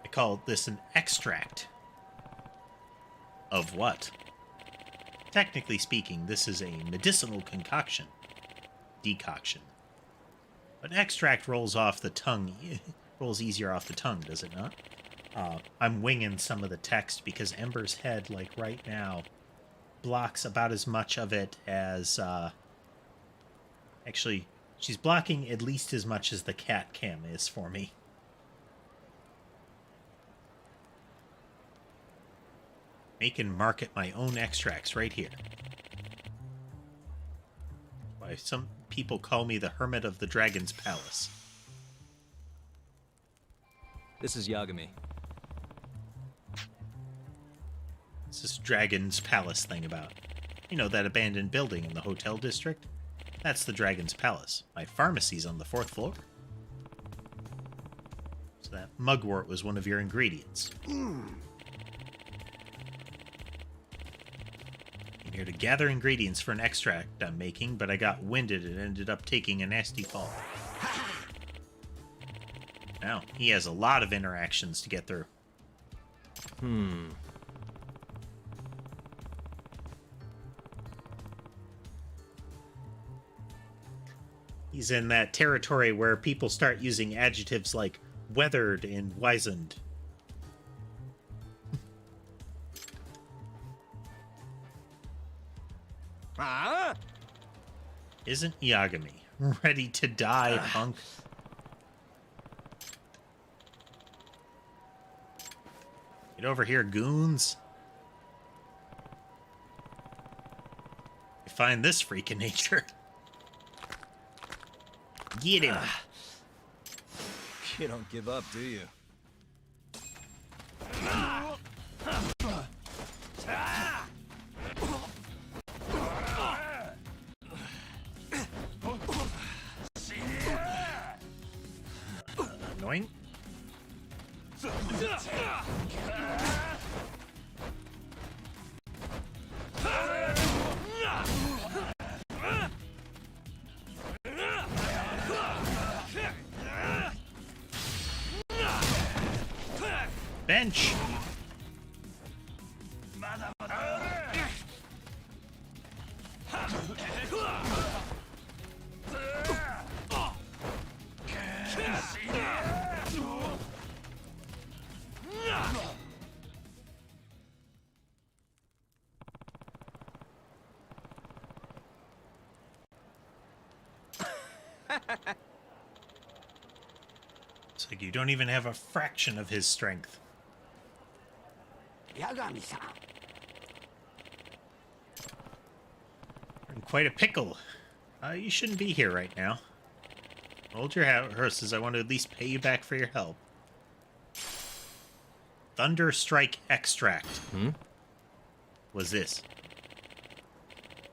I call this an extract. Of what? Technically speaking, this is a medicinal concoction. Decoction. But extract rolls off the tongue. Rolls easier off the tongue, does it not? I'm winging some of the text because Ember's head, like right now, blocks about as much of it as, actually, She's blocking at least as much as the cat cam is for me. Make and market my own extracts right here. Why some people call me the Hermit of the Dragon's Palace. This is Yagami. What's this Dragon's Palace thing about? You know, that abandoned building in the hotel district? That's the Dragon's Palace. My pharmacy's on the 4th floor. So that mugwort was one of your ingredients. I'm here to gather ingredients for an extract I'm making, but I got winded and ended up taking a nasty fall. Now, he has a lot of interactions to get through. He's in that territory where people start using adjectives like weathered and wizened. Isn't Yagami ready to die, punk? Get over here, goons. You find this freak in nature. Get him. You don't give up, do you? Annoying. Bench. It's like you don't even have a fraction of his strength. Yagami-san. You're in quite a pickle. You shouldn't be here right now. Hold your horses. I want to at least pay you back for your help. Thunder Strike Extract. Was this?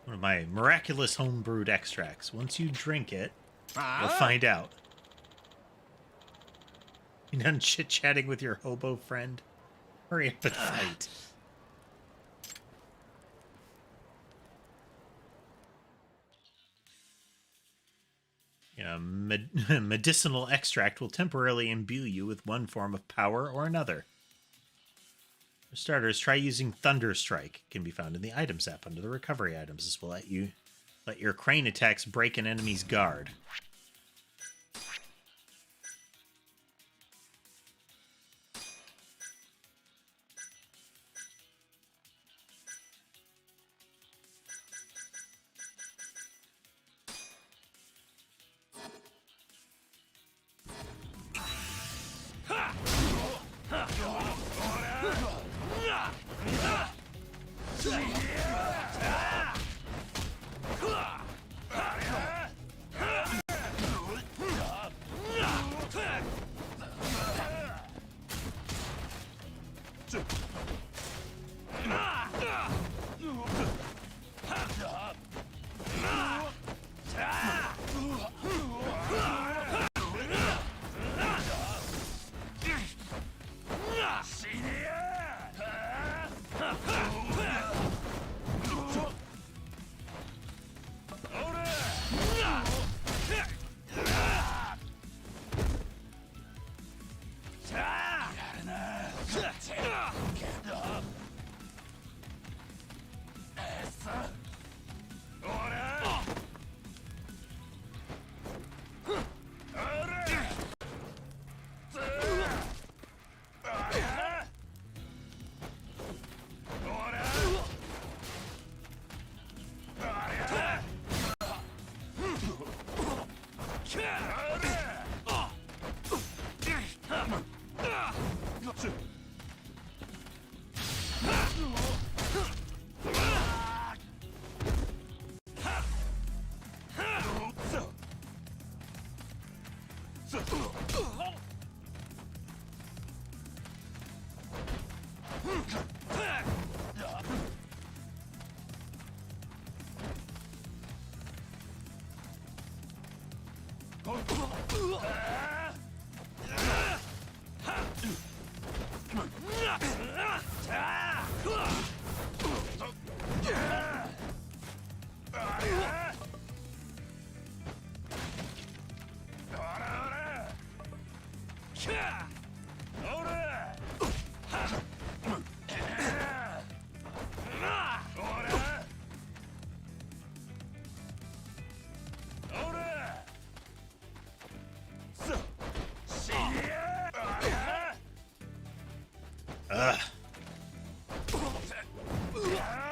One of my miraculous homebrewed extracts. Once you drink it, you'll find out. You done chit-chatting with your hobo friend? Hurry up and fight. Yeah, medicinal extract will temporarily imbue you with one form of power or another. For starters, try using Thunder Strike. It can be found in the Items app under the Recovery items. This will let your crane attacks break an enemy's guard.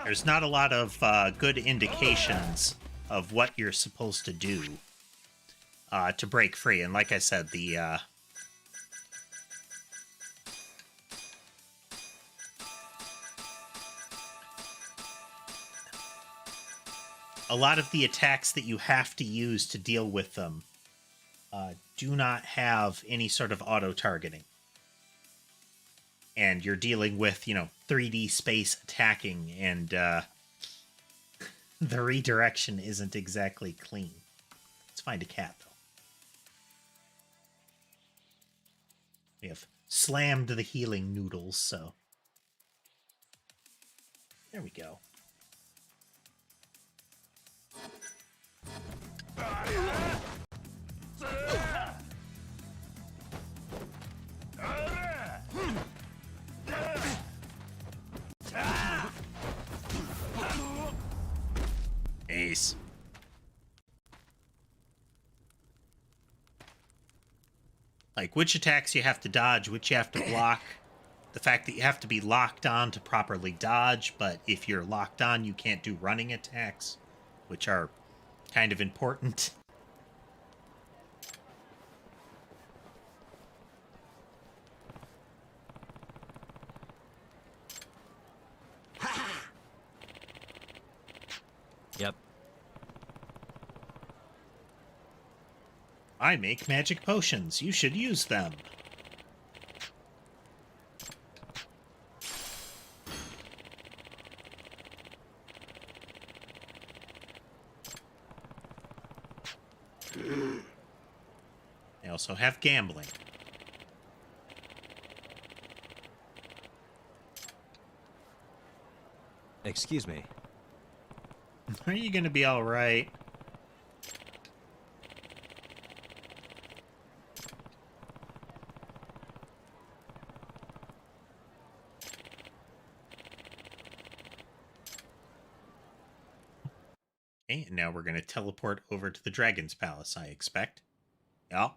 There's not a lot of good indications of what you're supposed to do to break free. And like I said, the a lot of the attacks that you have to use to deal with them do not have any sort of auto-targeting. And you're dealing with, 3D space attacking, and the redirection isn't exactly clean. Let's find a cat, though. We have slammed the healing noodles, so... There we go. Ace. Like, which attacks you have to dodge, which you have to block. The fact that you have to be locked on to properly dodge, but if you're locked on, you can't do running attacks, which are kind of important. Yep. I make magic potions. You should use them. They also have gambling. Excuse me. Are you gonna be all right? Okay, and now we're gonna teleport over to the Dragon's Palace, I expect. Yeah.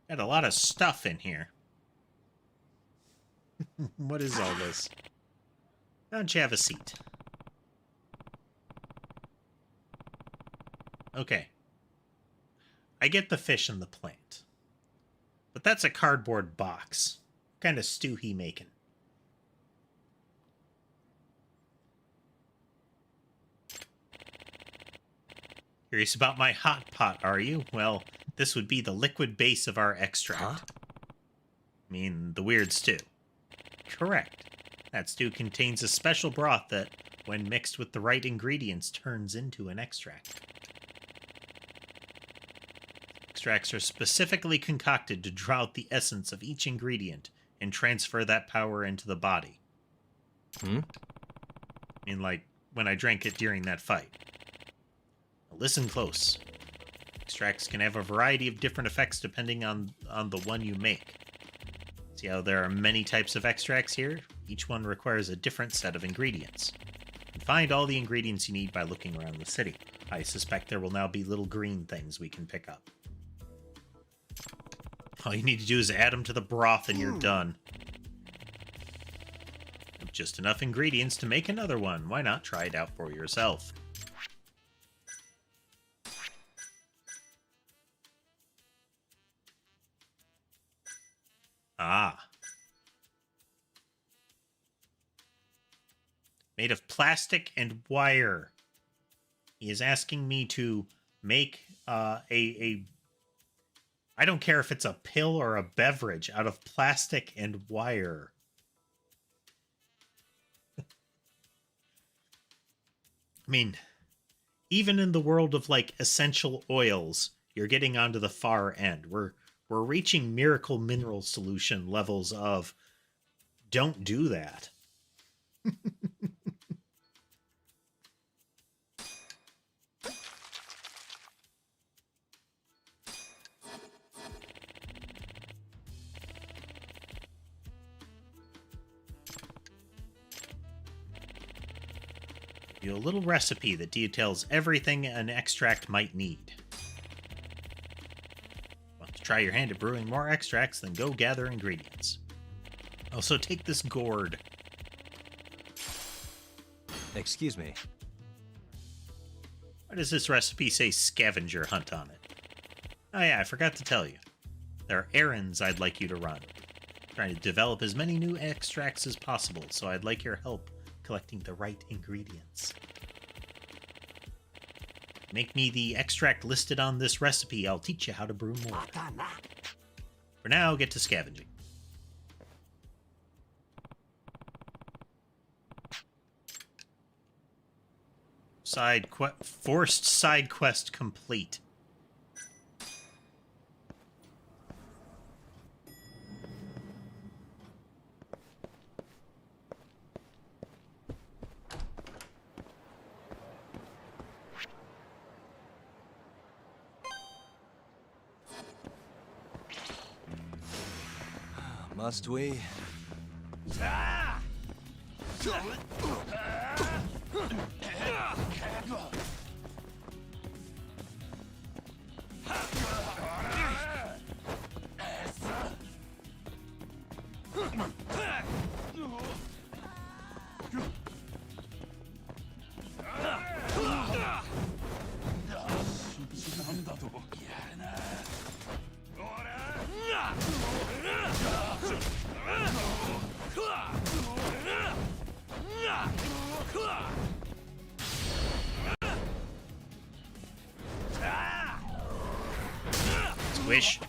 Got a lot of stuff in here. What is all this? Why don't you have a seat? Okay. I get the fish and the plant. But that's a cardboard box. What kind of stew he making? Curious about my hot pot, are you? Well, this would be the liquid base of our extract. Huh? I mean, the weird stew. Correct. That stew contains a special broth that, when mixed with the right ingredients, turns into an extract. Extracts are specifically concocted to draw out the essence of each ingredient and transfer that power into the body. Hmm? I mean, like, when I drank it during that fight. Now listen close. Extracts can have a variety of different effects depending on the one you make. See how there are many types of extracts here? Each one requires a different set of ingredients. You can find all the ingredients you need by looking around the city. I suspect there will now be little green things we can pick up. All you need to do is add them to the broth and you're done. just enough ingredients to make another one. Why not try it out for yourself? Ah. Made of plastic and wire. He is asking me to make I don't care if it's a pill or a beverage out of plastic and wire. I mean, even in the world of like essential oils, you're getting onto the far end. We're reaching miracle mineral solution levels of don't do that. A little recipe that details everything an extract might need. Want to try your hand at brewing more extracts? Then go gather ingredients. Also, take this gourd. Excuse me. Why does this recipe say scavenger hunt on it? Oh yeah, I forgot to tell you. There are errands I'd like you to run. I'm trying to develop as many new extracts as possible, so I'd like your help collecting the right ingredients. Make me the extract listed on this recipe. I'll teach you how to brew more. For now, get to scavenging. Forced side quest complete. Must we? Squish.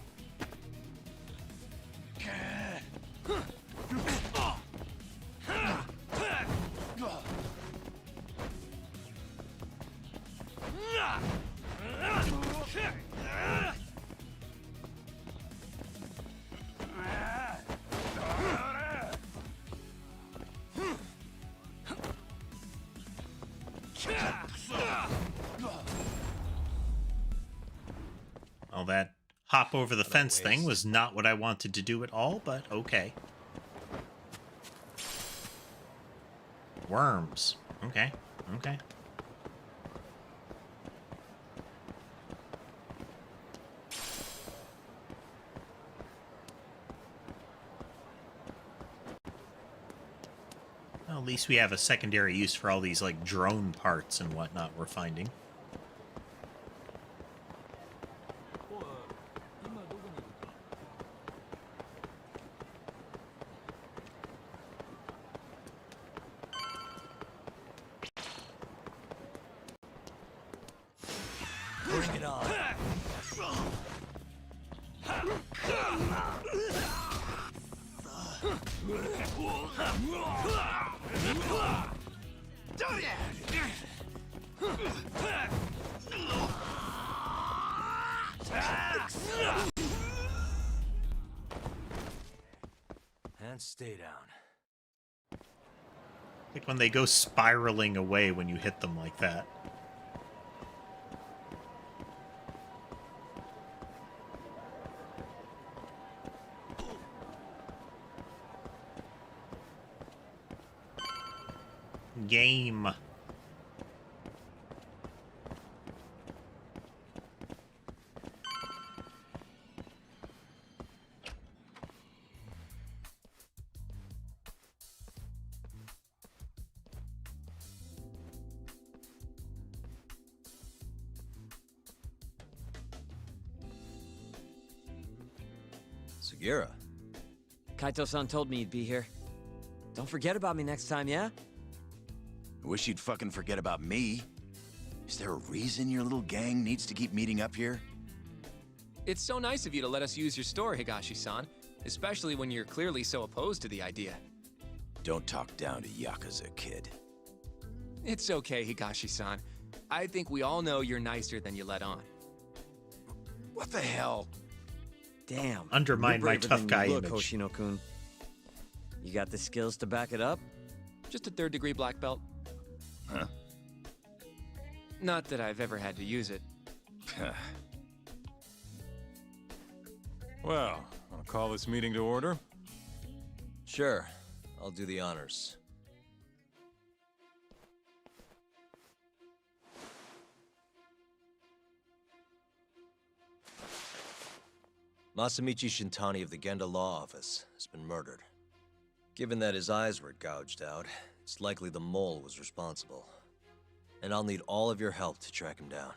All that hop over the fence thing was not what I wanted to do at all, but okay. Worms. Okay, okay. Well, at least we have a secondary use for all these, like, drone parts and whatnot we're finding. Bring it on. And stay down. Like when they go spiraling away when you hit them like that. Game. Sugiura. Kaito-san told me you'd be here. Don't forget about me next time, yeah? I wish you'd fucking forget about me. Is there a reason your little gang needs to keep meeting up here? It's so nice of you to let us use your store, Higashi-san. Especially when you're clearly so opposed to the idea. Don't talk down to Yakuza, kid. It's okay, Higashi-san. I think we all know you're nicer than you let on. What the hell? Damn. Undermine you're my braver tough than guy you look, image. Hoshino-kun. You got the skills to back it up? Just a third-degree black belt. Huh? Not that I've ever had to use it. Well, wanna call this meeting to order? Sure, I'll do the honors. Masamichi Shintani of the Genda Law Office has been murdered. Given that his eyes were gouged out, it's likely the mole was responsible. And I'll need all of your help to track him down.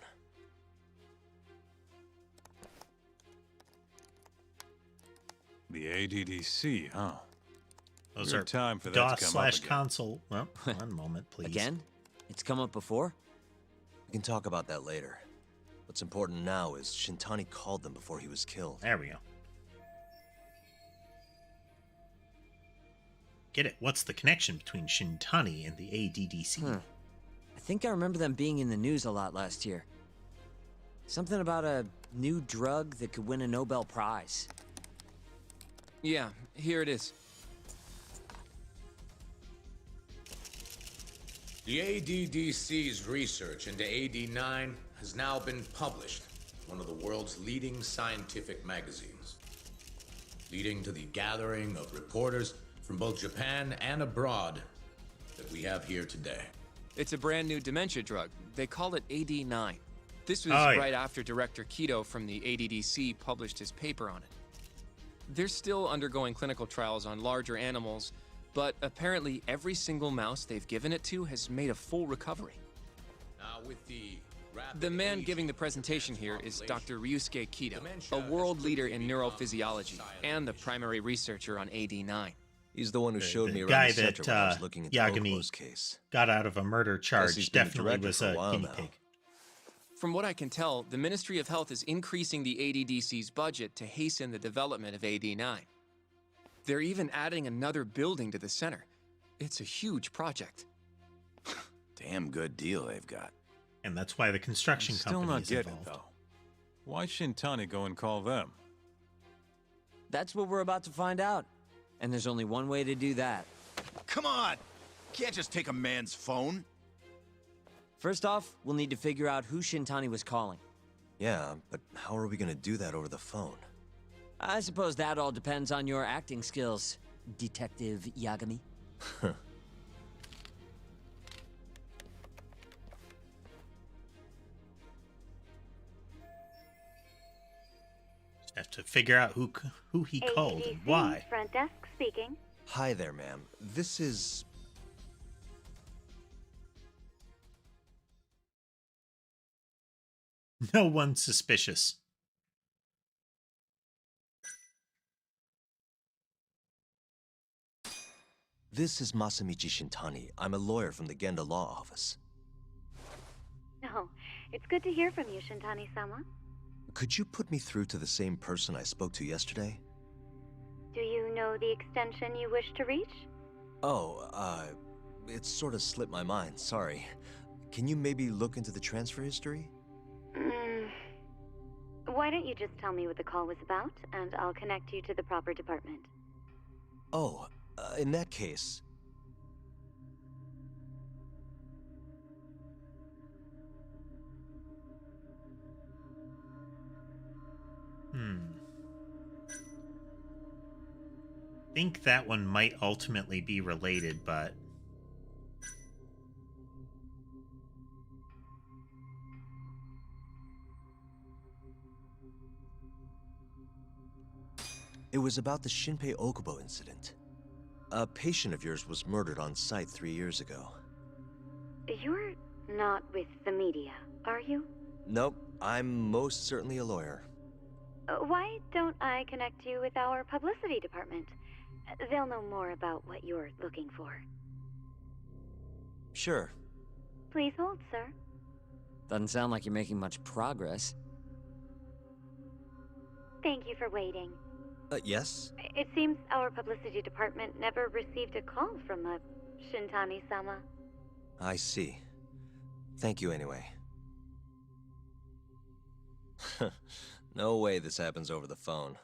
The ADDC, huh? Those Weird are time for that DOS to come slash up again. console. Well, one moment, please. Again? It's come up before? We can talk about that later. What's important now is Shintani called them before he was killed. There we go. Get it? What's the connection between Shintani and the ADDC? I think I remember them being in the news a lot last year. Something about a new drug that could win a Nobel Prize. Yeah, here it is. The ADDC's research into AD9 has now been published in one of the world's leading scientific magazines, leading to the gathering of reporters from both Japan and abroad that we have here today. It's a brand new dementia drug. They call it AD9. This was Oh, yeah. right after Director Kido from the ADDC published his paper on it. They're still undergoing clinical trials on larger animals, but apparently every single mouse they've given it to has made a full recovery. Now, with the The man giving the presentation here is Dr. Ryusuke Kido, a world leader in neurophysiology and the primary researcher on AD9. He's the one who showed me The around guy the center that when I was looking into Yagami Okubo's case. got out of a murder he's charge been the definitely director was for a a while guinea now. pig. From what I can tell, the Ministry of Health is increasing the ADDC's budget to hasten the development of AD9. They're even adding another building to the center. It's a huge project. Damn good deal they've got. And that's why the construction I'm still company not is getting involved. it, though. Why Shintani go and call them? That's what we're about to find out. And there's only one way to do that. Come on! Can't just take a man's phone. First off, we'll need to figure out who Shintani was calling. Yeah, but how are we gonna do that over the phone? I suppose that all depends on your acting skills, Detective Yagami. Just have to figure out who he called and why. Front desk speaking. Hi there, ma'am. This is... No one's suspicious. This is Masamichi Shintani. I'm a lawyer from the Genda Law Office. Oh, it's good to hear from you, Shintani-sama. Could you put me through to the same person I spoke to yesterday? Do you know the extension you wish to reach? Oh, it sort of slipped my mind, sorry. Can you maybe look into the transfer history? Why don't you just tell me what the call was about, and I'll connect you to the proper department. Oh, in that case... Think that one might ultimately be related, but... It was about the Shinpei Okubo incident. A patient of yours was murdered on site 3 years ago. You're not with the media, are you? Nope, I'm most certainly a lawyer. Why don't I connect you with our publicity department? They'll know more about what you're looking for. Sure. Please hold, sir. Doesn't sound like you're making much progress. Thank you for waiting. Yes? It seems our publicity department never received a call from a Shintani-sama. I see. Thank you anyway. No way this happens over the phone.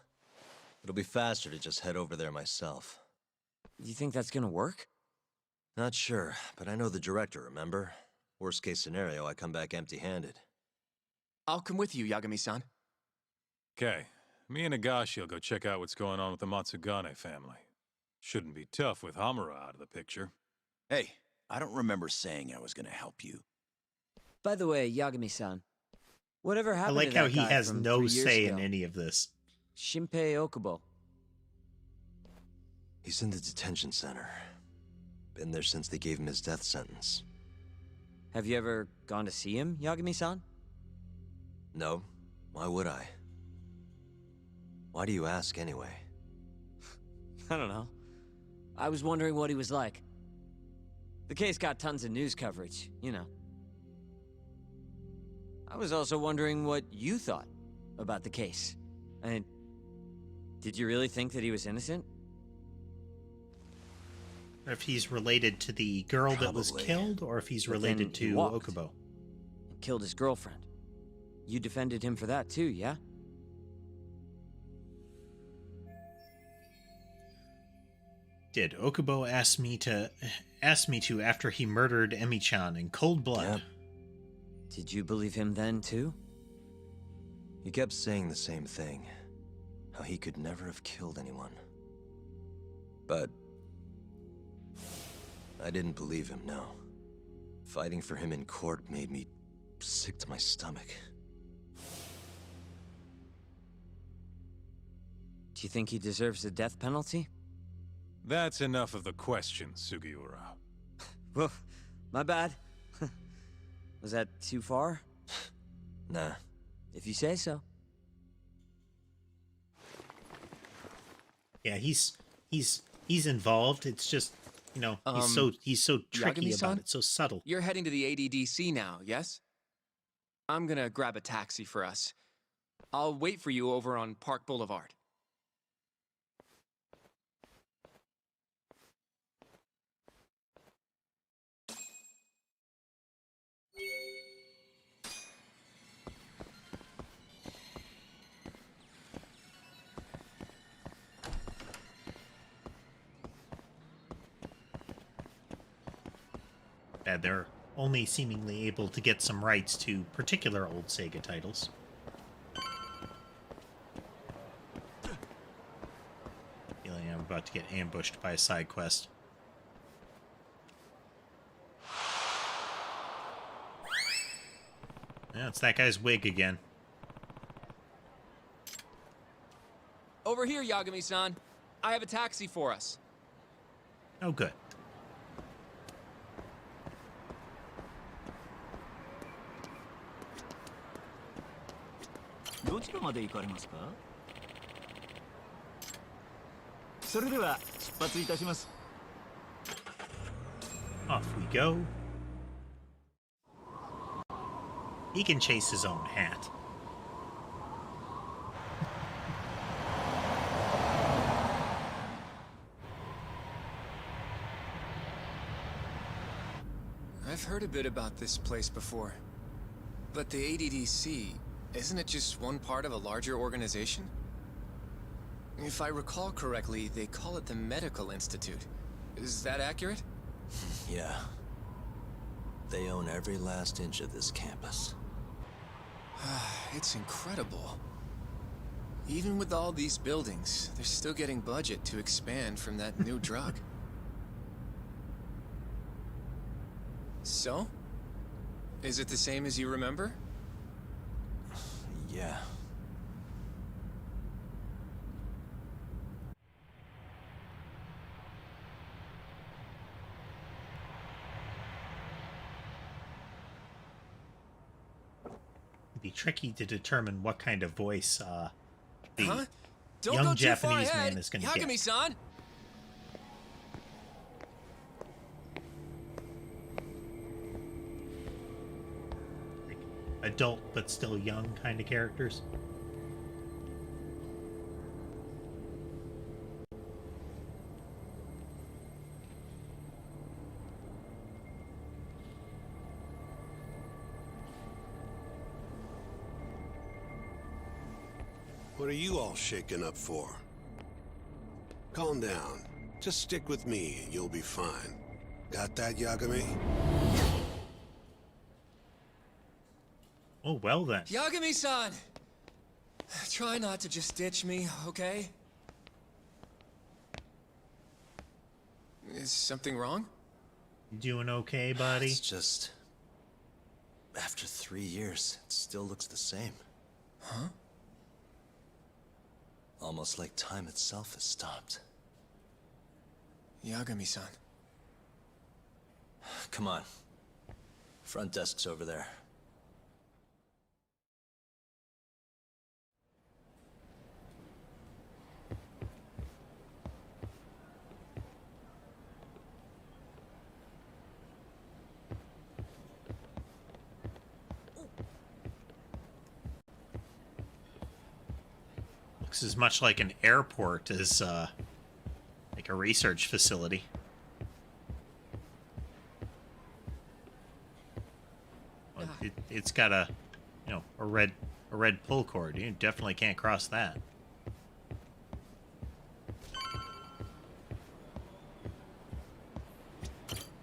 It'll be faster to just head over there myself. You think that's gonna work? Not sure, but I know the director, remember? Worst case scenario, I come back empty-handed. I'll come with you, Yagami-san. Okay, me and Nagashi will go check out what's going on with the Matsugane family. Shouldn't be tough with Hamura out of the picture. Hey, I don't remember saying I was gonna help you. By the way, Yagami-san, whatever I happened like to how that he guy has from no 3 years say ago? in any of this. Shinpei Okubo. He's in the detention center. Been there since they gave him his death sentence. Have you ever gone to see him, Yagami-san? No. Why would I? Why do you ask anyway? I don't know. I was wondering what he was like. The case got tons of news coverage, you know. I was also wondering what you thought about the case. I mean, did you really think that he was innocent? Or if he's related to the girl that was Probably. killed, or if he's But related then he to walked. Okubo. And killed his girlfriend. You defended him for that too, yeah? Did Okubo ask me to after he murdered Emi-chan in cold blood? Yep. Did you believe him then too? He kept saying the same thing. How he could never have killed anyone. But I didn't believe him, no. Fighting for him in court made me sick to my stomach. Do you think he deserves the death penalty? That's enough of the questions, Sugiura. Well, my bad. Was that too far? Nah. If you say so. Yeah, he's involved. It's just, you know, he's so tricky Yagami-san? about it, so subtle. You're heading to the ADDC now, yes? I'm gonna grab a taxi for us. I'll wait for you over on Park Boulevard. Bad they're only seemingly able to get some rights to particular old Sega titles. Feeling I'm about to get ambushed by a side quest. Yeah, it's that guy's wig again. Over here, Yagami-san. I have a taxi for us. Oh, good. Off we go. He can chase his own hat. I've heard a bit about this place before. But the ADDC, isn't it just one part of a larger organization? If I recall correctly, they call it the Medical Institute. Is that accurate? Yeah. They own every last inch of this campus. It's incredible. Even with all these buildings, they're still getting budget to expand from that new drug. So? Is it the same as you remember? Yeah. It'd be tricky to determine what kind of voice Huh? Don't young go too far Japanese ahead. man is going to get. Yagami-san. Adult but still young kind of characters. What are you all shaken up for? Calm down. Just stick with me and you'll be fine. Got that, Yagami? Oh, well then. Yagami-san! Try not to just ditch me, okay? Is something wrong? You doing okay, buddy? It's just... After 3 years, it still looks the same. Huh? Almost like time itself has stopped. Yagami-san. Come on. Front desk's over there. Looks as much like an airport as like a research facility. Well, it's got a, you know, a red pull cord. You definitely can't cross that.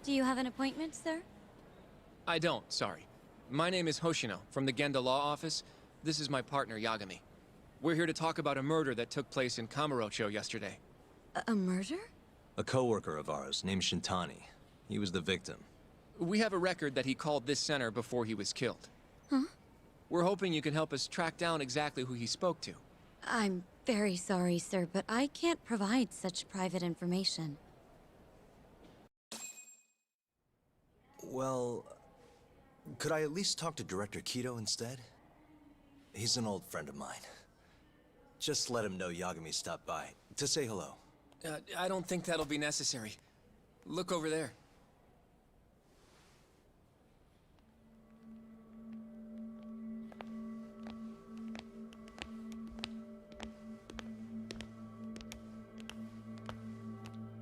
Do you have an appointment, sir? I don't, sorry. My name is Hoshino, from the Genda Law Office. This is my partner, Yagami. We're here to talk about a murder that took place in Kamurocho yesterday. A murder? A coworker of ours named Shintani. He was the victim. We have a record that he called this center before he was killed. Huh? We're hoping you can help us track down exactly who he spoke to. I'm very sorry, sir, but I can't provide such private information. Well, could I at least talk to Director Kido instead? He's an old friend of mine. Just let him know Yagami stopped by, to say hello. I don't think that'll be necessary. Look over there.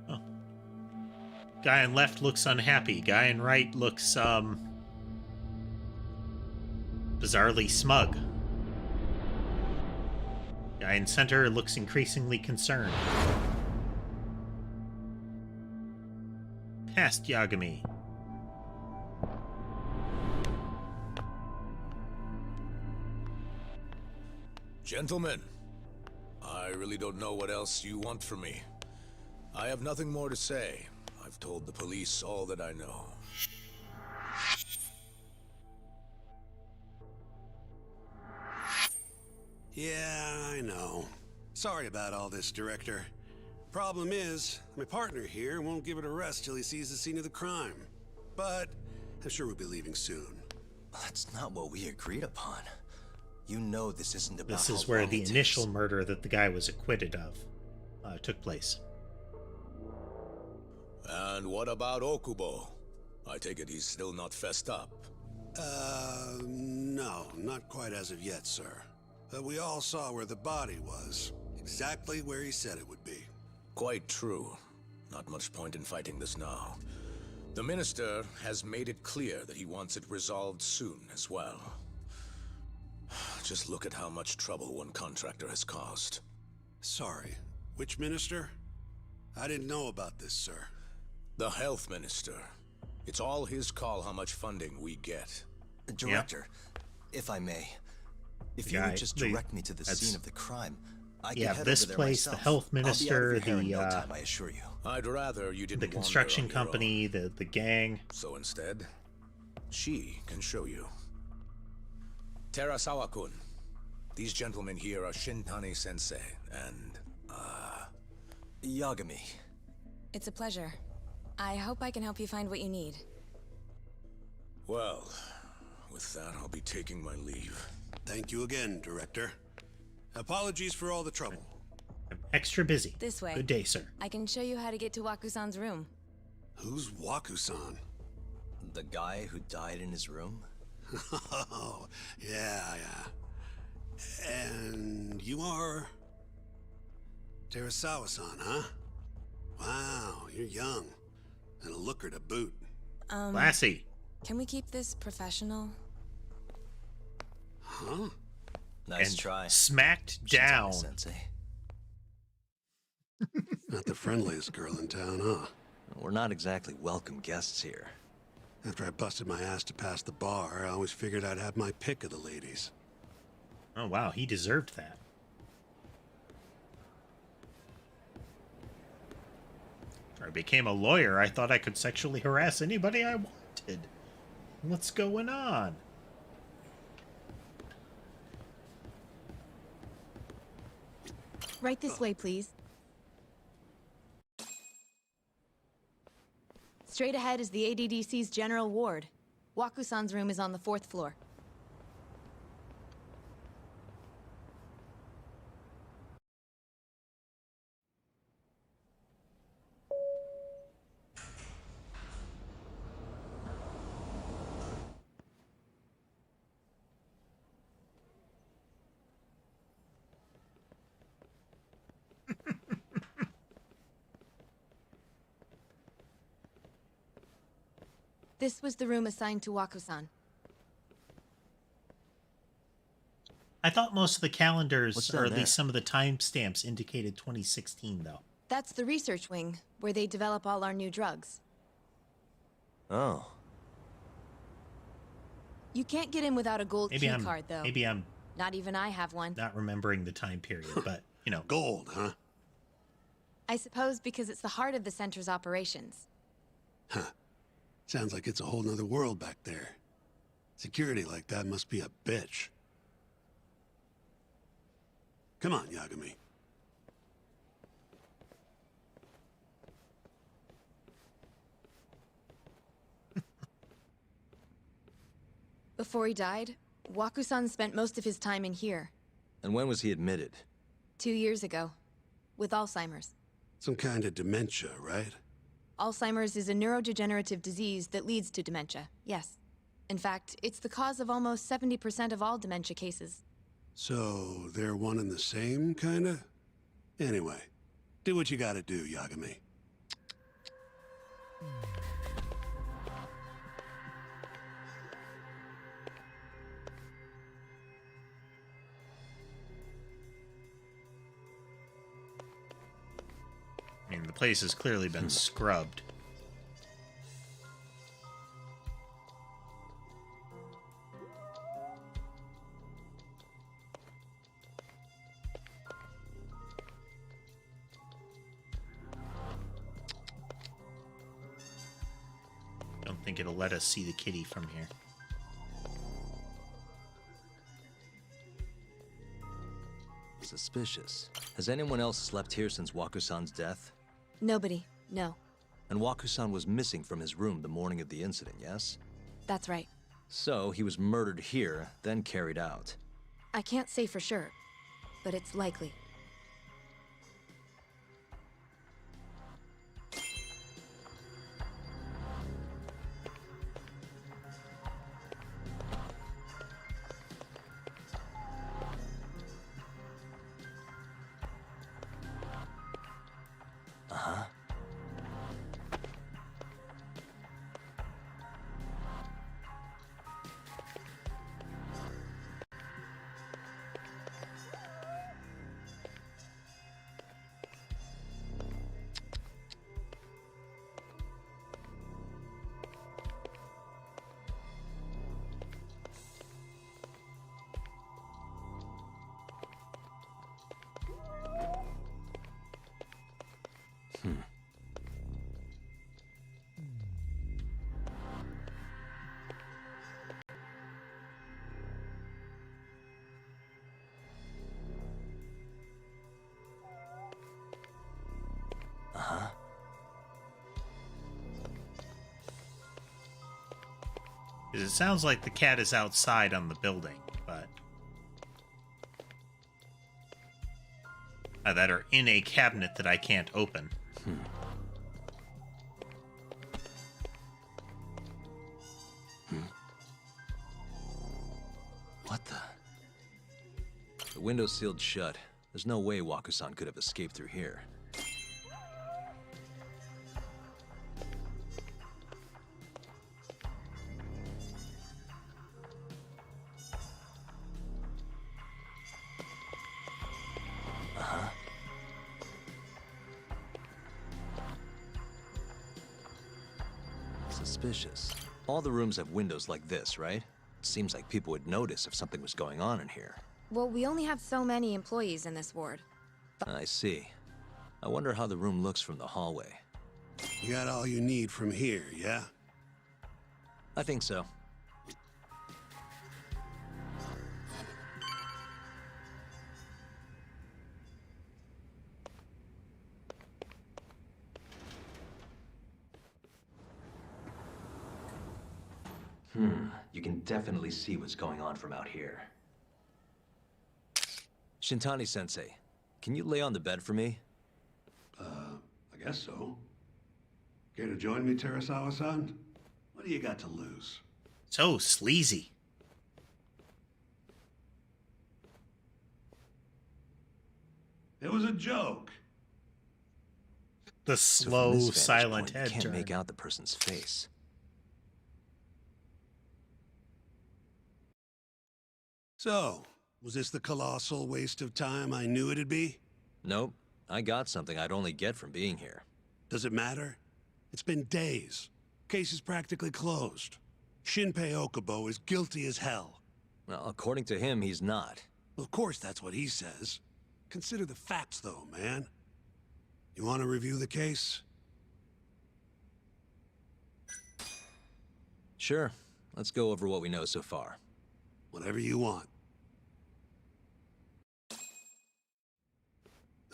Oh. Guy on left looks unhappy. Guy on right looks, bizarrely smug. Guy in center looks increasingly concerned. Past Yagami. Gentlemen, I really don't know what else you want from me. I have nothing more to say. I've told the police all that I know. Yeah, I know. Sorry about all this, Director. Problem is, my partner here won't give it a rest till he sees the scene of the crime. But I'm sure we'll be leaving soon. That's not what we agreed upon. You know this isn't about This is how where long the it initial takes. murder that the guy was acquitted of took place. And what about Okubo? I take it he's still not fessed up. No, not quite as of yet, sir. But we all saw where the body was. Exactly where he said it would be. Quite true. Not much point in fighting this now. The Minister has made it clear that he wants it resolved soon as well. Just look at how much trouble one contractor has caused. Sorry, which Minister? I didn't know about this, sir. The Health Minister. It's all his call how much funding we get. Director, if I may, if you would just direct me to the scene of the crime, I can head this over there place, myself. the health minister, I'll be out of your hair in the no time, I assure you. I'd rather you didn't the construction wander on your company, the gang. So instead, she can show you. Terasawa-kun, these gentlemen here are Shintani-sensei and, Yagami. It's a pleasure. I hope I can help you find what you need. Well, with that, I'll be taking my leave. Thank you again, Director. Apologies for all the trouble. I'm extra busy. This way. Good day, sir. I can show you how to get to Waku-san's room. Who's Waku-san? The guy who died in his room? Oh, yeah. And you are... Terasawa-san, huh? Wow, you're young. And a looker to boot. Classy. Can we keep this professional? Huh? Nice And try. Smacked down. Sensei. Not the friendliest girl in town, huh? We're not exactly welcome guests here. After I busted my ass to pass the bar, I always figured I'd have my pick of the ladies. Oh, wow. He deserved that. After I became a lawyer, I thought I could sexually harass anybody I wanted. What's going on? Right this way, please. Straight ahead is the ADDC's general ward. Waku-san's room is on the 4th floor. This was the room assigned to Waku-san. I thought most of the calendars, What's or down at there? least some of the timestamps, indicated 2016, though. That's the research wing, where they develop all our new drugs. Oh. You can't get in without a gold Maybe key I'm card, though. maybe I'm Not even I have one. not remembering the time period, but you know, Gold, huh? I suppose because it's the heart of the center's operations. Huh. Sounds like it's a whole nother world back there. Security like that must be a bitch. Come on, Yagami. Before he died, Waku-san spent most of his time in here. And when was he admitted? 2 years ago. With Alzheimer's. Some kind of dementia, right? Alzheimer's is a neurodegenerative disease that leads to dementia, yes. In fact, it's the cause of almost 70% of all dementia cases. So, they're one and the same, kinda? Anyway, do what you gotta do, Yagami. I mean, the place has clearly been scrubbed. Don't think it'll let us see the kitty from here. Suspicious. Has anyone else slept here since Waku-san's death? Nobody, no. And Waku-san was missing from his room the morning of the incident, yes? That's right. So, he was murdered here, then carried out. I can't say for sure, but it's likely. Uh-huh. Uh-huh. Because it sounds like the cat is outside on the building, but that are in a cabinet that I can't open. What the? The window's sealed shut. There's no way Waku-san could have escaped through here. Suspicious. All the rooms have windows like this, right? Seems like people would notice if something was going on in here. Well, we only have so many employees in this ward. I see. I wonder how the room looks from the hallway. You got all you need from here, yeah? I think so. You can definitely see what's going on from out here. Shintani-sensei, can you lay on the bed for me? I guess so. Care to join me, Terasawa-san? What do you got to lose? So sleazy. It was a joke. The slow, silent point, head you can't turn. make out the person's face. So, was this the colossal waste of time I knew it'd be? Nope. I got something I'd only get from being here. Does it matter? It's been days. Case is practically closed. Shinpei Okubo is guilty as hell. Well, according to him, he's not. Well, of course that's what he says. Consider the facts, though, man. You want to review the case? Sure. Let's go over what we know so far. Whatever you want.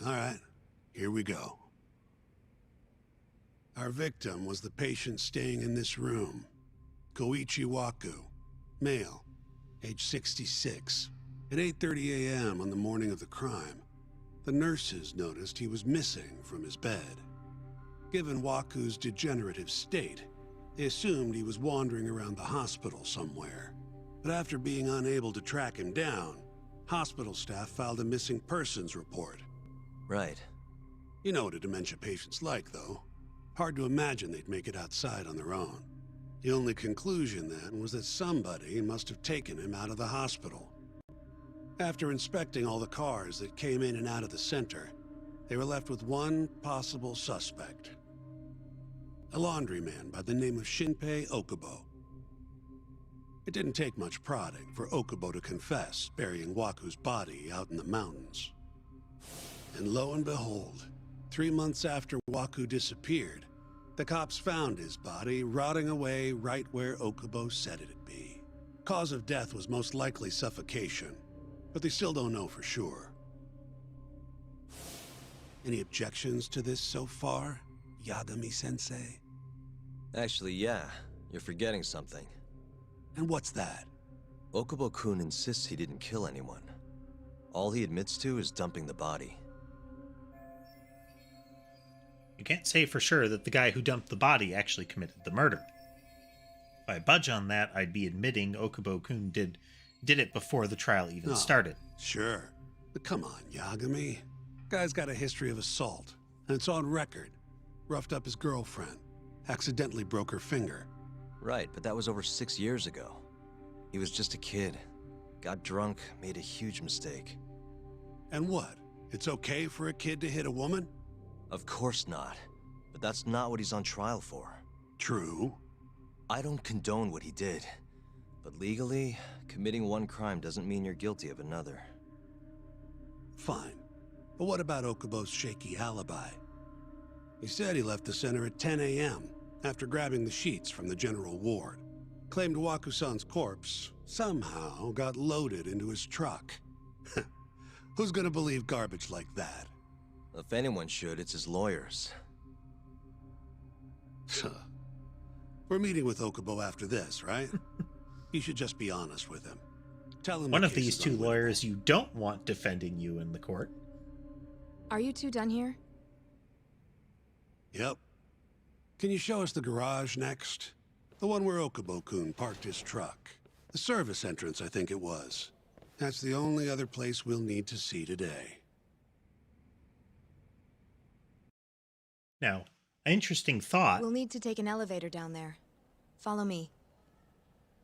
All right, here we go. Our victim was the patient staying in this room. Koichi Waku, male, age 66. At 8:30 a.m. on the morning of the crime, the nurses noticed he was missing from his bed. Given Waku's degenerative state, they assumed he was wandering around the hospital somewhere. But after being unable to track him down, hospital staff filed a missing persons report. Right. You know what a dementia patient's like, though. Hard to imagine they'd make it outside on their own. The only conclusion then was that somebody must have taken him out of the hospital. After inspecting all the cars that came in and out of the center, they were left with one possible suspect. A laundryman by the name of Shinpei Okubo. It didn't take much prodding for Okubo to confess burying Waku's body out in the mountains. And lo and behold, 3 months after Waku disappeared, the cops found his body rotting away right where Okubo said it'd be. Cause of death was most likely suffocation, but they still don't know for sure. Any objections to this so far, Yagami-sensei? Actually, yeah. You're forgetting something. And what's that? Okubo-kun insists he didn't kill anyone. All he admits to is dumping the body. You can't say for sure that the guy who dumped the body actually committed the murder. If I budge on that, I'd be admitting Okubo-kun did it before the trial even started. Sure. But come on, Yagami. Guy's got a history of assault, and it's on record. Roughed up his girlfriend. Accidentally broke her finger. Right, but that was over 6 years ago. He was just a kid. Got drunk, made a huge mistake. And what? It's okay for a kid to hit a woman? Of course not. But that's not what he's on trial for. True. I don't condone what he did. But legally, committing one crime doesn't mean you're guilty of another. Fine. But what about Okubo's shaky alibi? He said he left the center at 10 a.m. after grabbing the sheets from the general ward. Claimed Waku-san's corpse somehow got loaded into his truck. Who's gonna believe garbage like that? If anyone should, it's his lawyers. We're meeting with Okubo after this, right? You should just be honest with him. Tell him One the of case these is two unwinnable. lawyers you don't want defending you in the court. Are you two done here? Yep. Can you show us the garage next? The one where Okubo-kun parked his truck. The service entrance, I think it was. That's the only other place we'll need to see today. Now, an interesting thought. We'll need to take an elevator down there. Follow me.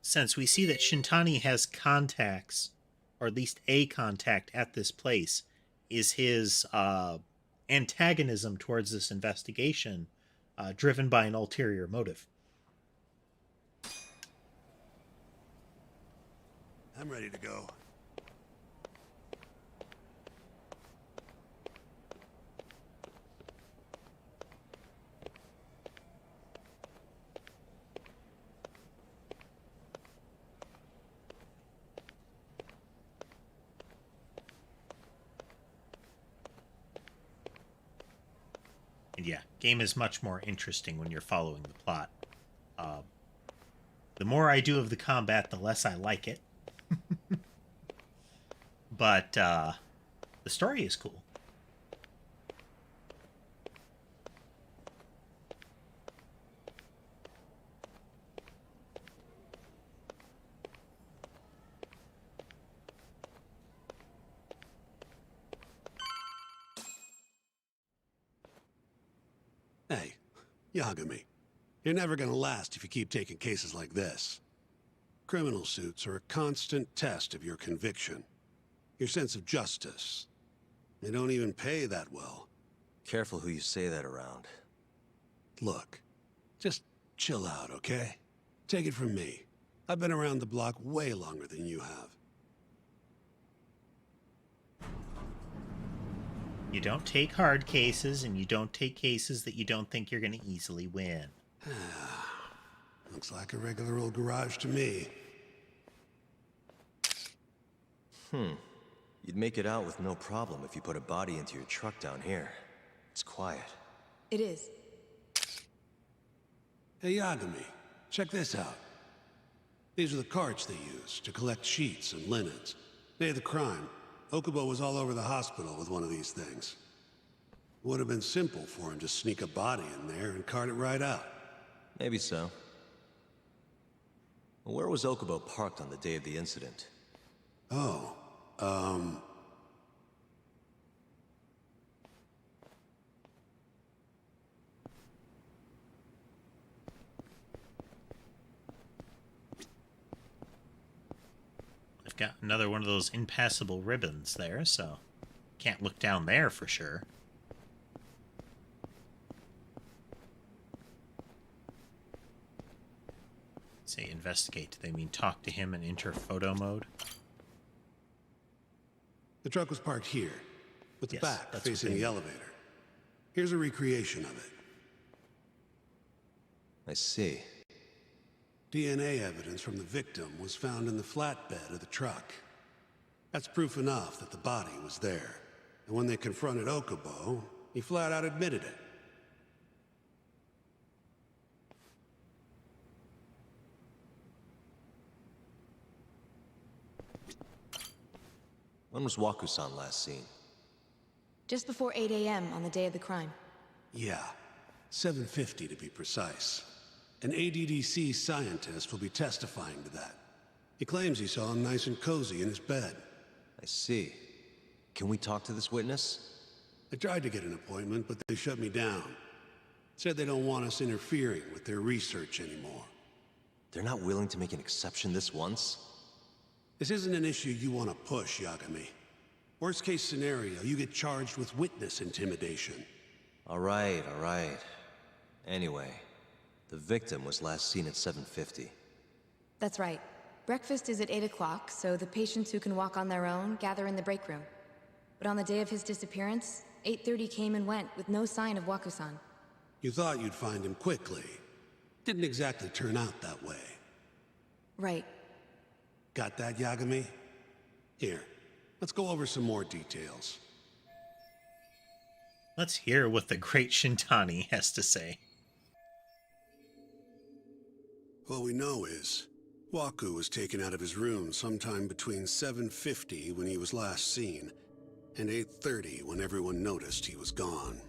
Since we see that Shintani has contacts, or at least a contact at this place, is his antagonism towards this investigation driven by an ulterior motive? I'm ready to go. And yeah, game is much more interesting when you're following the plot. The more I do of the combat, the less I like it. But the story is cool. Hey, Yagami. You're never gonna last if you keep taking cases like this. Criminal suits are a constant test of your conviction. Your sense of justice. They don't even pay that well. Careful who you say that around. Look, just chill out, okay? Take it from me. I've been around the block way longer than you have. You don't take hard cases, and you don't take cases that you don't think you're going to easily win. Looks like a regular old garage to me. You'd make it out with no problem if you put a body into your truck down here. It's quiet. It is. Hey, Yagami, check this out. These are the carts they use to collect sheets and linens. Day of the crime, Okubo was all over the hospital with one of these things. It would have been simple for him to sneak a body in there and cart it right out. Maybe so. Where was Okubo parked on the day of the incident? Oh, I've got another one of those impassable ribbons there, so can't look down there for sure. Say investigate. Do they mean talk to him and enter photo mode? the truck was parked here, with the Yes, back that's facing what they the mean. elevator. Here's a recreation of it. I see. DNA evidence from the victim was found in the flatbed of the truck. That's proof enough that the body was there. And when they confronted Okubo, he flat out admitted it. When was Waku-san last seen? Just before 8 a.m. on the day of the crime. Yeah, 7:50 to be precise. An ADDC scientist will be testifying to that. He claims he saw him nice and cozy in his bed. I see. Can we talk to this witness? I tried to get an appointment, but they shut me down. Said they don't want us interfering with their research anymore. They're not willing to make an exception this once? This isn't an issue you want to push, Yagami. Worst case scenario, you get charged with witness intimidation. All right. Anyway, the victim was last seen at 7:50. That's right. Breakfast is at 8 o'clock, so the patients who can walk on their own gather in the break room. But on the day of his disappearance, 8:30 came and went with no sign of Waku-san. You thought you'd find him quickly. Didn't exactly turn out that way. Right. Got that, Yagami? Here, let's go over some more details. Let's hear what the great Shintani has to say. All we know is, Waku was taken out of his room sometime between 7:50 when he was last seen, and 8:30 when everyone noticed he was gone.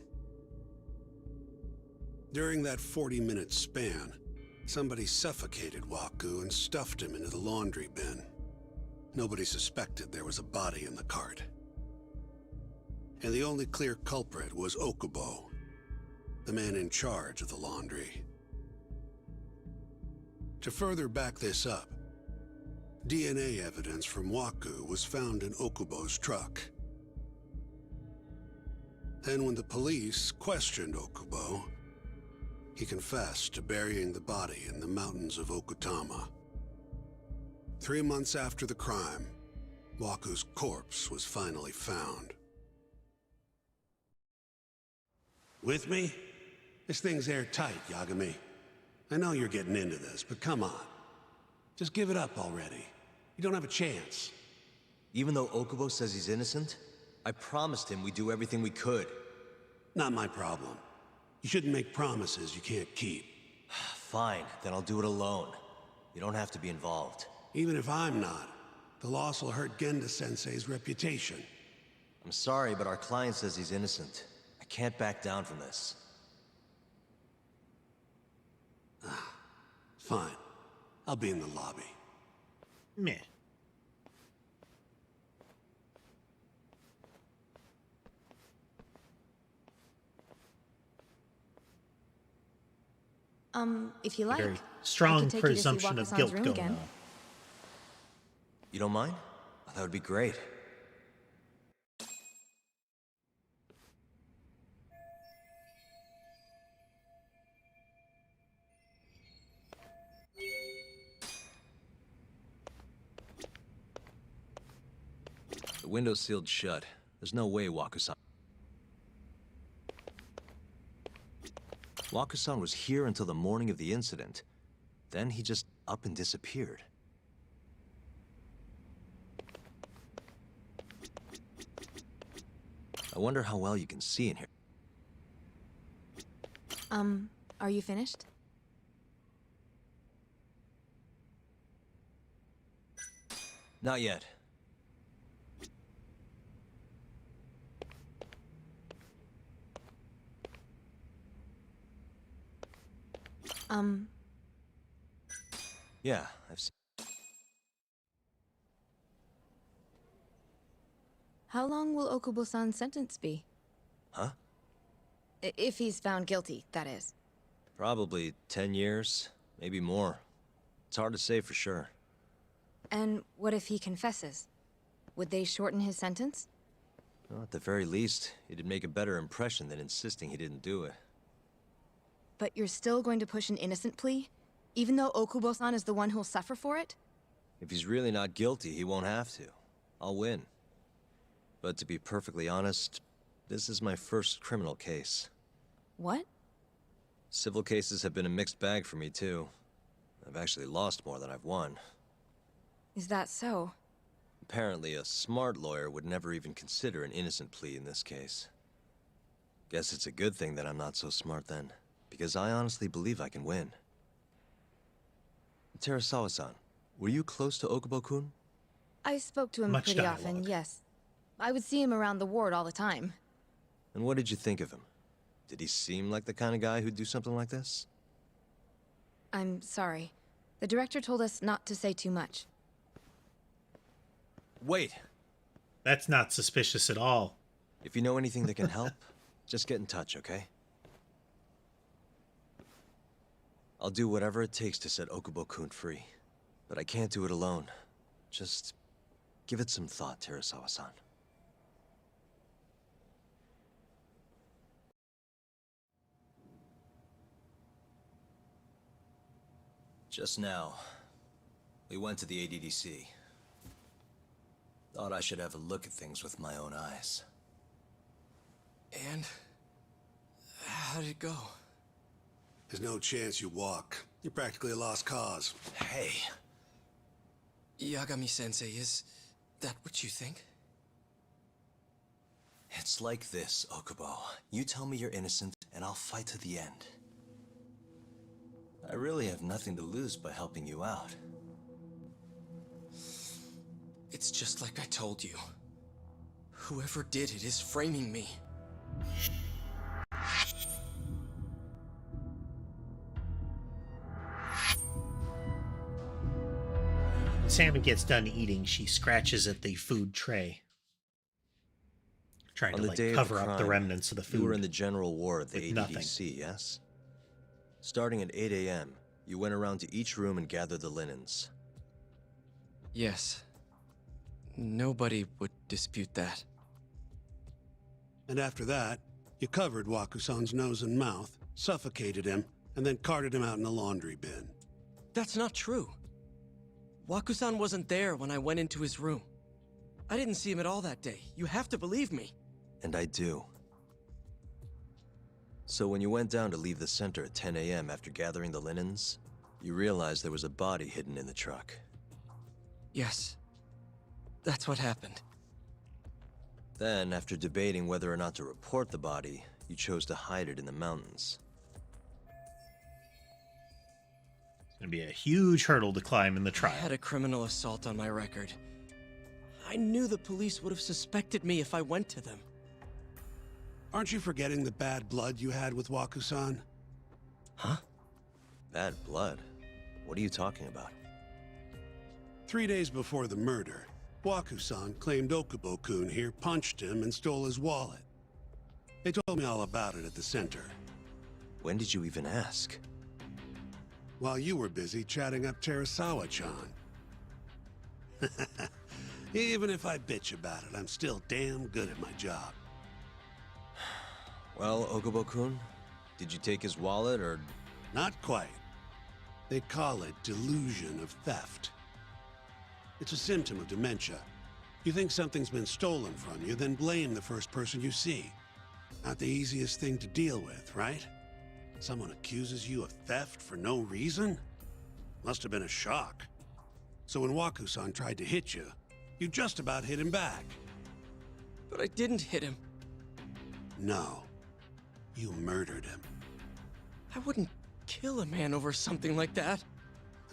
During that 40-minute span, somebody suffocated Waku and stuffed him into the laundry bin. Nobody suspected there was a body in the cart. And the only clear culprit was Okubo, the man in charge of the laundry. To further back this up, DNA evidence from Waku was found in Okubo's truck. Then when the police questioned Okubo, he confessed to burying the body in the mountains of Okutama. 3 months after the crime, Waku's corpse was finally found. With me? This thing's airtight, Yagami. I know you're getting into this, but come on. Just give it up already. You don't have a chance. Even though Okubo says he's innocent, I promised him we'd do everything we could. Not my problem. You shouldn't make promises you can't keep. Fine, then I'll do it alone. You don't have to be involved. Even if I'm not, the loss will hurt Genda-sensei's reputation. I'm sorry, but our client says he's innocent. I can't back down from this. Fine. I'll be in the lobby. Meh. If you like, Very I strong could take you to see presumption of Wakasan's guilt room going again. on. You don't mind? That would be great. The window's sealed shut. There's no way Wakusan... Wakusan was here until the morning of the incident. Then he just up and disappeared. I wonder how well you can see in here. Are you finished? Not yet. Yeah, I've seen... How long will Okubo-san's sentence be? Huh? If he's found guilty, that is. Probably 10 years, maybe more. It's hard to say for sure. And what if he confesses? Would they shorten his sentence? Well, at the very least, it'd make a better impression than insisting he didn't do it. But you're still going to push an innocent plea? Even though Okubo-san is the one who'll suffer for it? If he's really not guilty, he won't have to. I'll win. But to be perfectly honest, this is my first criminal case. What? Civil cases have been a mixed bag for me, too. I've actually lost more than I've won. Is that so? Apparently, a smart lawyer would never even consider an innocent plea in this case. Guess it's a good thing that I'm not so smart then, because I honestly believe I can win. Terasawa-san, were you close to Okubo-kun? I spoke to him Much pretty often, dialogue. yes. I would see him around the ward all the time. And what did you think of him? Did he seem like the kind of guy who'd do something like this? I'm sorry. The director told us not to say too much. Wait! That's not suspicious at all. If you know anything that can help, just get in touch, okay? I'll do whatever it takes to set Okubo-kun free. But I can't do it alone. Just give it some thought, Terasawa-san. Just now, we went to the ADDC. Thought I should have a look at things with my own eyes. And how did it go? There's no chance you walk. You're practically a lost cause. Hey. Yagami-sensei, is that what you think? It's like this, Okubo. You tell me you're innocent, and I'll fight to the end. I really have nothing to lose by helping you out. It's just like I told you. Whoever did it is framing me. When Sammy gets done eating, she scratches at the food tray, trying On to the like day cover of the up the crime, remnants of the food. you were in the general ward of the with nothing. ADDC, yes? Starting at 8 a.m., you went around to each room and gathered the linens. Yes. Nobody would dispute that. And after that, you covered Wakusan's nose and mouth, suffocated him, and then carted him out in the laundry bin. That's not true. Wakusan wasn't there when I went into his room. I didn't see him at all that day. You have to believe me. And I do. So when you went down to leave the center at 10 a.m. after gathering the linens, you realized there was a body hidden in the truck. Yes. That's what happened. Then, after debating whether or not to report the body, you chose to hide it in the mountains. It's going to be a huge hurdle to climb in the I trial. had a criminal assault on my record. I knew the police would have suspected me if I went to them. Aren't you forgetting the bad blood you had with Wakusan? Huh? Bad blood? What are you talking about? 3 days before the murder, Wakusan claimed Okubo-kun here punched him and stole his wallet. They told me all about it at the center. When did you even ask? While you were busy chatting up Terasawa-chan. Even if I bitch about it, I'm still damn good at my job. Well, Okubo-kun, did you take his wallet, or...? Not quite. They call it delusion of theft. It's a symptom of dementia. You think something's been stolen from you, then blame the first person you see. Not the easiest thing to deal with, right? Someone accuses you of theft for no reason? Must have been a shock. So when Wakusan tried to hit you, you just about hit him back. But I didn't hit him. No. You murdered him. I wouldn't kill a man over something like that.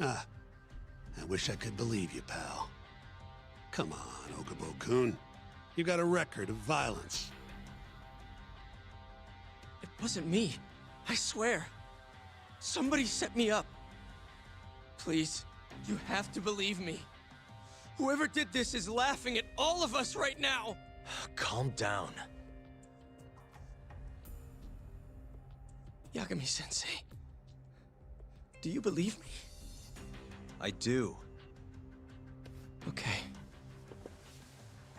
Ah, I wish I could believe you, pal. Come on, Okubo-kun. You got a record of violence. It wasn't me. I swear. Somebody set me up. Please, you have to believe me. Whoever did this is laughing at all of us right now. Calm down. Yagami-sensei, do you believe me? I do. Okay.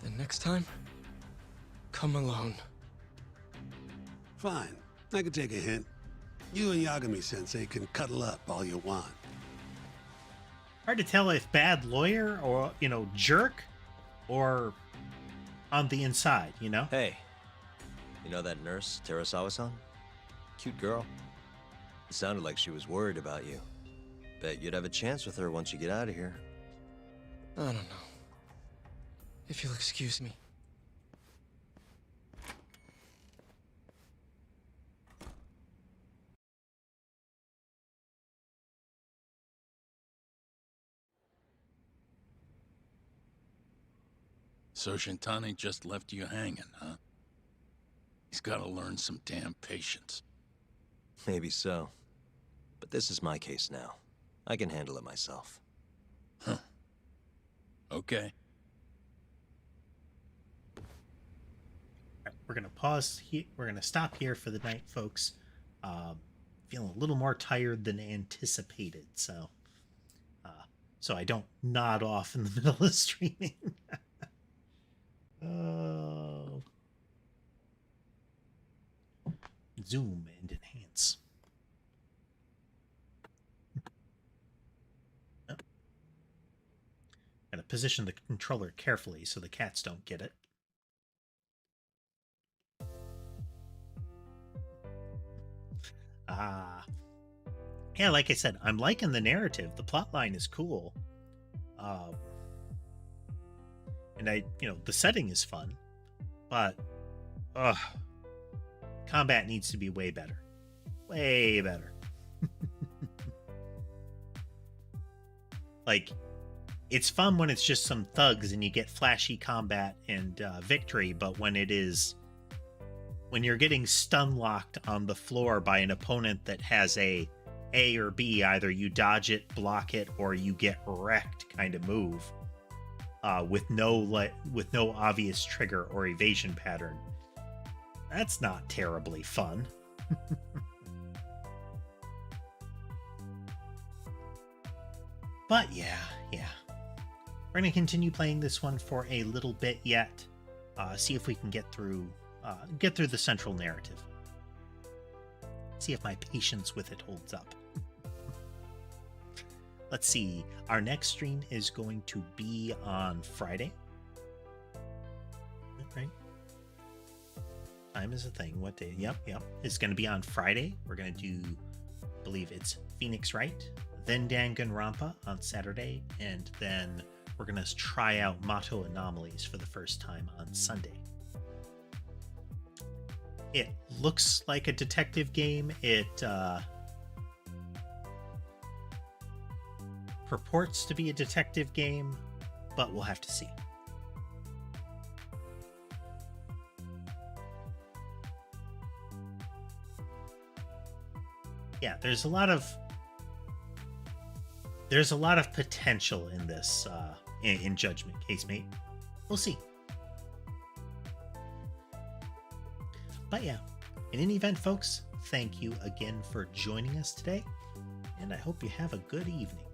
Then next time, come alone. Fine. I can take a hint. You and Yagami-sensei can cuddle up all you want. Hard to tell if bad lawyer or, jerk or on the inside, Hey, you know that nurse, Terasawa-san? Cute girl. It sounded like she was worried about you. Bet you'd have a chance with her once you get out of here. I don't know. If you'll excuse me. So Shintani just left you hanging, huh? He's gotta learn some damn patience. Maybe so. But this is my case now. I can handle it myself. Huh. Okay. We're going to pause here. We're going to stop here for the night, folks. Feeling a little more tired than anticipated, so I don't nod off in the middle of streaming. Zoom and enhance. Oh. Gotta position the controller carefully so the cats don't get it. Yeah, like I said, I'm liking the narrative. The plotline is cool. And the setting is fun, but combat needs to be way better. Way better. Like, it's fun when it's just some thugs and you get flashy combat and victory, but when you're getting stun locked on the floor by an opponent that has a or B, either you dodge it, block it, or you get wrecked kind of move, with no obvious trigger or evasion pattern, that's not terribly fun. But yeah. We're going to continue playing this one for a little bit yet. See if we can get through the central narrative. See if my patience with it holds up. Let's see. Our next stream is going to be on Friday. Right? Time is a thing. What day? Yep. It's going to be on Friday. We're going to do, I believe it's Phoenix Wright, then Danganronpa on Saturday, and then we're going to try out Motto Anomalies for the first time on Sunday. It looks like a detective game. It purports to be a detective game, but we'll have to see. Yeah, there's a lot of potential in this in Judgment, Casemate. We'll see. But yeah, in any event, folks, thank you again for joining us today, and I hope you have a good evening.